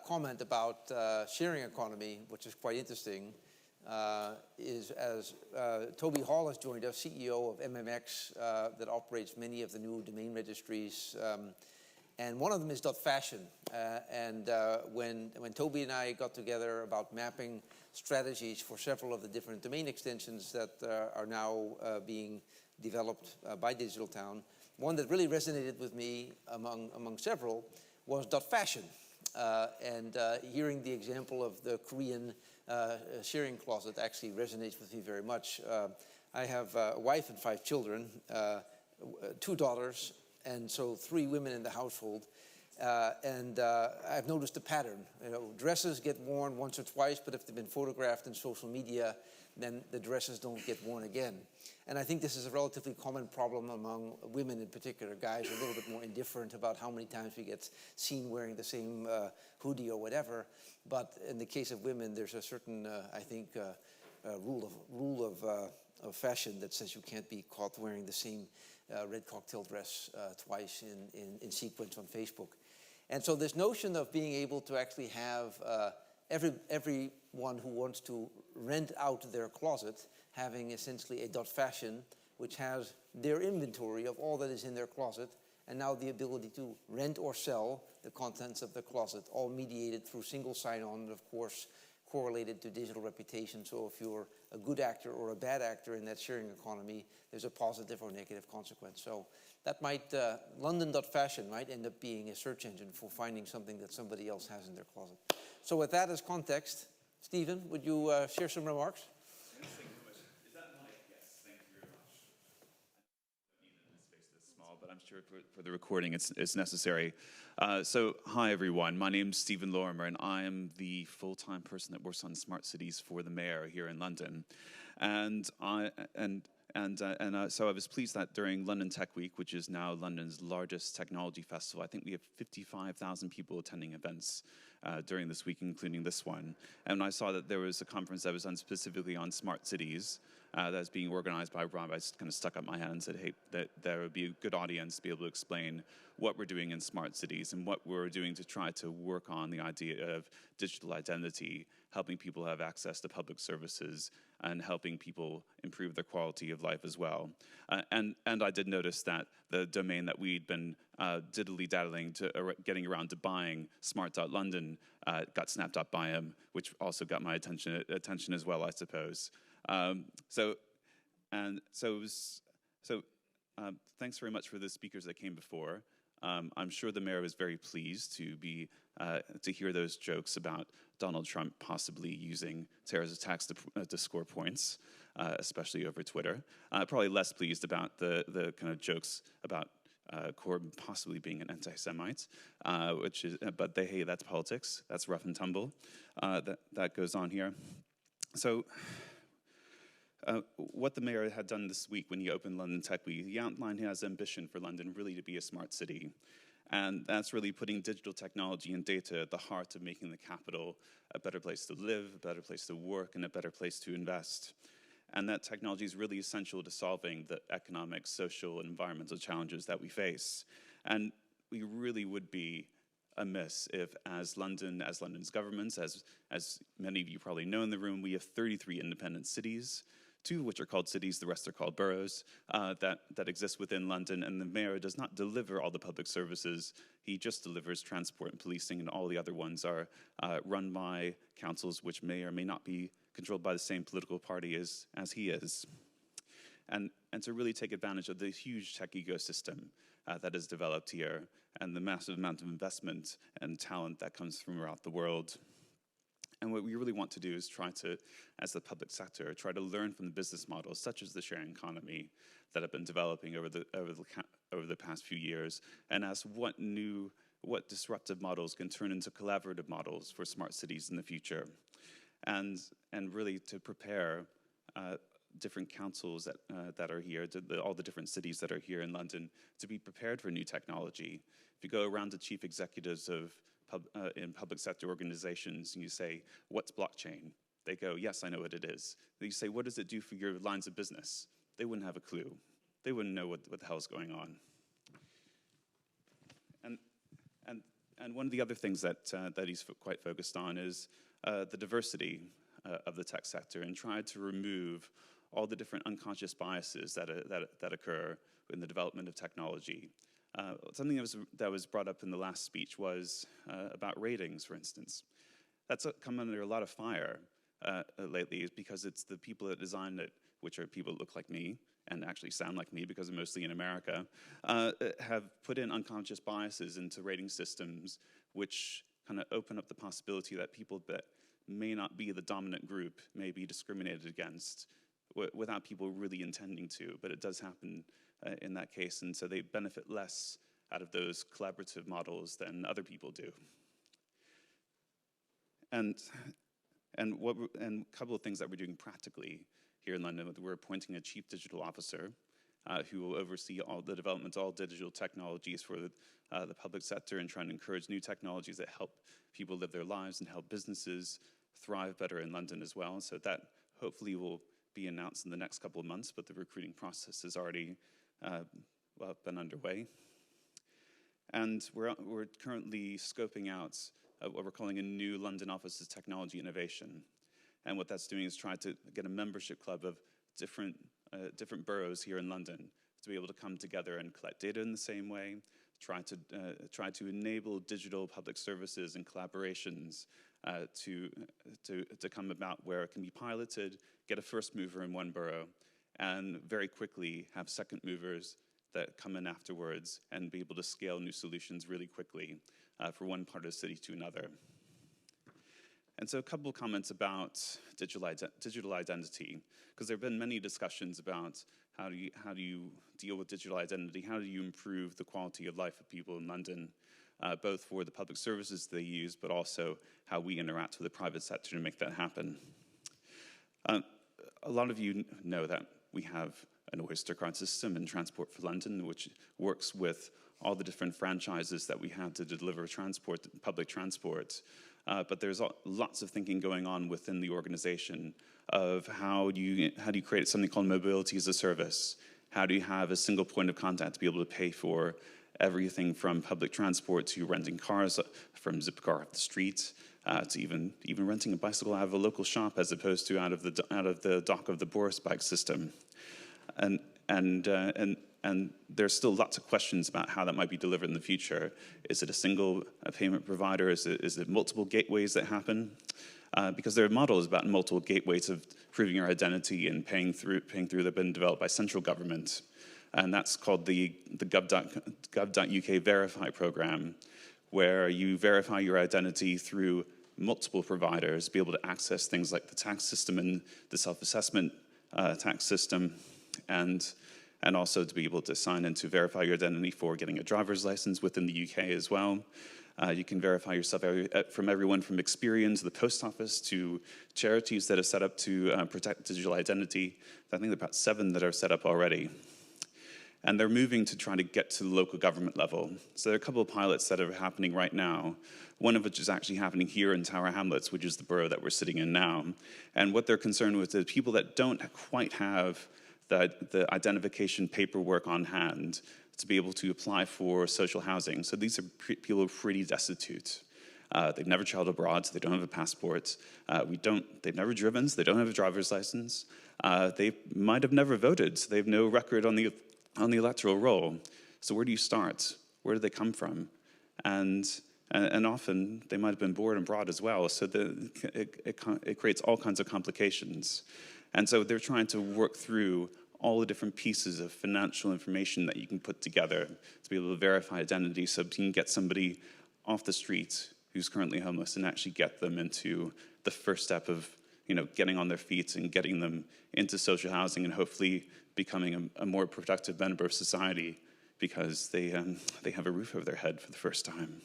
comment about sharing economy, which is quite interesting, is as Toby Hall has joined us, CEO of MMX, that operates many of the new domain registries, and one of them is .fashion. When Toby and I got together about mapping strategies for several of the different domain extensions that are now being developed by DigitalTown, one that really resonated with me among several was .fashion. Hearing the example of the Korean sharing closet actually resonates with me very much. I have a wife and 5 children, 2 daughters, and so 3 women in the household. I've noticed a pattern. You know, dresses get worn once or twice, but if they've been photographed in social media, then the dresses don't get worn again. And I think this is a relatively common problem among women in particular. Guys are a little bit more indifferent about how many times we get seen wearing the same hoodie or whatever. But in the case of women, there's a certain, I think, rule of fashion that says you can't be caught wearing the same red cocktail dress twice in sequence on Facebook. And so this notion of being able to actually have everyone who wants to rent out their closet having essentially a .fashion, which has their inventory of all that is in their closet, and now the ability to rent or sell the contents of the closet, all mediated through single sign-on, and of course correlated to digital reputation. So if you're a good actor or a bad actor in that sharing economy, there's a positive or negative consequence. So that might, London.fashion might end up being a search engine for finding something that somebody else has in their closet. So with that as context, Stephen, would you share some remarks? But I'm sure for the recording it's necessary. So hi everyone, my name's Stephen Lorimer, and I am the full-time person that works on smart cities for the mayor here in London. So I was pleased that during London Tech Week, which is now London's largest technology festival, I think we have 55,000 people attending events during this week, including this one. And I saw that there was a conference that was done specifically on smart cities that's being organized by Rob. I just kind of stuck up my hand and said, hey, that there would be a good audience to be able to explain what we're doing in smart cities and what we're doing to try to work on the idea of digital identity, helping people have access to public services, and helping people improve their quality of life as well. And I did notice that the domain that we'd been diddly-daddling to getting around to buying, smart.london, got snapped up by him, which also got my attention as well, I suppose. Thanks very much for the speakers that came before. I'm sure the mayor was very pleased to hear those jokes about Donald Trump possibly using terrorist attacks to score points, especially over Twitter. Probably less pleased about the kind of jokes about Corbyn possibly being an anti-Semite, but hey, that's politics. That's rough and tumble. That goes on here. So. What the mayor had done this week when he opened London Tech Week, he outlined his ambition for London really to be a smart city. And that's really putting digital technology and data at the heart of making the capital a better place to live, a better place to work, and a better place to invest. And that technology is really essential to solving the economic, social, and environmental challenges that we face. And we really would be amiss if, as London's governments, as many of you probably know in the room, we have 33 independent cities, 2 of which are called cities, the rest are called boroughs, that exist within London, and the mayor does not deliver all the public services. He just delivers transport and policing, and all the other ones are run by councils which may or may not be controlled by the same political party as he is. And to really take advantage of the huge tech ecosystem that is developed here, and the massive amount of investment and talent that comes from throughout the world. And what we really want to do is try to, as the public sector, try to learn from the business models, such as the sharing economy, that have been developing over the past few years, and ask what disruptive models can turn into collaborative models for smart cities in the future, and really to prepare different councils that are here, all the different cities that are here in London, to be prepared for new technology. If you go around to chief executives in public sector organizations and you say, what's blockchain? They go, yes, I know what it is. Then you say, what does it do for your lines of business? They wouldn't have a clue. They wouldn't know what the hell's going on. And one of the other things that he's quite focused on is the diversity of the tech sector, and tried to remove all the different unconscious biases that occur in the development of technology. Something that was brought up in the last speech was about ratings, for instance. That's come under a lot of fire lately, is because it's the people that designed it, which are people that look like me and actually sound like me because I'm mostly in America, have put in unconscious biases into rating systems, which kind of open up the possibility that people that may not be the dominant group may be discriminated against without people really intending to, but it does happen in that case, and so they benefit less out of those collaborative models than other people do. And a couple of things that we're doing practically here in London, we're appointing a chief digital officer who will oversee all the development, all digital technologies for the public sector, and trying to encourage new technologies that help people live their lives and help businesses thrive better in London as well. So that hopefully will be announced in the next couple of months, but the recruiting process has already been underway. And we're currently scoping out what we're calling a new London Office of Technology Innovation. And what that's doing is try to get a membership club of different boroughs here in London to be able to come together and collect data in the same way, try to enable digital public services and collaborations to come about where it can be piloted, get a first mover in one borough, and very quickly have second movers that come in afterwards and be able to scale new solutions really quickly for one part of the city to another. And so a couple of comments about digital identity, because there have been many discussions about how do you deal with digital identity, how do you improve the quality of life of people in London, both for the public services they use, but also how we interact with the private sector to make that happen. A lot of you know that we have an Oyster card system in Transport for London, which works with all the different franchises that we have to deliver public transport. But there's lots of thinking going on within the organization of how do you create something called mobility as a service? How do you have a single point of contact to be able to pay for everything from public transport to renting cars from Zipcar off the street, to even renting a bicycle out of a local shop as opposed to out of the dock of the Boris bike system, and there's still lots of questions about how that might be delivered in the future. Is it a single payment provider? Is it multiple gateways that happen? Because there are models about multiple gateways of proving your identity and paying through that have been developed by central government. and that's called the gov.uk Verify program, where you verify your identity through multiple providers, be able to access things like the tax system and the self-assessment tax system, and also to be able to sign in to verify your identity for getting a driver's license within the UK as well. You can verify yourself from everyone from Experian to the post office to charities that are set up to protect digital identity. I think there are about 7 that are set up already. And they're moving to try to get to the local government level. So there are a couple of pilots that are happening right now, one of which is actually happening here in Tower Hamlets, which is the borough that we're sitting in now. And what they're concerned with is people that don't quite have the identification paperwork on hand to be able to apply for social housing. So these are people who are pretty destitute. They've never traveled abroad, so they don't have a passport. They've never driven, so they don't have a driver's license. They might have never voted, so they have no record on the electoral roll. So where do you start? Where do they come from? And often they might have been born abroad as well, so it creates all kinds of complications. And so they're trying to work through all the different pieces of financial information that you can put together to be able to verify identity, so you can get somebody off the street who's currently homeless and actually get them into the first step of getting on their feet and getting them into social housing and hopefully becoming a more productive member of society because they have a roof over their head for the first time.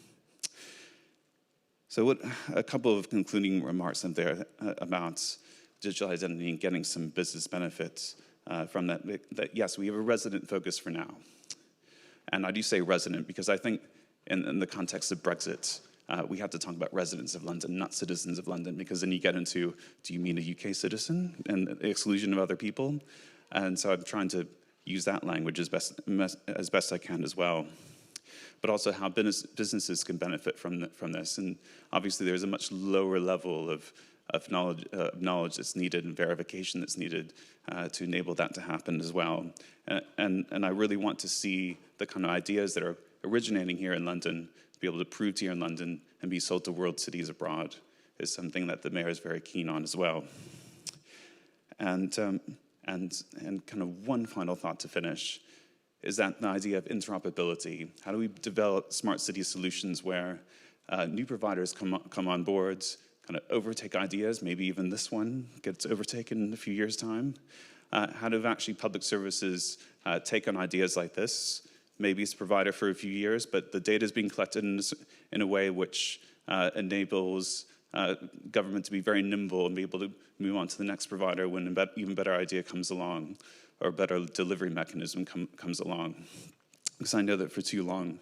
So a couple of concluding remarks in there about digital identity and getting some business benefits from that. Yes, we have a resident focus for now. And I do say resident because I think in the context of Brexit, we have to talk about residents of London, not citizens of London, because then you get into, do you mean a UK citizen and the exclusion of other people? And so I'm trying to use that language as best I can as well. But also how businesses can benefit from this. And obviously there's a much lower level of knowledge that's needed and verification that's needed to enable that to happen as well. And I really want to see the kind of ideas that are originating here in London to be able to prove here in London and be sold to world cities abroad is something that the mayor is very keen on as well. And kind of one final thought to finish is that the idea of interoperability. How do we develop smart city solutions where new providers come on board, kind of overtake ideas, maybe even this one gets overtaken in a few years' time? How do actually public services take on ideas like this? Maybe it's a provider for a few years, but the data is being collected in a way which enables government to be very nimble and be able to move on to the next provider when an even better idea comes along or a better delivery mechanism comes along. Because I know that for too long,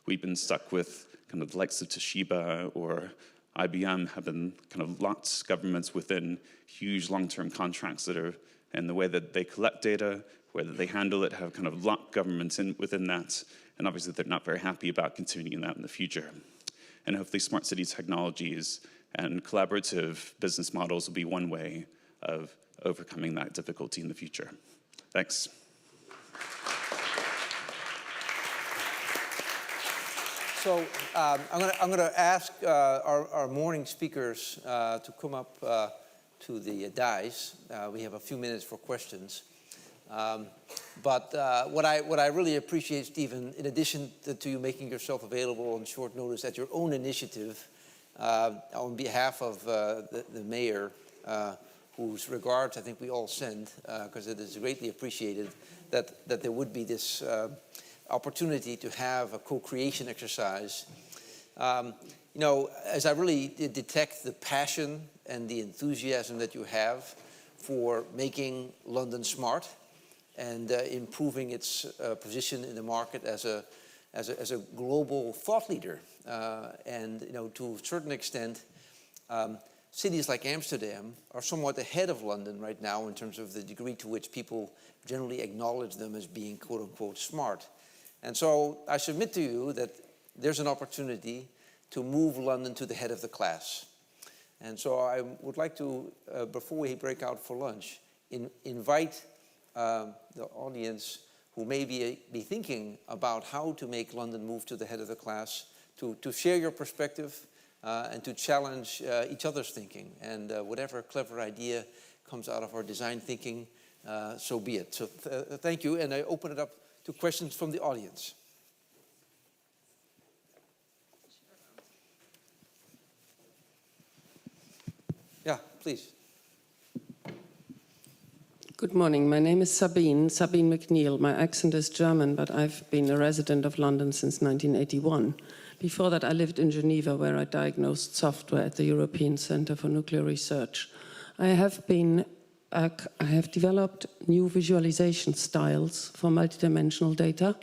we've been stuck with kind of the likes of Toshiba or IBM have been kind of locked governments within huge long-term contracts that are, and the way that they collect data, whether they handle it, have kind of locked governments within that. And obviously they're not very happy about continuing that in the future. And hopefully smart city technologies and collaborative business models will be one way of overcoming that difficulty in the future. Thanks. So I'm going to ask our morning speakers to come up to the dais. We have a few minutes for questions. But what I really appreciate, Stephen, in addition to you making yourself available on short notice at your own initiative, on behalf of the mayor, whose regards I think we all send, because it is greatly appreciated that there would be this opportunity to have a co-creation exercise. As I really detect the passion and the enthusiasm that you have for making London smart and improving its position in the market as a global thought leader. And to a certain extent, cities like Amsterdam are somewhat ahead of London right now in terms of the degree to which people generally acknowledge them as being quote-unquote smart. And so I submit to you that there's an opportunity to move London to the head of the class. And so I would like to, before we break out for lunch, invite the audience who may be thinking about how to make London move to the head of the class to share your perspective and to challenge each other's thinking. And whatever clever idea comes out of our design thinking, so be it. So thank you, and I open it up to questions from the audience. Yeah, please. Good morning. My name is Sabine McNeil. My accent is German, but I've been a resident of London since 1981. Before that, I lived in Geneva, where I diagnosed software at the European Centre for Nuclear Research. I have developed new visualization styles for multidimensional data.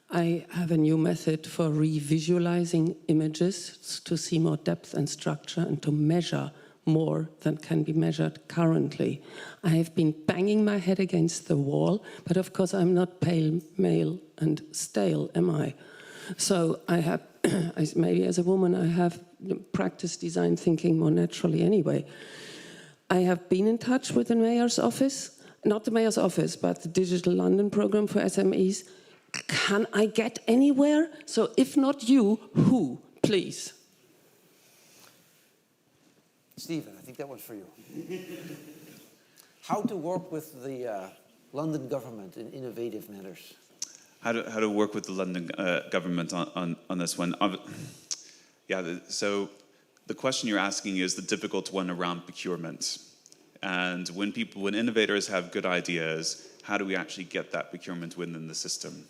I have a new method for revisualizing images to see more depth and structure and to measure more than can be measured currently. I have been banging my head against the wall, but of course I'm not pale, male, and stale, am I? So I have, maybe as a woman, I have practiced design thinking more naturally anyway. I have been in touch with the mayor's office, not the mayor's office, but the Digital London program for SMEs. Can I get anywhere? So if not you, who, please? Stephen, I think that one's for you. How to work with the London government in innovative matters? How to work with the London government on this one? So the question you're asking is the difficult one around procurement. And when innovators have good ideas, how do we actually get that procurement within the system?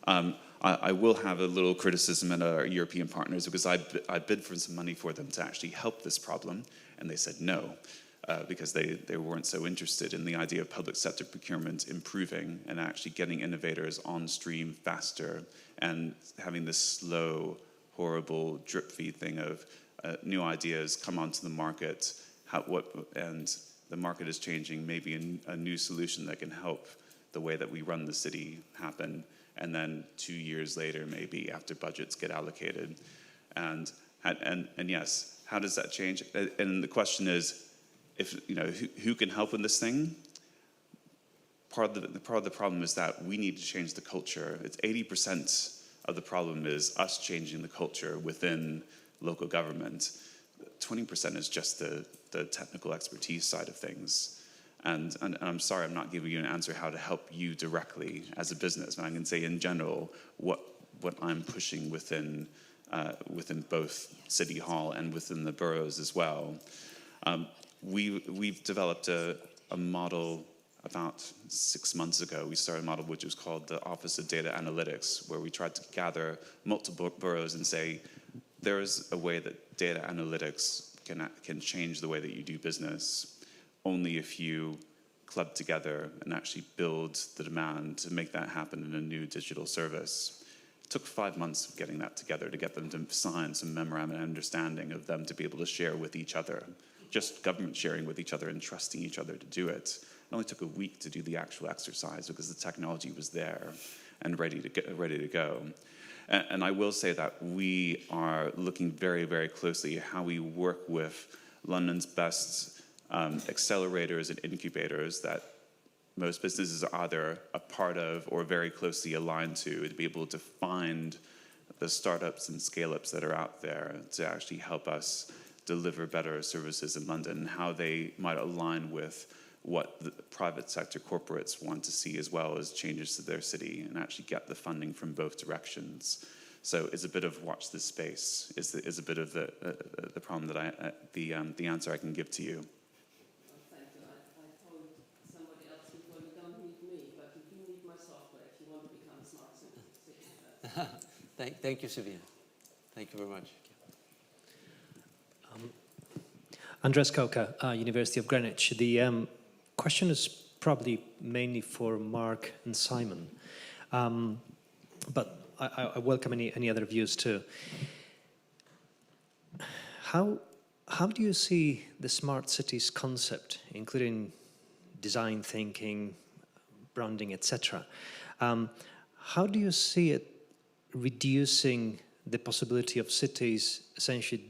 I will have a little criticism at our European partners because I bid for some money for them to actually help this problem, and they said no, because they weren't so interested in the idea of public sector procurement improving and actually getting innovators on stream faster and having this slow, horrible drip feed thing of new ideas come onto the market, and the market is changing, maybe a new solution that can help the way that we run the city happen. And then 2 years later, maybe after budgets get allocated, and yes, how does that change? And the question is, if who can help in this thing? Part of the problem is that we need to change the culture. It's 80% of the problem is us changing the culture within local government. 20% is just the technical expertise side of things. And I'm sorry, I'm not giving you an answer how to help you directly as a business, but I can say in general what I'm pushing within both City Hall and within the boroughs as well. We've developed a model about 6 months ago. We started a model which was called the Office of Data Analytics, where we tried to gather multiple boroughs and say, there is a way that data analytics can change the way that you do business. Only if you club together and actually build the demand to make that happen in a new digital service. It took 5 months of getting that together to get them to sign some memorandum of understanding of them to be able to share with each other. Just government sharing with each other and trusting each other to do it. It only took a week to do the actual exercise because the technology was there and ready to go. And I will say that we are looking very, very closely at how we work with London's best accelerators and incubators that most businesses are either a part of or very closely aligned to be able to find the startups and scale-ups that are out there to actually help us deliver better services in London, and how they might align with what the private sector corporates want to see, as well as changes to their city, and actually get the funding from both directions. So it's a bit of watch this space is a bit of the problem that the answer I can give to you. Thank you. I told somebody else before, you don't need me, but you do need my software if you want to become a smart city. Thank you, Sabine. Thank you very much. Andres Koka, University of Greenwich. The question is probably mainly for Mark and Simon, but I welcome any other views too. How do you see the smart cities concept, including design thinking, branding, etc.? How do you see it reducing the possibility of cities essentially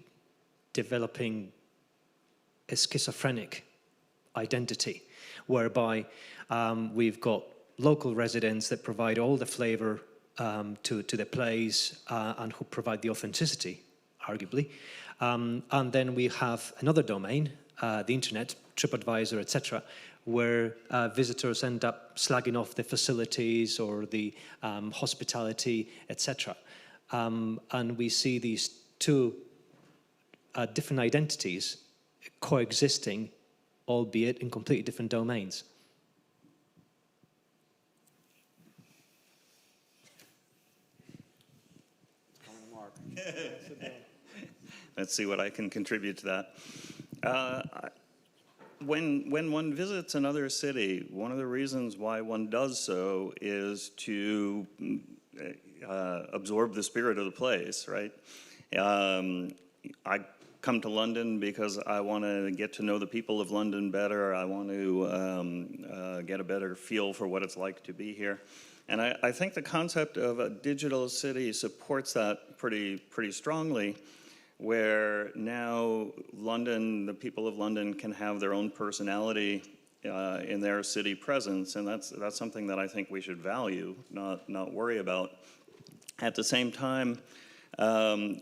developing a schizophrenic identity, whereby we've got local residents that provide all the flavor to the place and who provide the authenticity, arguably. And then we have another domain, the internet, TripAdvisor, etc., where visitors end up slagging off the facilities or the hospitality, etc. And we see these two different identities coexisting, albeit in completely different domains. Let's see what I can contribute to that. When one visits another city, one of the reasons why one does so is to absorb the spirit of the place, right? I come to London because I want to get to know the people of London better. I want to get a better feel for what it's like to be here. And I think the concept of a digital city supports that pretty strongly, where now London, the people of London can have their own personality in their city presence, and that's something that I think we should value, not worry about. At the same time,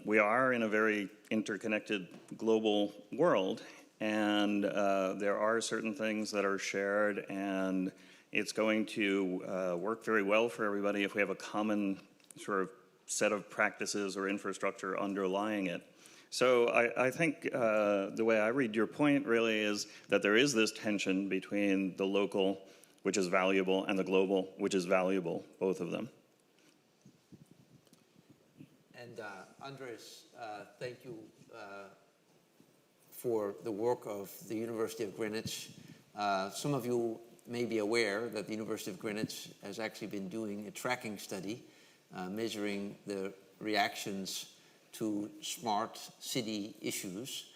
we are in a very interconnected global world, and there are certain things that are shared, and it's going to work very well for everybody if we have a common sort of set of practices or infrastructure underlying it. So I think the way I read your point really is that there is this tension between the local, which is valuable, and the global, which is valuable, both of them. And Andres, thank you for the work of the University of Greenwich. Some of you may be aware that the University of Greenwich has actually been doing a tracking study measuring the reactions to smart city issues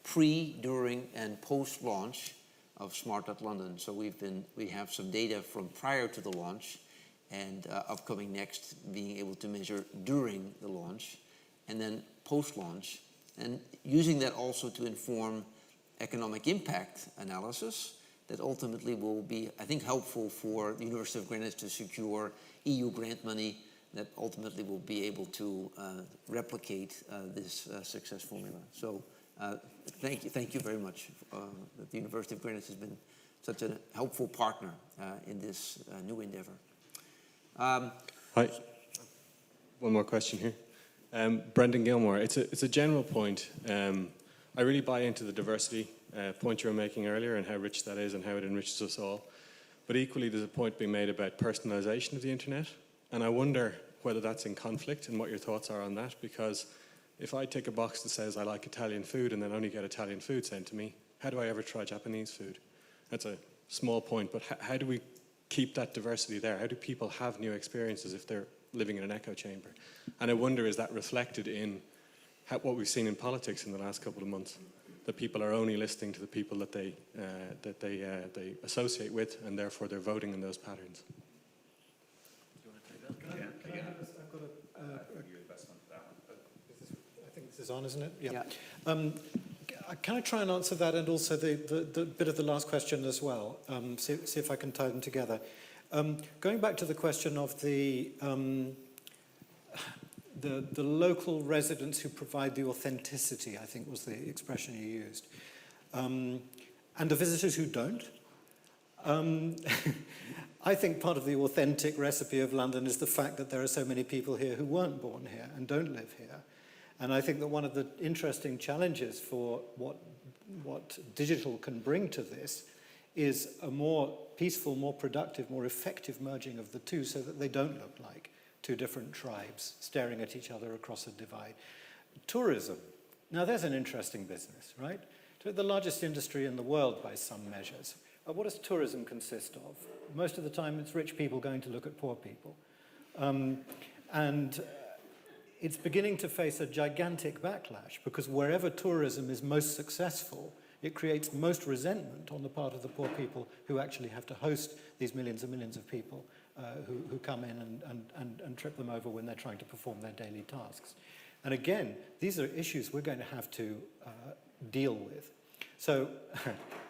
pre, during, and post-launch of Smart.London. So we have some data from prior to the launch, and upcoming next, being able to measure during the launch, and then post-launch, and using that also to inform economic impact analysis that ultimately will be, I think, helpful for the University of Greenwich to secure EU grant money that ultimately will be able to replicate this success formula. So thank you very much that the University of Greenwich has been such a helpful partner in this new endeavor. Hi. One more question here. Brendan Gilmore, it's a general point. I really buy into the diversity point you were making earlier and how rich that is and how it enriches us all. But equally, there's a point being made about personalization of the internet. And I wonder whether that's in conflict and what your thoughts are on that, because if I take a box that says I like Italian food and then only get Italian food sent to me, how do I ever try Japanese food? That's a small point, but how do we keep that diversity there? How do people have new experiences if they're living in an echo chamber? And I wonder, is that reflected in what we've seen in politics in the last couple of months? That people are only listening to the people that they associate with, and therefore they're voting in those patterns. I think this is on, isn't it? Yeah. Can I try and answer that, and also the bit of the last question as well? See if I can tie them together. Going back to the question of the local residents who provide the authenticity, I think was the expression you used, and the visitors who don't. I think part of the authentic recipe of London is the fact that there are so many people here who weren't born here and don't live here. And I think that one of the interesting challenges for what digital can bring to this is a more peaceful, more productive, more effective merging of the two, so that they don't look like two different tribes staring at each other across a divide. Tourism. Now there's an interesting business, right? The largest industry in the world by some measures. What does tourism consist of? Most of the time it's rich people going to look at poor people. And it's beginning to face a gigantic backlash, because wherever tourism is most successful, it creates most resentment on the part of the poor people who actually have to host these millions and millions of people who come in and trip them over when they're trying to perform their daily tasks. And again, these are issues we're going to have to deal with. So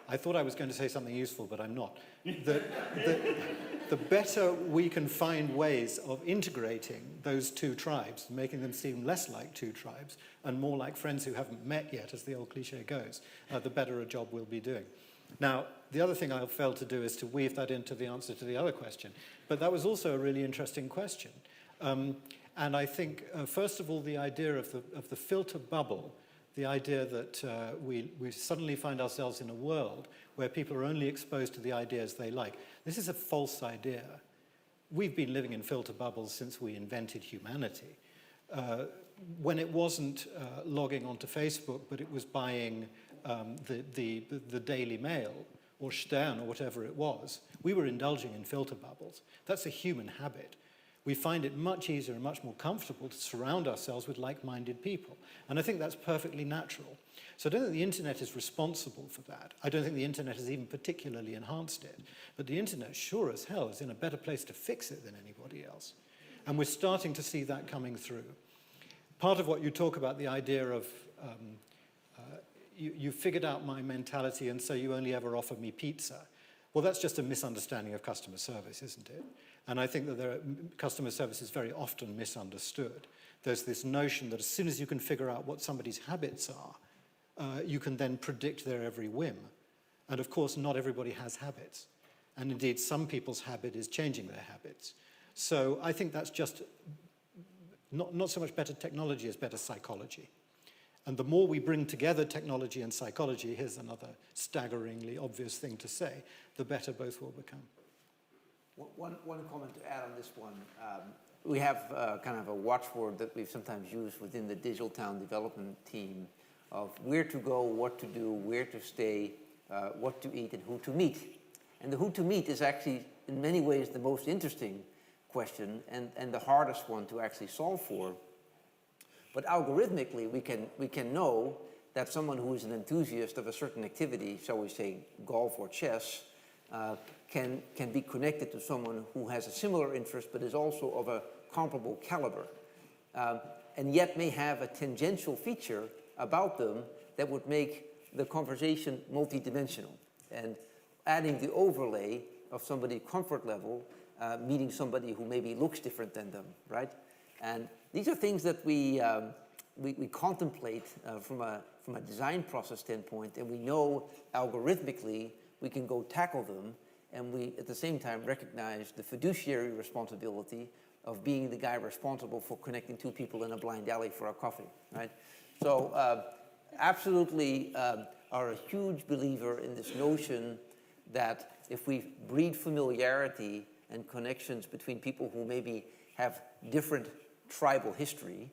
I thought I was going to say something useful, but I'm not. The better we can find ways of integrating those two tribes, making them seem less like two tribes and more like friends who haven't met yet, as the old cliche goes, the better a job we'll be doing. Now, the other thing I failed to do is to weave that into the answer to the other question. But that was also a really interesting question. And I think, first of all, the idea of the filter bubble, the idea that we suddenly find ourselves in a world where people are only exposed to the ideas they like. This is a false idea. We've been living in filter bubbles since we invented humanity. When it wasn't logging onto Facebook, but it was buying the Daily Mail or Stern or whatever it was, we were indulging in filter bubbles. That's a human habit. We find it much easier and much more comfortable to surround ourselves with like-minded people. And I think that's perfectly natural. So I don't think the internet is responsible for that. I don't think the internet has even particularly enhanced it. But the internet sure as hell is in a better place to fix it than anybody else. And we're starting to see that coming through. Part of what you talk about, the idea of you figured out my mentality and so you only ever offer me pizza. Well, that's just a misunderstanding of customer service, isn't it? And I think that customer service is very often misunderstood. There's this notion that as soon as you can figure out what somebody's habits are, you can then predict their every whim. And of course, not everybody has habits. And indeed, some people's habit is changing their habits. So I think that's just not so much better technology as better psychology. And the more we bring together technology and psychology, here's another staggeringly obvious thing to say, the better both will become. One comment to add on this one. We have kind of a watchword that we've sometimes used within the DigitalTown development team of where to go, what to do, where to stay, what to eat, and who to meet. And the who to meet is actually, in many ways, the most interesting question and the hardest one to actually solve for. But algorithmically, we can know that someone who is an enthusiast of a certain activity, shall we say golf or chess, can be connected to someone who has a similar interest but is also of a comparable caliber, and yet may have a tangential feature about them that would make the conversation multidimensional. And adding the overlay of somebody's comfort level, meeting somebody who maybe looks different than them, right? And these are things that we contemplate from a design process standpoint, and we know algorithmically we can go tackle them, and we at the same time recognize the fiduciary responsibility of being the guy responsible for connecting two people in a blind alley for a coffee, right? So absolutely are a huge believer in this notion that if we breed familiarity and connections between people who maybe have different tribal history,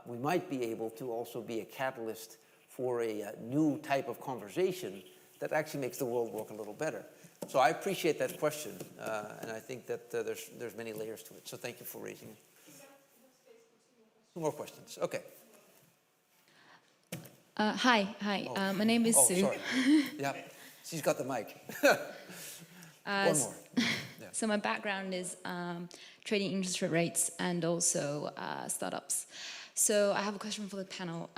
we might be able to also be a catalyst for a new type of conversation that actually makes the world work a little better. So I appreciate that question, and I think that there's many layers to it. So thank you for raising it. Two more questions. Okay. Hi. Oh. My name is Sue. Sorry. Yeah, she's got the mic. One more. Yeah. So my background is trading interest rates and also startups. So I have a question for the panel.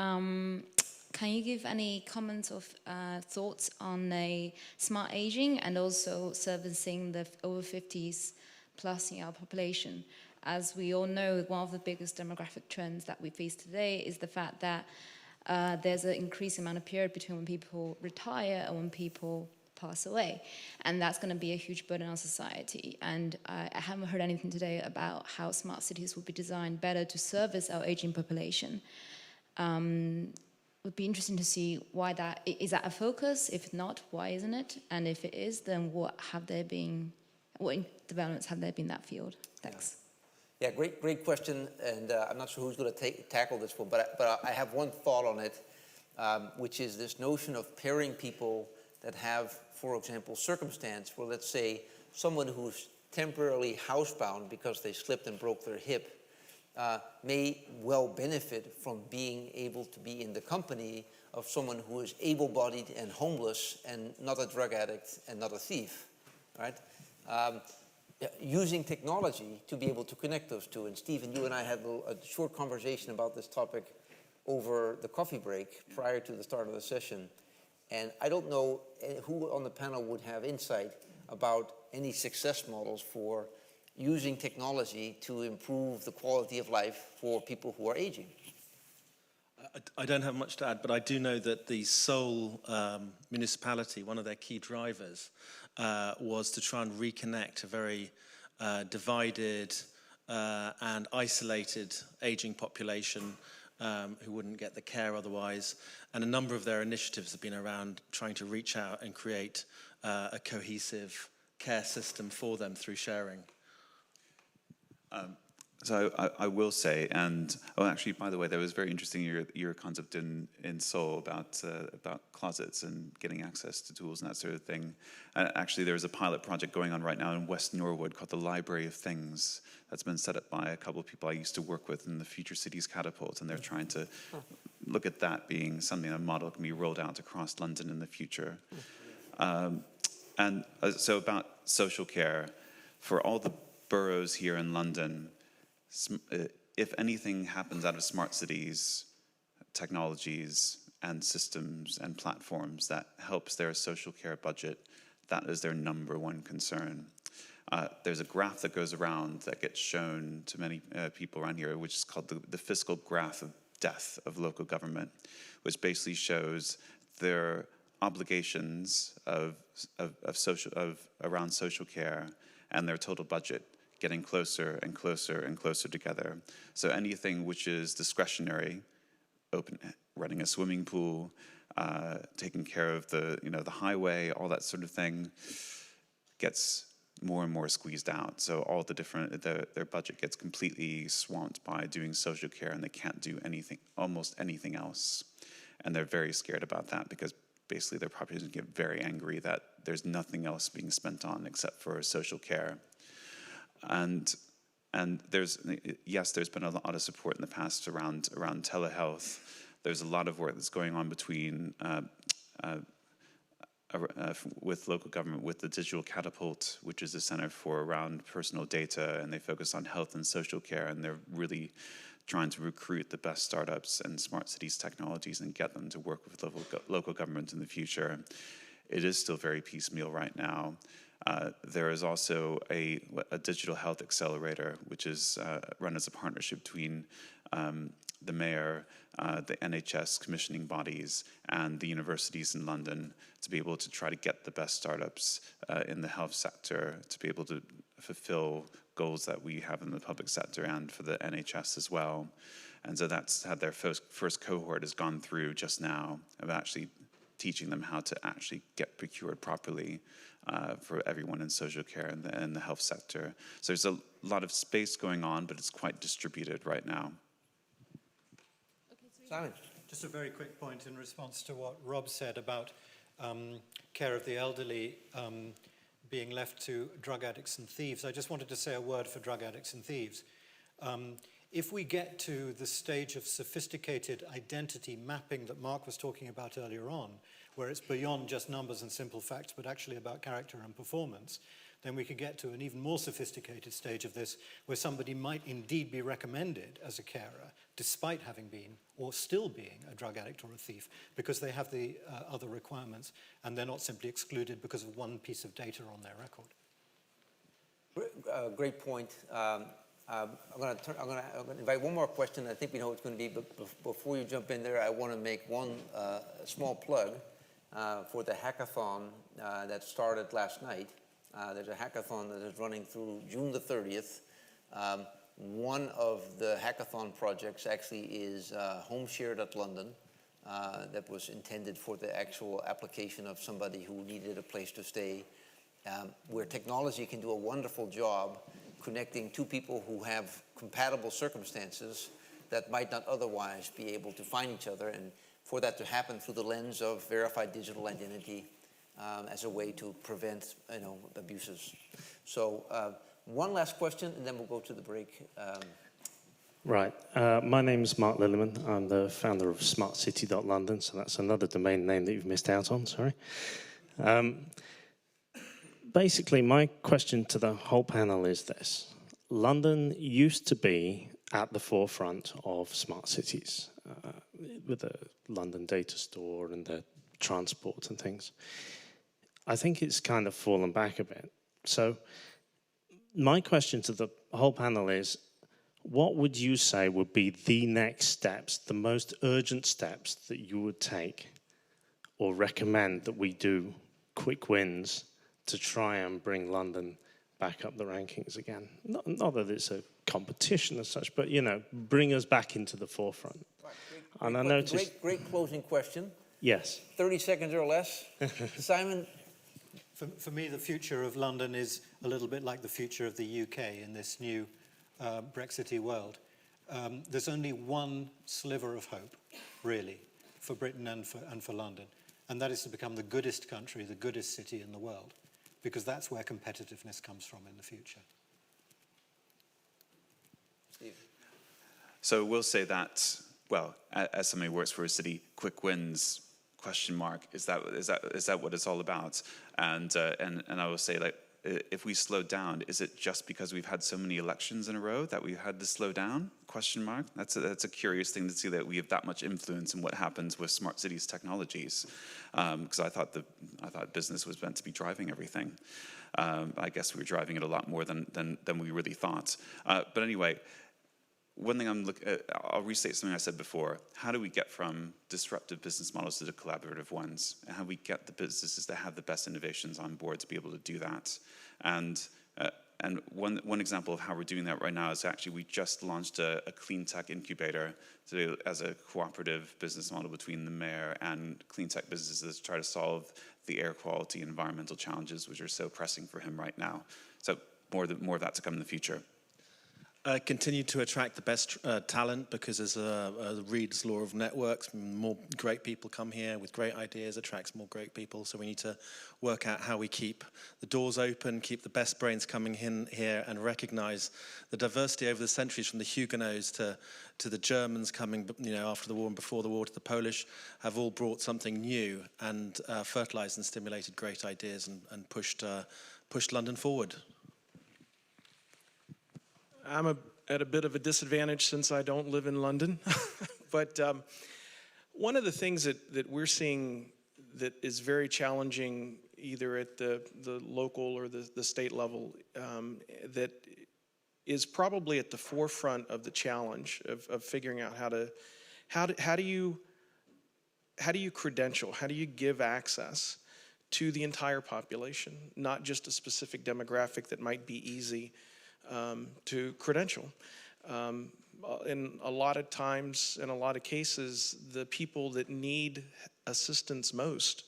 Can you give any comments or thoughts on a smart aging and also servicing the over 50s plus in our population? As we all know, one of the biggest demographic trends that we face today is the fact that there's an increasing amount of period between when people retire and when people pass away. And that's going to be a huge burden on society. And I haven't heard anything today about how smart cities will be designed better to service our aging population. Would be interesting to see why that is. That a focus? If not, why isn't it? And if it is, then what developments have there been in that field? Thanks. Yeah, great question, and I'm not sure who's going to tackle this one, but I have one thought on it, which is this notion of pairing people that have, for example, circumstance where, let's say, someone who's temporarily housebound because they slipped and broke their hip may well benefit from being able to be in the company of someone who is able-bodied and homeless and not a drug addict and not a thief, right? Using technology to be able to connect those two. And Stephen, you and I had a short conversation about this topic over the coffee break prior to the start of the session. And I don't know who on the panel would have insight about any success models for using technology to improve the quality of life for people who are aging. I don't have much to add, but I do know that the Seoul municipality, one of their key drivers, was to try and reconnect a very divided and isolated aging population who wouldn't get the care otherwise. And a number of their initiatives have been around trying to reach out and create a cohesive care system for them through sharing. So I will say, and actually, by the way, that was very interesting. Your concept in Seoul about closets and getting access to tools and that sort of thing. Actually, there's a pilot project going on right now in West Norwood called the Library of Things. That's been set up by a couple of people I used to work with in the Future Cities Catapult, and they're trying to look at that being something, a model can be rolled out across London in the future. So about social care, for all the boroughs here in London, if anything happens out of smart cities, technologies and systems and platforms that helps their social care budget, that is their number one concern. There's a graph that goes around that gets shown to many people around here, which is called the fiscal graph of death of local government, which basically shows their obligations around social care and their total budget getting closer and closer and closer together. So anything which is discretionary, running a swimming pool, taking care of the highway, all that sort of thing, gets more and more squeezed out. So all the their budget gets completely swamped by doing social care, and they can't do almost anything else. And they're very scared about that because basically their population get very angry that there's nothing else being spent on except for social care. And there's been a lot of support in the past around telehealth. There's a lot of work that's going on between with local government, with the Digital Catapult, which is a center around personal data, and they focus on health and social care, and they're really trying to recruit the best startups and smart cities technologies and get them to work with local government in the future. It is still very piecemeal right now. There is also a digital health accelerator, which is run as a partnership between the mayor, the NHS commissioning bodies, and the universities in London to be able to try to get the best startups in the health sector to be able to fulfill goals that we have in the public sector and for the NHS as well. And so that's how their first cohort has gone through just now, of actually teaching them how to actually get procured properly for everyone in social care and the health sector. So there's a lot of space going on, but it's quite distributed right now. Simon. Just a very quick point in response to what Rob said about care of the elderly being left to drug addicts and thieves. I just wanted to say a word for drug addicts and thieves. If we get to the stage of sophisticated identity mapping that Mark was talking about earlier on, where it's beyond just numbers and simple facts, but actually about character and performance, then we could get to an even more sophisticated stage of this, where somebody might indeed be recommended as a carer, despite having been, or still being, a drug addict or a thief, because they have the other requirements, and they're not simply excluded because of one piece of data on their record. Great point. I'm going to invite one more question. I think we know what it's going to be, but before you jump in there, I want to make one small plug for the hackathon that started last night. There's a hackathon that is running through June the 30th. One of the hackathon projects actually is Home Shared at London. That was intended for the actual application of somebody who needed a place to stay, where technology can do a wonderful job connecting two people who have compatible circumstances that might not otherwise be able to find each other, and for that to happen through the lens of verified digital identity as a way to prevent abuses. So one last question, and then we'll go to the break. Right. My name is Mark Lilliman. I'm the founder of smartcity.london, so that's another domain name that you've missed out on, sorry. Basically, my question to the whole panel is this. London used to be at the forefront of smart cities with the London data store and the transport and things. I think it's kind of fallen back a bit. So my question to the whole panel is, what would you say would be the next steps, the most urgent steps that you would take or recommend that we do, quick wins, to try and bring London back up the rankings again? Not that it's a competition as such, but, bring us back into the forefront. Right. And I noticed... Great closing question. Yes. 30 seconds or less. Simon? For me, the future of London is a little bit like the future of the UK in this new Brexity world. There's only one sliver of hope, really, for Britain and for London, and that is to become the goodest country, the goodest city in the world, because that's where competitiveness comes from in the future. Steve? So we'll say that, well, as somebody who works for a city, quick wins, question mark, is that what it's all about? And I will say, like, if we slow down, is it just because we've had so many elections in a row that we've had to slow down? Question mark. That's a curious thing to see, that we have that much influence in what happens with smart cities technologies. Because I thought business was meant to be driving everything. I guess we were driving it a lot more than we really thought. But anyway, one thing I'll restate something I said before. How do we get from disruptive business models to the collaborative ones? And how do we get the businesses that have the best innovations on board to be able to do that? And one example of how we're doing that right now is actually we just launched a clean tech incubator as a cooperative business model between the mayor and clean tech businesses to try to solve the air quality and environmental challenges which are so pressing for him right now. So more of that to come in the future. Continue to attract the best talent, because as Reed's law of networks, more great people come here with great ideas, attracts more great people. So we need to work out how we keep the doors open, keep the best brains coming in here, and recognize the diversity over the centuries, from the Huguenots to the Germans coming, after the war and before the war, to the Polish, have all brought something new and fertilized and stimulated great ideas and pushed London forward. I'm at a bit of a disadvantage since I don't live in London. But one of the things that we're seeing that is very challenging, either at the local or the state level, that is probably at the forefront of the challenge of figuring out how do you credential, how do you give access to the entire population, not just a specific demographic that might be easy to credential. In a lot of times, in a lot of cases, the people that need assistance most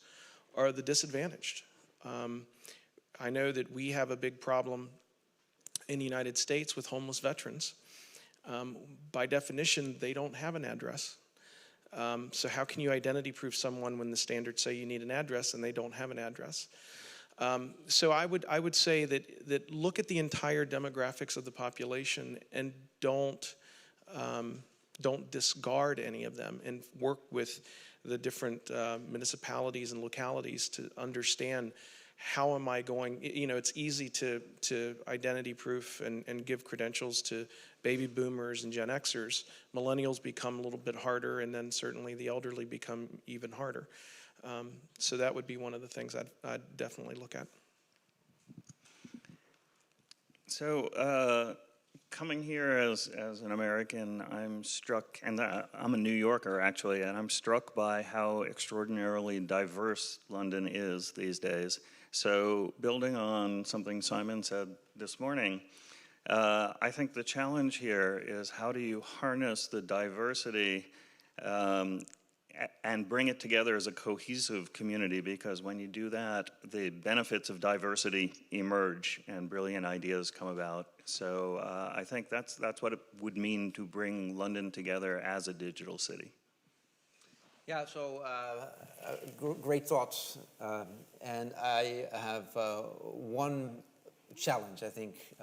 are the disadvantaged. I know that we have a big problem in the United States with homeless veterans. By definition, they don't have an address. So how can you identity proof someone when the standards say you need an address and they don't have an address? So I would say that look at the entire demographics of the population and don't discard any of them, and work with the different municipalities and localities to understand how am I going. It's easy to identity proof and give credentials to baby boomers and Gen Xers. Millennials become a little bit harder, and then certainly the elderly become even harder. So that would be one of the things I'd definitely look at. So coming here as an American, I'm struck, and I'm a New Yorker actually, and I'm struck by how extraordinarily diverse London is these days. So building on something Simon said this morning, I think the challenge here is how do you harness the diversity and bring it together as a cohesive community, because when you do that, the benefits of diversity emerge and brilliant ideas come about. So I think that's what it would mean to bring London together as a digital city. Yeah, so great thoughts. And I have one challenge, I think,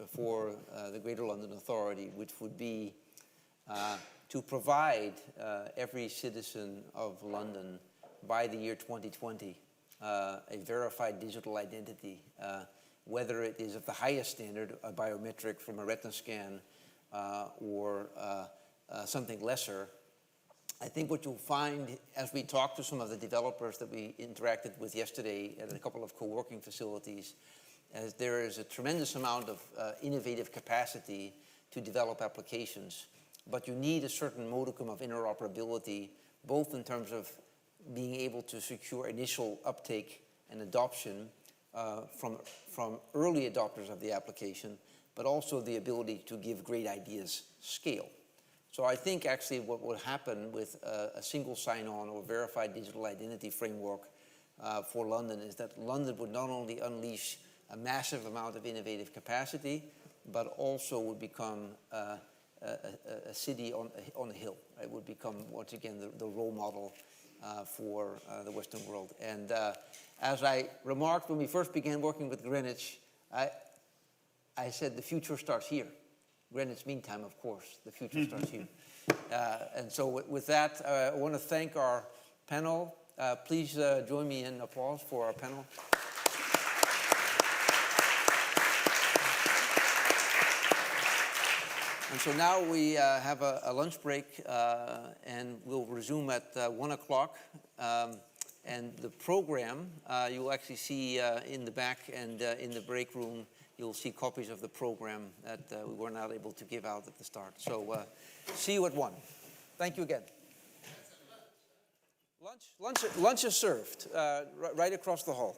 for the Greater London Authority, which would be to provide every citizen of London by the year 2020 a verified digital identity, whether it is of the highest standard, a biometric from a retina scan, or something lesser. I think what you'll find as we talk to some of the developers that we interacted with yesterday at a couple of co-working facilities, as there is a tremendous amount of innovative capacity to develop applications. But you need a certain modicum of interoperability, both in terms of being able to secure initial uptake and adoption from early adopters of the application, but also the ability to give great ideas scale. So I think actually what would happen with a single sign-on or verified digital identity framework for London is that London would not only unleash a massive amount of innovative capacity, but also would become a city on a hill. It would become, once again, the role model for the Western world. And as I remarked when we first began working with Greenwich, I said the future starts here. Greenwich Mean Time, of course, the future starts here. And so with that, I want to thank our panel. Please join me in applause for our panel. And so now we have a lunch break, and we'll resume at 1 o'clock. And the program, you'll actually see in the back and in the break room, you'll see copies of the program that we were not able to give out at the start. So see you at 1. Thank you again. Lunch is served right across the hall.